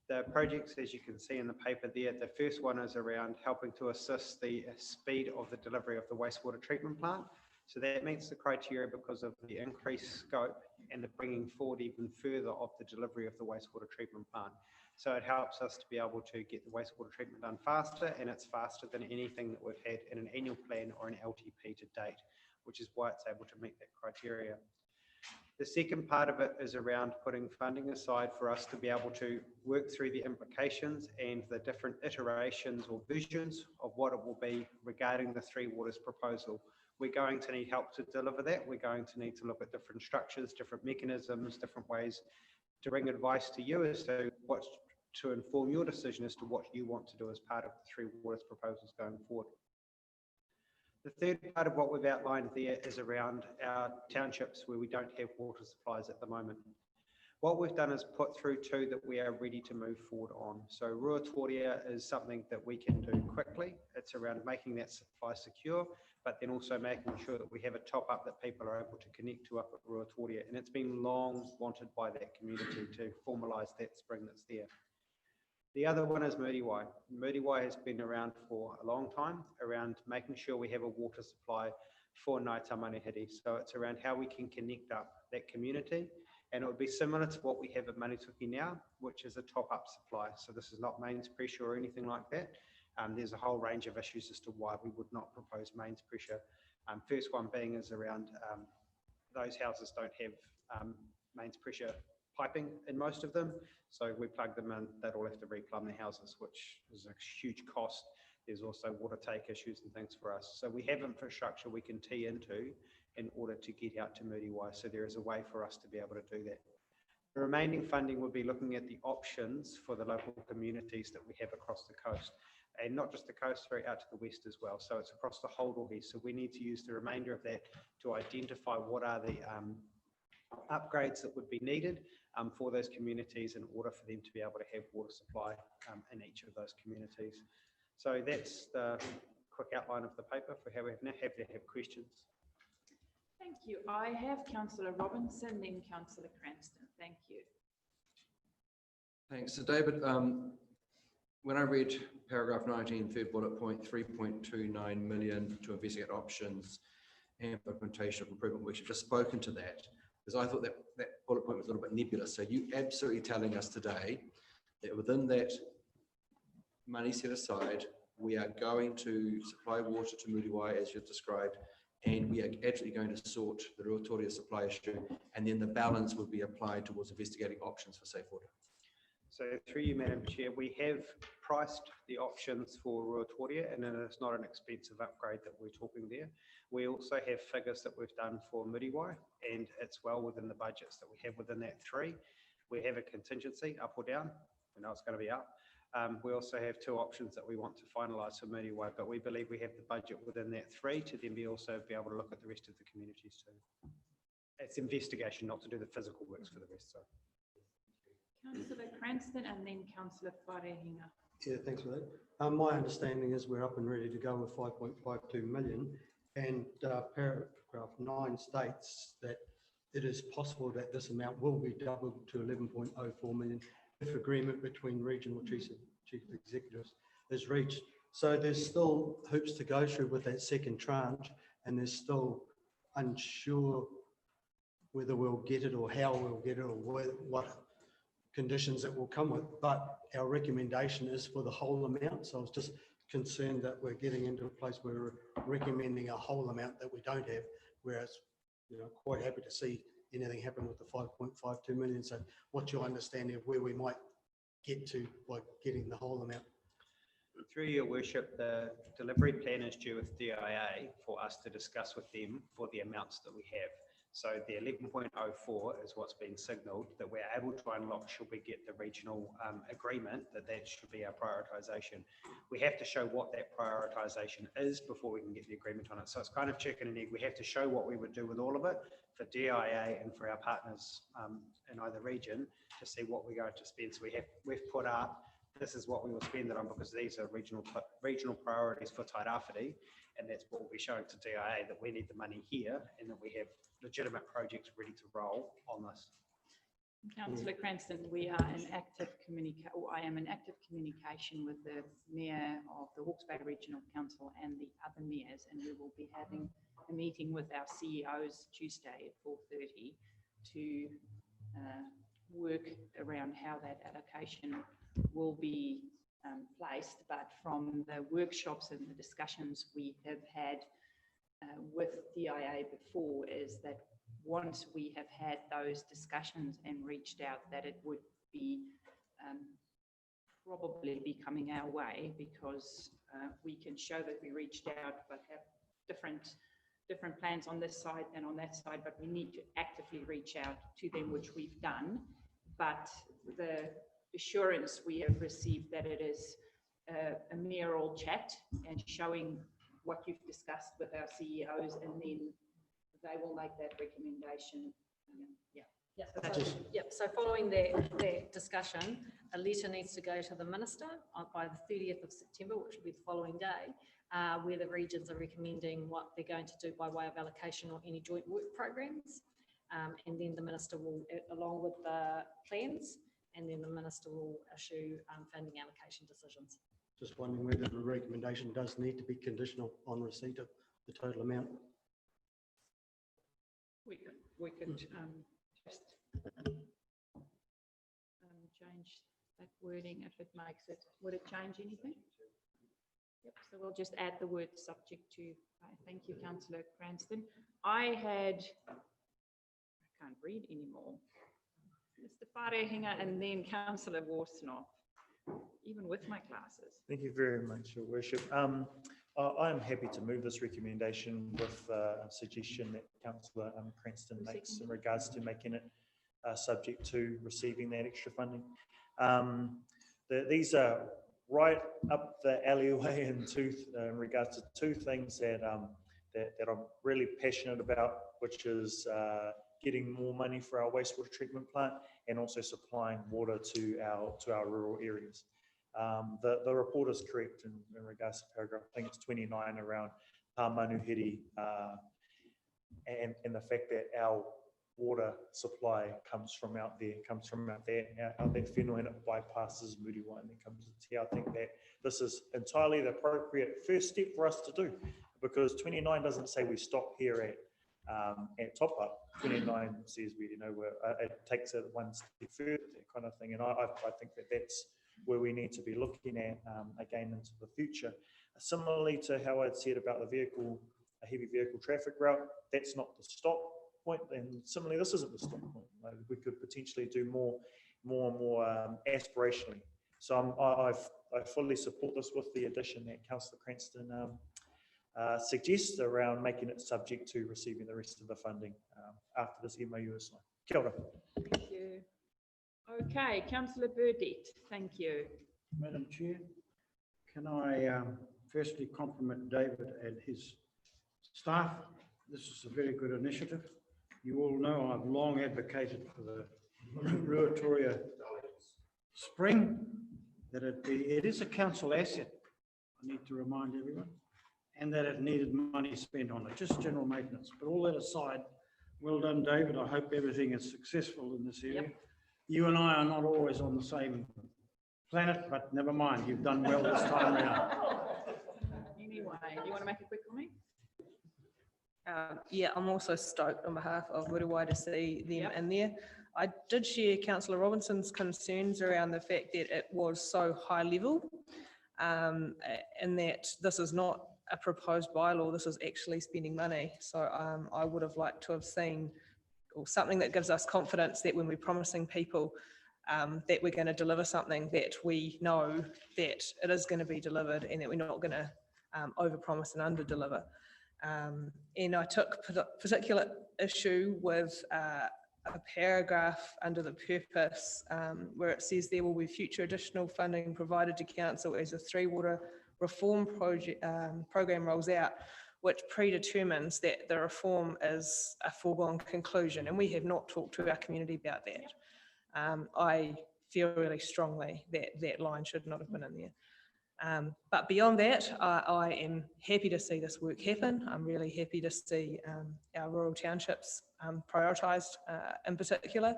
the projects, as you can see in the paper there, the first one is around helping to assist the speed of the delivery of the wastewater treatment plant. So that meets the criteria because of the increased scope and the bringing forward even further of the delivery of the wastewater treatment plant. So it helps us to be able to get the wastewater treatment done faster, and it's faster than anything that we've had in an annual plan or an LTP to date, which is why it's able to meet that criteria. The second part of it is around putting funding aside for us to be able to work through the implications and the different iterations or visions of what it will be regarding the Three Waters proposal. We're going to need help to deliver that. We're going to need to look at different structures, different mechanisms, different ways to bring advice to you as to what to inform your decision as to what you want to do as part of the Three Waters proposals going forward. The third part of what we've outlined there is around our townships where we don't have water supplies at the moment. What we've done is put through two that we are ready to move forward on. So Ruatoria is something that we can do quickly. It's around making that supply secure, but then also making sure that we have a top up that people are able to connect to up at Ruatoria. And it's been long wanted by that community to formalise that spring that's there. The other one is Muriwai. Muriwai has been around for a long time, around making sure we have a water supply for Ngāi Tamanihiri. So it's around how we can connect up that community. And it would be similar to what we have at Manituki now, which is a top-up supply. So this is not mains pressure or anything like that. There's a whole range of issues as to why we would not propose mains pressure. First one being is around those houses don't have mains pressure piping in most of them. So we plug them in, they'd all have to replumb their houses, which is a huge cost. There's also water take issues and things for us. So we have infrastructure we can tee into in order to get out to Muriwai. So there is a way for us to be able to do that. The remaining funding will be looking at the options for the local communities that we have across the coast, and not just the coast, very out to the west as well. So it's across the whole Rohe. So we need to use the remainder of that to identify what are the upgrades that would be needed for those communities in order for them to be able to have water supply in each of those communities. So that's the quick outline of the paper for how we have now. Happy to have questions. Thank you. I have Councillor Robinson, then Councillor Cranston. Thank you. Thanks. So David, when I read paragraph 19, third bullet point, 3.29 million to investigate options and implementation of improvement, we should have just spoken to that, because I thought that bullet point was a little bit nebulous. So you absolutely telling us today that within that money set aside, we are going to supply water to Muriwai as you've described, and we are actually going to sort the Ruatoria supply issue, and then the balance will be applied towards investigating options for safe water. So through you, Madam Chair, we have priced the options for Ruatoria, and it's not an expensive upgrade that we're talking there. We also have figures that we've done for Muriwai, and it's well within the budgets that we have within that three. We have a contingency, up or down. We know it's going to be up. We also have two options that we want to finalise for Muriwai, but we believe we have the budget within that three to then also be able to look at the rest of the communities too. It's investigation, not to do the physical works for the rest. So. Councillor Cranston and then Councillor Wharehinga. Yeah, thanks for that. My understanding is we're up and ready to go with 5.52 million, and paragraph 9 states that it is possible that this amount will be doubled to 11.04 million if agreement between regional chief executives is reached. So there's still hoops to go through with that second tranche, and there's still unsure whether we'll get it or how we'll get it or what conditions it will come with. But our recommendation is for the whole amount. So I was just concerned that we're getting into a place where we're recommending a whole amount that we don't have, whereas, you know, quite happy to see anything happen with the 5.52 million. So what's your understanding of where we might get to by getting the whole amount? Through your worship, the delivery plan is due with DIA for us to discuss with them for the amounts that we have. So the 11.04 is what's been signalled that we're able to unlock should we get the regional agreement that should be our prioritisation. We have to show what that prioritisation is before we can get the agreement on it. So it's kind of chicken and egg. We have to show what we would do with all of it for DIA and for our partners in either region to see what we're going to spend. So we've put up, this is what we will spend it on because these are regional priorities for Tairāwhiti, and that's what we'll be showing to DIA, that we need the money here and that we have legitimate projects ready to roll on this. Councillor Cranston, we are in active I am in active communication with the Mayor of the Hawke's Bay Regional Council and the other mayors, and we will be having a meeting with our CEOs Tuesday at 4:30 to work around how that allocation will be placed. But from the workshops and the discussions we have had with DIA before, is that once we have had those discussions and reached out, that it would be probably be coming our way, because we can show that we reached out but have different plans on this side and on that side, but we need to actively reach out to them, which we've done. But the assurance we have received that it is a mere old chat and showing what you've discussed with our CEOs, and then they will make that recommendation. Yeah. Yeah, so following that discussion, a letter needs to go to the minister by the 30th of September, which will be the following day, where the regions are recommending what they're going to do by way of allocation or any joint work programs. And then the minister will, along with the plans, and then the minister will issue funding allocation decisions. Just wondering whether the recommendation does need to be conditional on receipt of the total amount. We could just change that wording if it makes it, would it change anything? Yep, so we'll just add the word subject to, thank you, Councillor Cranston. I can't read anymore. Mr. Wharehinga and then Councillor Worsnop, even with my glasses. Thank you very much, Your Worship. I am happy to move this recommendation with a suggestion that Councillor Cranston makes in regards to making it subject to receiving that extra funding. These are right up the alleyway in regards to two things that that I'm really passionate about, which is getting more money for our wastewater treatment plant and also supplying water to our rural areas. The report is correct in regards to paragraph, I think it's 29, around Manuhiri and the fact that our water supply comes from out there, out that whenua, and it bypasses Muriwa and then comes to Te. I think that this is entirely the appropriate first step for us to do, because 29 doesn't say we stop here at top up. 29 says it takes it one step further, that kind of thing. And I think that that's where we need to be looking at again into the future. Similarly to how I'd said about a heavy vehicle traffic route, that's not the stop point, and similarly this isn't the stop point. We could potentially do more and more aspirationally. So I fully support this with the addition that Councillor Cranston suggests around making it subject to receiving the rest of the funding after this MOU is signed. Kia ora. Thank you. Okay, Councillor Burdett, thank you. Madam Chair, can I firstly compliment David and his staff? This is a very good initiative. You all know I've long advocated for the Ruatoria Spring, that it is a council asset, I need to remind everyone, and that it needed money spent on it, just general maintenance. But all that aside, well done, David. I hope everything is successful in this area. Yep. You and I are not always on the same planet, but never mind, you've done well this time around. Anyway, do you want to make a quick comment? Yeah, I'm also stoked on behalf of Muriwai to see them in there. I did share Councillor Robinson's concerns around the fact that it was so high level, and that this is not a proposed bylaw, this is actually spending money. So I would have liked to have seen something that gives us confidence that when we're promising people that we're going to deliver something, that we know that it is going to be delivered and that we're not going to overpromise and under-deliver. And I took particular issue with a paragraph under the purpose where it says there will be future additional funding provided to council as a 3 water reform program rolls out, which predetermines that the reform is a foregone conclusion. And we have not talked to our community about that. I feel really strongly that that line should not have been in there. But beyond that, I am happy to see this work happen. I'm really happy to see our rural townships prioritised in particular,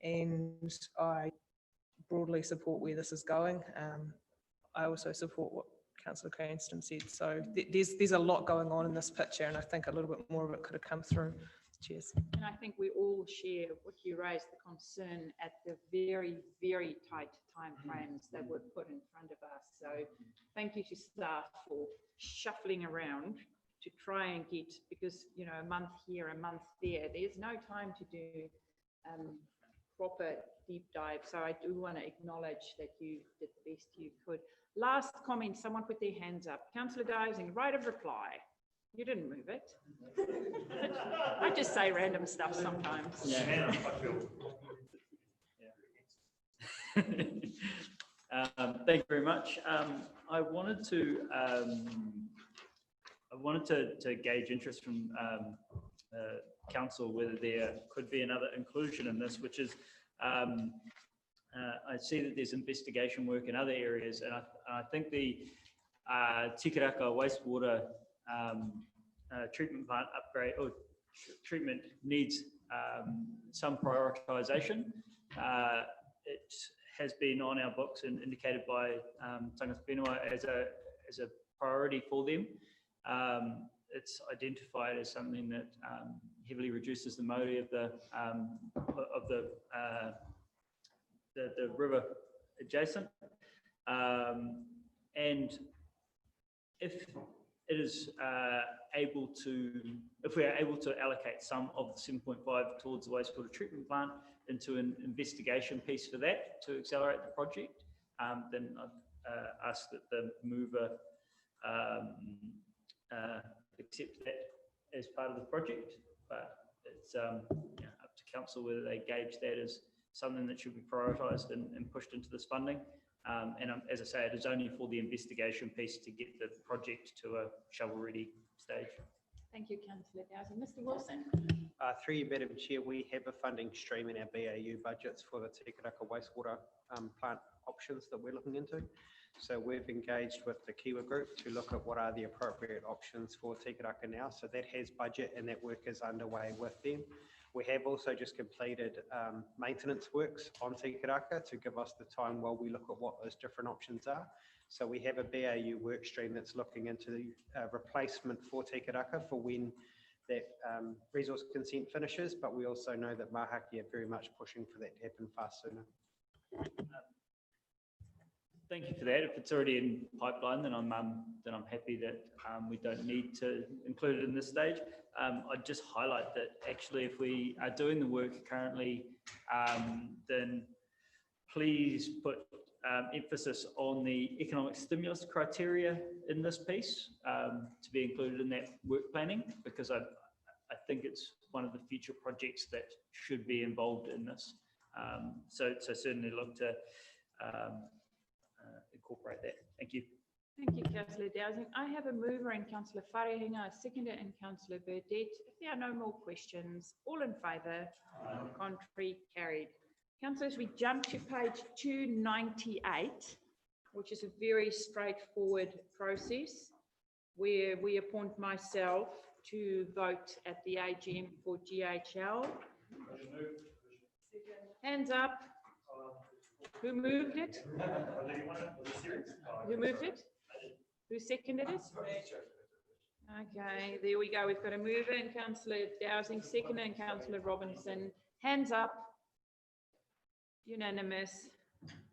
and I broadly support where this is going. I also support what Councillor Cranston said. So there's a lot going on in this picture, and I think a little bit more of it could have come through. Cheers. And I think we all share what you raised, the concern at the very, very tight timeframes that were put in front of us. So thank you to staff for shuffling around to try and get, because, you know, a month here, a month there, there's no time to do proper deep dive. So I do want to acknowledge that you did the best you could. Last comment, someone put their hands up. Councillor Dowsing, right of reply. You didn't move it. I just say random stuff sometimes. Yeah. Thank you very much. I wanted to gauge interest from council whether there could be another inclusion in this, which is, I see that there's investigation work in other areas, and I think the Tikaraka wastewater treatment plant upgrade or treatment needs some prioritisation. It has been on our books and indicated by Tangata Whenua as a priority for them. It's identified as something that heavily reduces the moly of the river adjacent, and if it is if we are able to allocate some of the 7.5 towards the wastewater treatment plant into an investigation piece for that to accelerate the project, then I'd ask that the mover accept that as part of the project. But it's up to council whether they gauge that as something that should be prioritised and pushed into this funding. As I say, it is only for the investigation piece to get the project to a shovel-ready stage. Thank you, Councillor Dowsing. Mr. Wilson. Through you, Madam Chair, we have a funding stream in our BAU budgets for the Tikaraka wastewater plant options that we're looking into. So we've engaged with the Kiwa Group to look at what are the appropriate options for Tikaraka now. So that has budget and that work is underway with them. We have also just completed maintenance works on Tikaraka to give us the time while we look at what those different options are. So we have a BAU work stream that's looking into the replacement for Tikaraka for when that resource consent finishes, but we also know that Mahaki are very much pushing for that to happen far sooner. Thank you for that. If it's already in pipeline, then I'm happy that we don't need to include it in this stage. I'd just highlight that actually, if we are doing the work currently, then please put emphasis on the economic stimulus criteria in this piece to be included in that work planning, because I think it's one of the future projects that should be involved in this. So certainly look to incorporate that. Thank you. Thank you, Councillor Dowsing. I have a mover in Councillor Wharehinga, a seconder in Councillor Burdett. If there are no more questions, all in favour, contrary, carried. Councillors, we jump to page 298, which is a very straightforward process where we appoint myself to vote at the AGM for GHL. Hands up. Who moved it? Who moved it? Who seconded it? Okay, there we go. We've got a mover and Councillor Dowsing, seconder and Councillor Robinson. Hands up. Unanimous.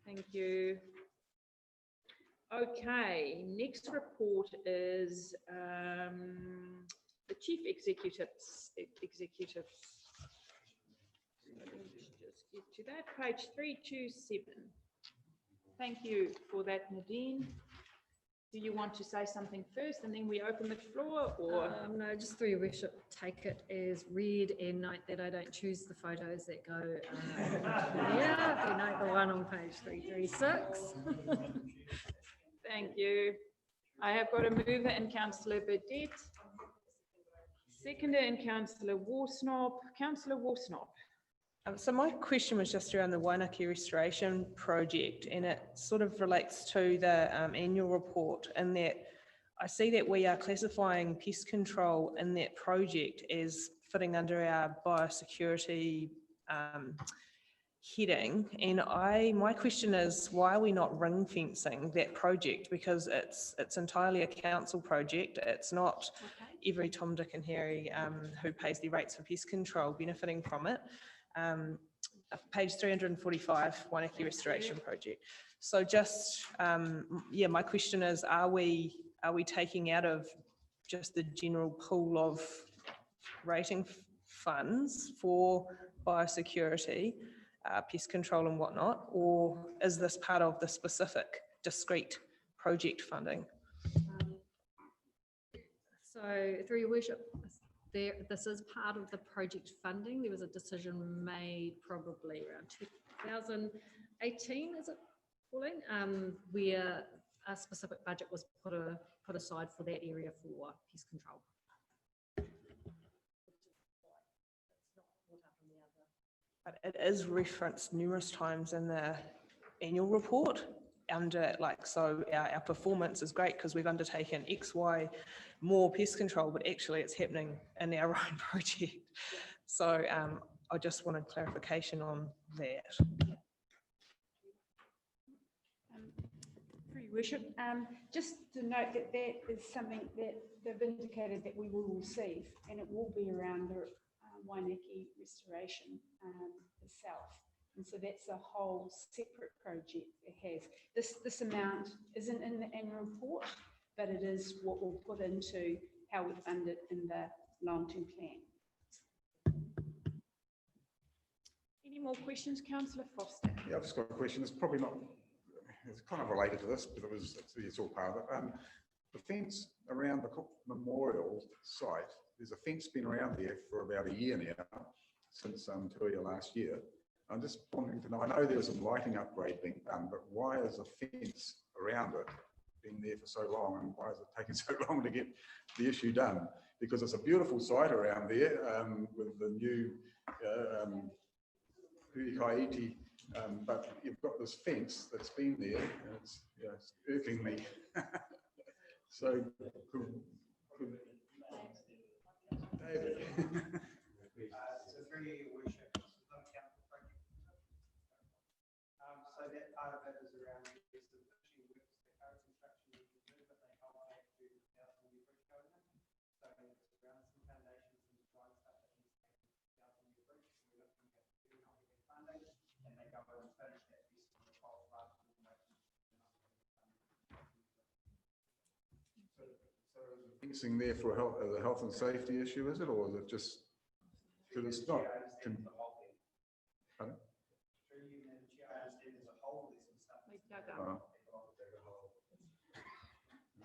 Thank you. Okay, next report is the Chief Executive. Just get to that, page 327. Thank you for that, Nadine. Do you want to say something first and then we open the floor, or? No, just through your worship, take it as read and note that I don't choose the photos that go yeah, if you note the one on page 336. Thank you. I have got a mover in Councillor Burdett, seconder in Councillor Worsnop. Councillor Worsnop. So my question was just around the Wainaki Restoration Project, and it sort of relates to the annual report, in that I see that we are classifying pest control in that project as fitting under our biosecurity heading. And my question is, why are we not ring fencing that project? Because it's entirely a council project. It's not every Tom, Dick and Harry who pays the rates for pest control benefiting from it. Page 345, Wainaki Restoration Project. So just, my question is, are we taking out of just the general pool of rating funds for biosecurity, pest control and whatnot, or is this part of the specific discrete project funding? So through your worship, this is part of the project funding. There was a decision made probably around 2018, is it, Pauline? Where a specific budget was put aside for that area for pest control. But it is referenced numerous times in the annual report under so our performance is great because we've undertaken X, Y, more pest control, but actually it's happening in our own project. So I just wanted clarification on that. Through your worship, just to note that that is something that they've indicated that we will receive, and it will be around the Wainiki restoration itself. And so that's a whole separate project it has. This amount isn't in the annual report, but it is what we'll put into how we fund it in the long-term plan. Any more questions, Councillor Foster? Yeah, I've just got a question. It's probably not, it's kind of related to this, but it's all part of it. The fence around the Cook Memorial site, there's a fence been around there for about a year now, since Tuia last year. I'm just wanting to know, I know there was some lighting upgrade being done, but why is a fence around it been there for so long, and why is it taking so long to get the issue done? Because it's a beautiful site around there with the new Huikaiti, but you've got this fence that's been there, and it's irking me. So, David. So through your worship, so that part of it is around the finishing works, the current construction needs to do, but they help back to the south and new bridge going in. So it's around some foundations and design stuff that needs to happen to the south and new bridge. We're looking at doing how we get funding, and they go and finish that piece of the whole part. So is the fencing there for a health and safety issue, is it, or is it just, because it's not. Pardon?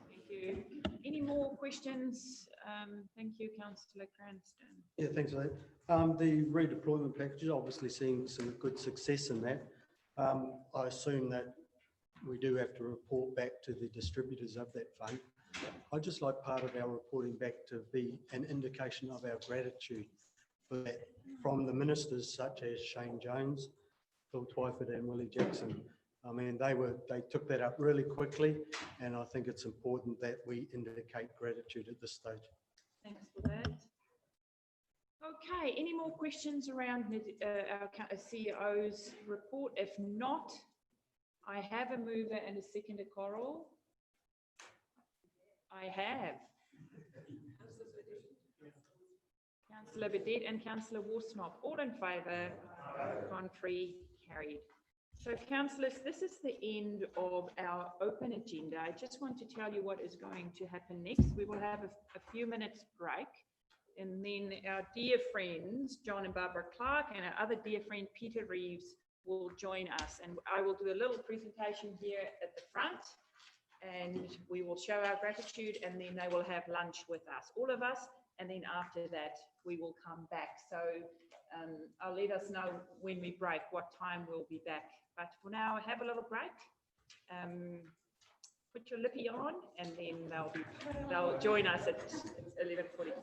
Thank you. Any more questions? Thank you, Councillor Cranston. Yeah, thanks for that. The redeployment package, obviously seeing some good success in that. I assume that we do have to report back to the distributors of that fund. I'd just like part of our reporting back to be an indication of our gratitude for that from the ministers such as Shane Jones, Phil Twyford and Willie Jackson. I mean, they took that up really quickly, and I think it's important that we indicate gratitude at this stage. Thanks for that. Okay, any more questions around our CEO's report? If not, I have a mover and a seconder, Coral. I have. Councillor Bedette and Councillor Worsnop, all in favour, contrary, carried. So councillors, this is the end of our open agenda. I just want to tell you what is going to happen next. We will have a few minutes break, and then our dear friends, John and Barbara Clark, and our other dear friend, Peter Reeves, will join us. And I will do a little presentation here at the front, and we will show our gratitude, and then they will have lunch with us, all of us. And then after that, we will come back. So I'll let us know when we break, what time we'll be back. But for now, have a little break. Put your lippy on, and then they'll join us at 11:45.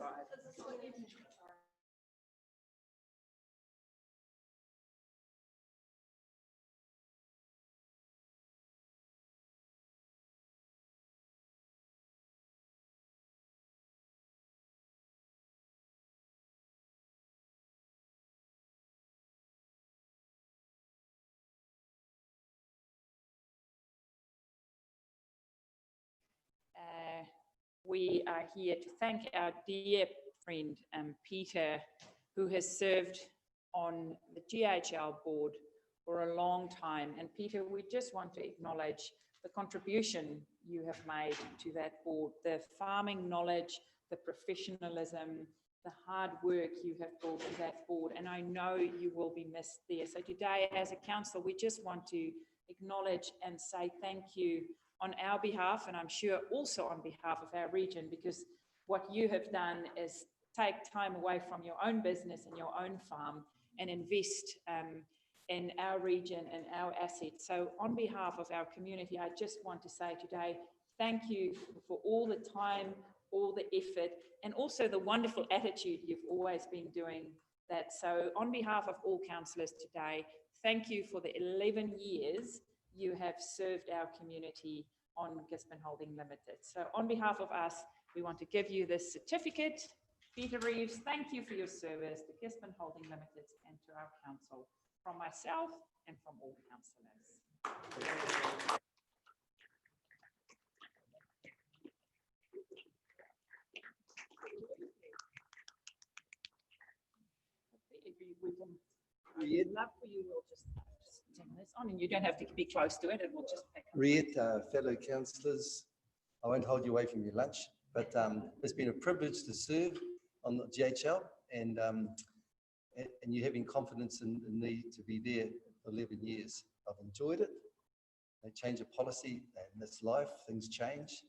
We are here to thank our dear friend Peter, who has served on the GHL board for a long time. And Peter, we just want to acknowledge the contribution you have made to that board, the farming knowledge, the professionalism, the hard work you have brought to that board. And I know you will be missed there. So today, as a council, we just want to acknowledge and say thank you on our behalf, and I'm sure also on behalf of our region, because what you have done is take time away from your own business and your own farm and invest in our region and our assets. So on behalf of our community, I just want to say today, thank you for all the time, all the effort, and also the wonderful attitude you've always been doing that. So on behalf of all councillors today, thank you for the 11 years you have served our community on Gisborne Holding Limited. So on behalf of us, we want to give you this certificate. Peter Reeves, thank you for your service to Gisborne Holding Limited and to our council, from myself and from all councillors. We'd love for you all just turn this on, and you don't have to be close to it, it will just pick up. Riet, fellow councillors, I won't hold you away from your lunch, but it's been a privilege to serve on the GHL, and you having confidence in me to be there for 11 years. I've enjoyed it. They change a policy, and it's life, things change.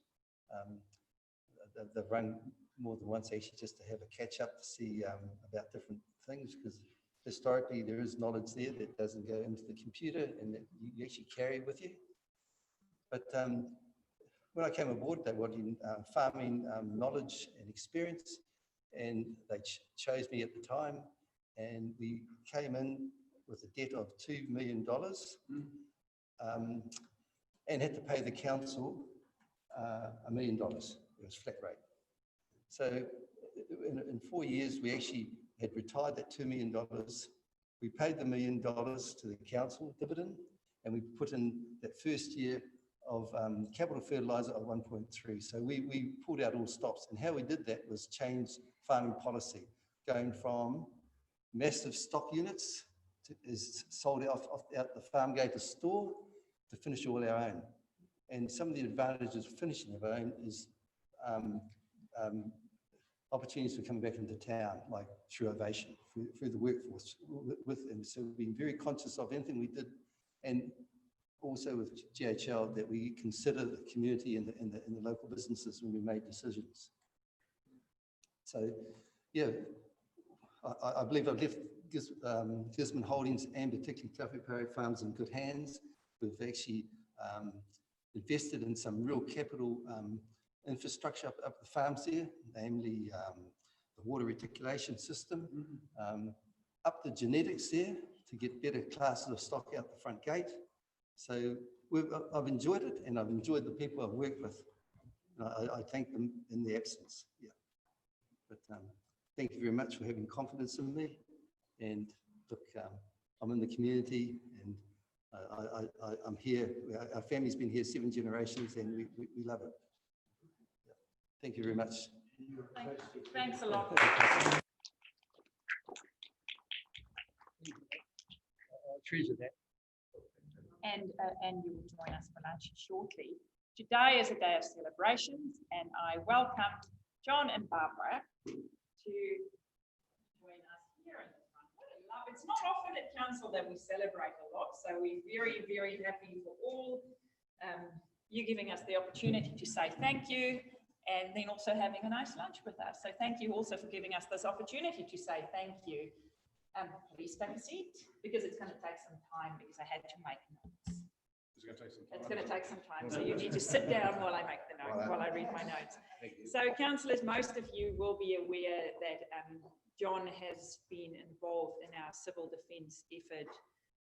They've run more than once actually just to have a catch up to see about different things, because historically there is knowledge there that doesn't go into the computer and that you actually carry with you. But when I came aboard, they wanted farming knowledge and experience, and they chose me at the time, and we came in with a debt of $2 million and had to pay the council $1 million. It was flat rate. So in 4 years, we actually had retired that $2 million. We paid the $1 million to the council dividend, and we put in that first year of capital fertiliser of 1.3. So we pulled out all stops, and how we did that was change farming policy, going from massive stock units is sold out the farm gate to store to finish all our own. And some of the advantages of finishing our own is opportunities for coming back into town, like through ovation, through the workforce with them. So we've been very conscious of anything we did, and also with GHL, that we consider the community and the local businesses when we made decisions. So, yeah, I believe I've left Gisborne Holdings and particularly Tawhipare Farms in good hands. We've actually invested in some real capital infrastructure up the farms there, namely the water reticulation system, up the genetics there to get better classes of stock out the front gate. So I've enjoyed it, and I've enjoyed the people I've worked with. I thank them in their absence. Yeah. But thank you very much for having confidence in me. And look, I'm in the community, and I'm here. Our family's been here 7 generations, and we love it. Yeah. Thank you very much. Thanks a lot. Treasure that. And you will join us for lunch shortly. Today is a day of celebrations, and I welcome John and Barbara to join us here in the front. What a love. It's not often at council that we celebrate a lot, so we're very, very happy for all you giving us the opportunity to say thank you, and then also having a nice lunch with us. So thank you also for giving us this opportunity to say thank you. Please take a seat, because it's going to take some time, because I had to make notes. It's going to take some time. It's going to take some time, so you need to sit down while I make the notes, while I read my notes. So councillors, most of you will be aware that John has been involved in our civil defence effort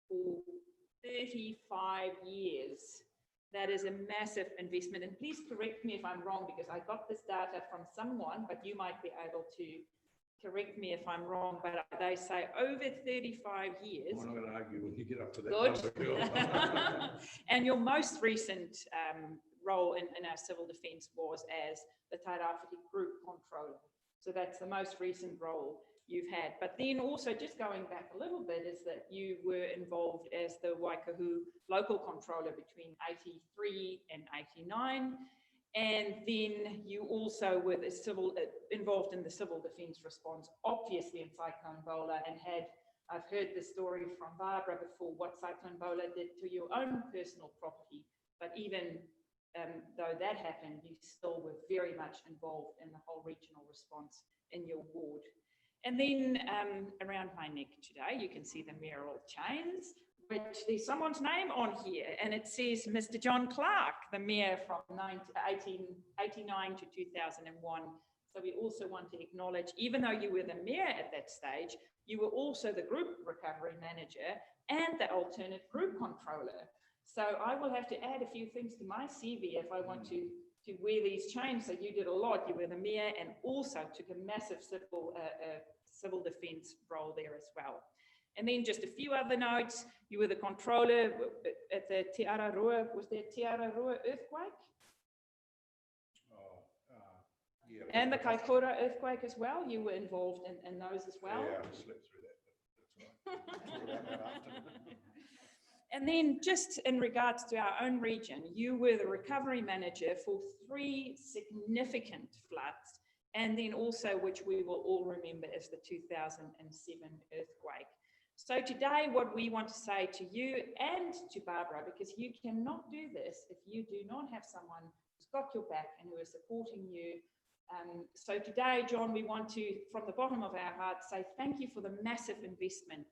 for 35 years. That is a massive investment, and please correct me if I'm wrong, because I got this data from someone, but you might be able to correct me if I'm wrong, but they say over 35 years. I'm not going to argue when you get up to that Good. number. And your most recent role in our civil defence was as the Tairāwhiti Group Controller. So that's the most recent role you've had. But then also, just going back a little bit, is that you were involved as the Waikahu Local Controller between 83 and 89. And then you also were the involved in the civil defence response, obviously in Cyclone Bola, and I've heard the story from Barbara before, what Cyclone Bola did to your own personal property. But even though that happened, you still were very much involved in the whole regional response in your ward. And then around my neck today, you can see the mayoral chains, which there's someone's name on here, and it says Mr. John Clark, the mayor from 1889 to 2001. So we also want to acknowledge, even though you were the mayor at that stage, you were also the group recovery manager and the alternate group controller. So I will have to add a few things to my CV if I want to wear these chains. So you did a lot. You were the mayor and also took a massive civil defence role there as well. And then just a few other notes. You were the controller at the Te Araroa, was there Te Araroa earthquake? Yeah, And the Kaikoura earthquake as well. You were involved in those as well. Yeah, I slept through that, but that's all right. And then just in regards to our own region, you were the recovery manager for 3 significant floods, and then also, which we will all remember, is the 2007 earthquake. So today, what we want to say to you and to Barbara, because you cannot do this if you do not have someone who's got your back and who is supporting you. So today, John, we want to, from the bottom of our hearts, say thank you for the massive investment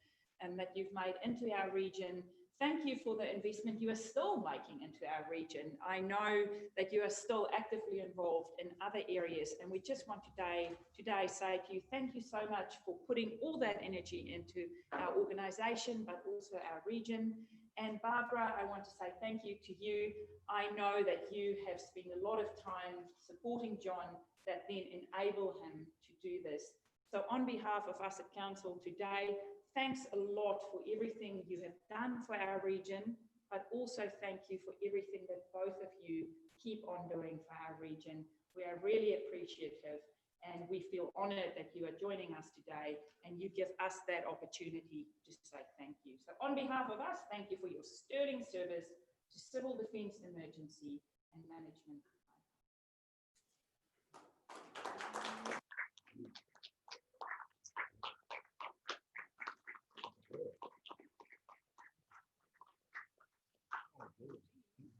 that you've made into our region. Thank you for the investment you are still making into our region. I know that you are still actively involved in other areas, and we just want today say to you, thank you so much for putting all that energy into our organisation, but also our region. And Barbara, I want to say thank you to you. I know that you have spent a lot of time supporting John that then enable him to do this. So on behalf of us at Council today, thanks a lot for everything you have done for our region, but also thank you for everything that both of you keep on doing for our region. We are really appreciative, and we feel honoured that you are joining us today, and you give us that opportunity to say thank you. So on behalf of us, thank you for your sterling service to civil defence, emergency and management.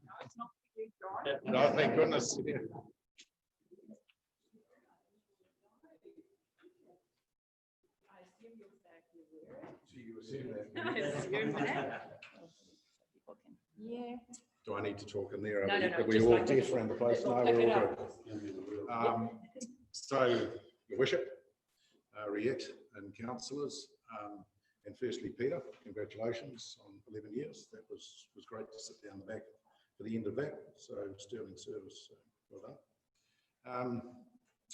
No, it's not for you, John. No, thank goodness. Yeah. You assume that. I assume that. Yeah. Do I need to talk in there? No, no, no, Are we just all like deaf this. around the place? No, We'll pick we're it all up. good. So, Your Worship, Riette and councillors, and firstly, Peter, congratulations on 11 years. That was great to sit down the back for the end of that. So sterling service, well done.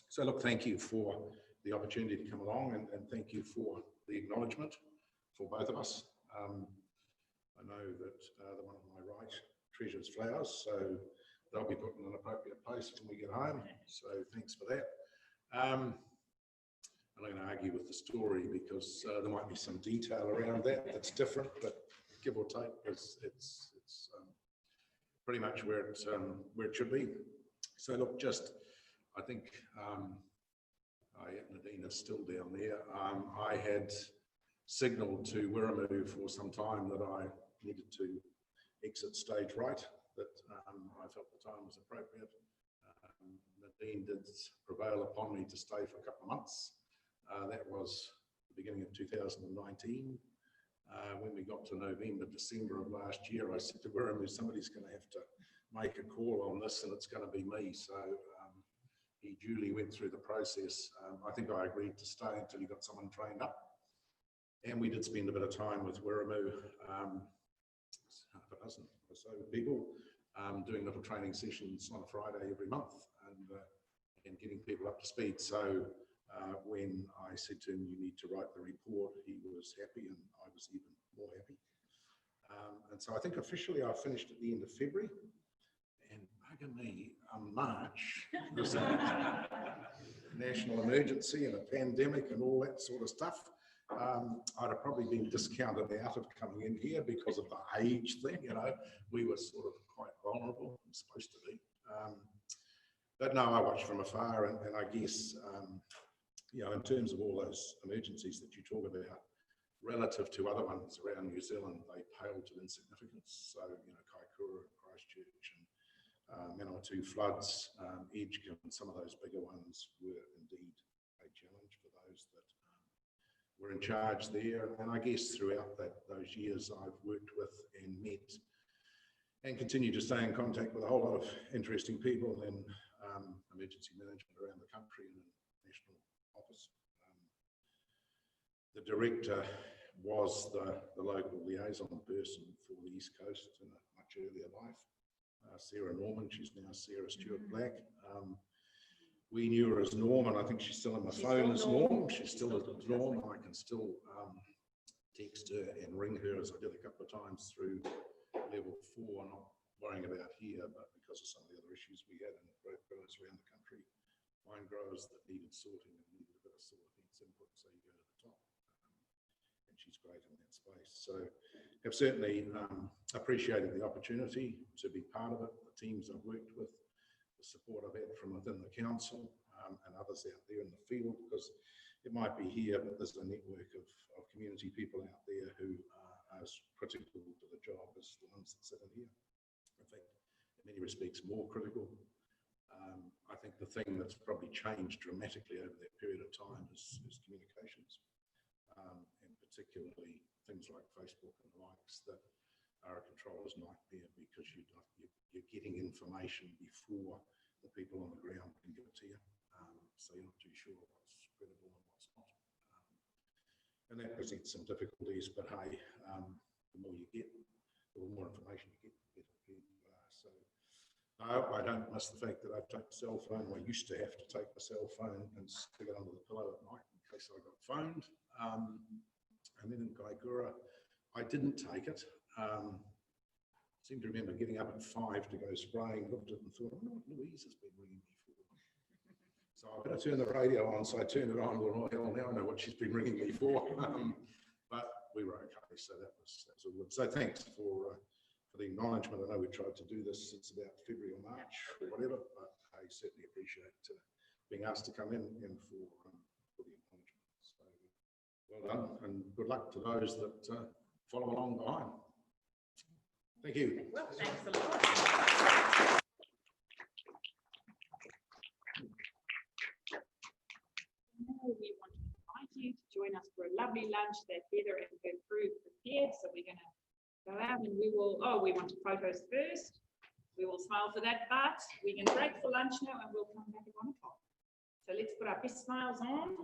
So look, thank you for the opportunity to come along, and thank you for the acknowledgement for both of us. I know that the one on my right treasures flowers, so they'll be put in an appropriate place when we get home. So thanks for that. I'm not going to argue with the story because there might be some detail around that that's different, but give or take, it's pretty much where it should be. So look, just I think Nadine is still down there. I had signalled to Wiremu for some time that I needed to exit stage right, that I felt the time was appropriate. Nadine did prevail upon me to stay for a couple of months. That was the beginning of 2019. When we got to November, December of last year, I said to Wiremu, somebody's going to have to make a call on this, and it's going to be me. So he duly went through the process. I think I agreed to stay until he got someone trained up. And we did spend a bit of time with Wiremu, half a dozen or so people, doing little training sessions on a Friday every month and getting people up to speed. So when I said to him, you need to write the report, he was happy and I was even more happy. And so I think officially I finished at the end of February, and bugger me, March was a national emergency and a pandemic and all that sort of stuff. I'd have probably been discounted out of coming in here because of the age thing, you know. We were sort of quite vulnerable, supposed to be. But no, I watched from afar, and I guess, you know, in terms of all those emergencies that you talk about, relative to other ones around New Zealand, they pale to insignificance. So, you know, Kaikoura and Christchurch and Manawatu floods, Edgecombe, and some of those bigger ones were indeed a challenge for those that were in charge there. And I guess throughout those years, I've worked with and met and continue to stay in contact with a whole lot of interesting people in emergency management around the country and office. The director was the local liaison person for the East Coast in a much earlier life. Sarah Norman, she's now Sarah Stewart Black. We knew her as Norm, and I think she's still on my phone as Norm. She's still as Norm. I can still text her and ring her, as I did a couple of times through level 4, not worrying about here, but because of some of the other issues we had in grape growers around the country, wine growers that needed sorting and needed a bit of sort of input, so you go to the top. And she's great in that space. So have certainly appreciated the opportunity to be part of it, the teams I've worked with, the support I've had from within the council and others out there in the field, because it might be here, but there's a network of community people out there who are as critical to the job as the ones that sit in here. In fact, in many respects, more critical. I think the thing that's probably changed dramatically over that period of time is communications, and particularly things like Facebook and the likes that are a controller's nightmare, because you're getting information before the people on the ground can give it to you. So you're not too sure what's credible and what's not. And that presents some difficulties, but hey, the more you get, the more information you get, the better prepared you are. So no, I don't miss the fact that I take a cell phone. I used to have to take a cell phone and stick it under the pillow at night in case I got phoned. And then in Kaikoura, I didn't take it. I seem to remember getting up at 5 to go spraying, looked at it and thought, I wonder what Louise has been ringing me for. So I better turn the radio on, so I turned it on, well, hell, now I know what she's been ringing me for. But we were okay, so that was all good. So thanks for the acknowledgement. I know we tried to do this since about February or March or whatever, but I certainly appreciate being asked to come in and for the acknowledgement. So well done, and good luck to those that follow along behind. Thank you. Well, thanks a lot. Now we want to invite you to join us for a lovely lunch that Heather and her crew prepared. So we're going to go out and we want photos first. We will smile for that, but we can break for lunch now and we'll come back at 1 o'clock. So let's put our best smiles on.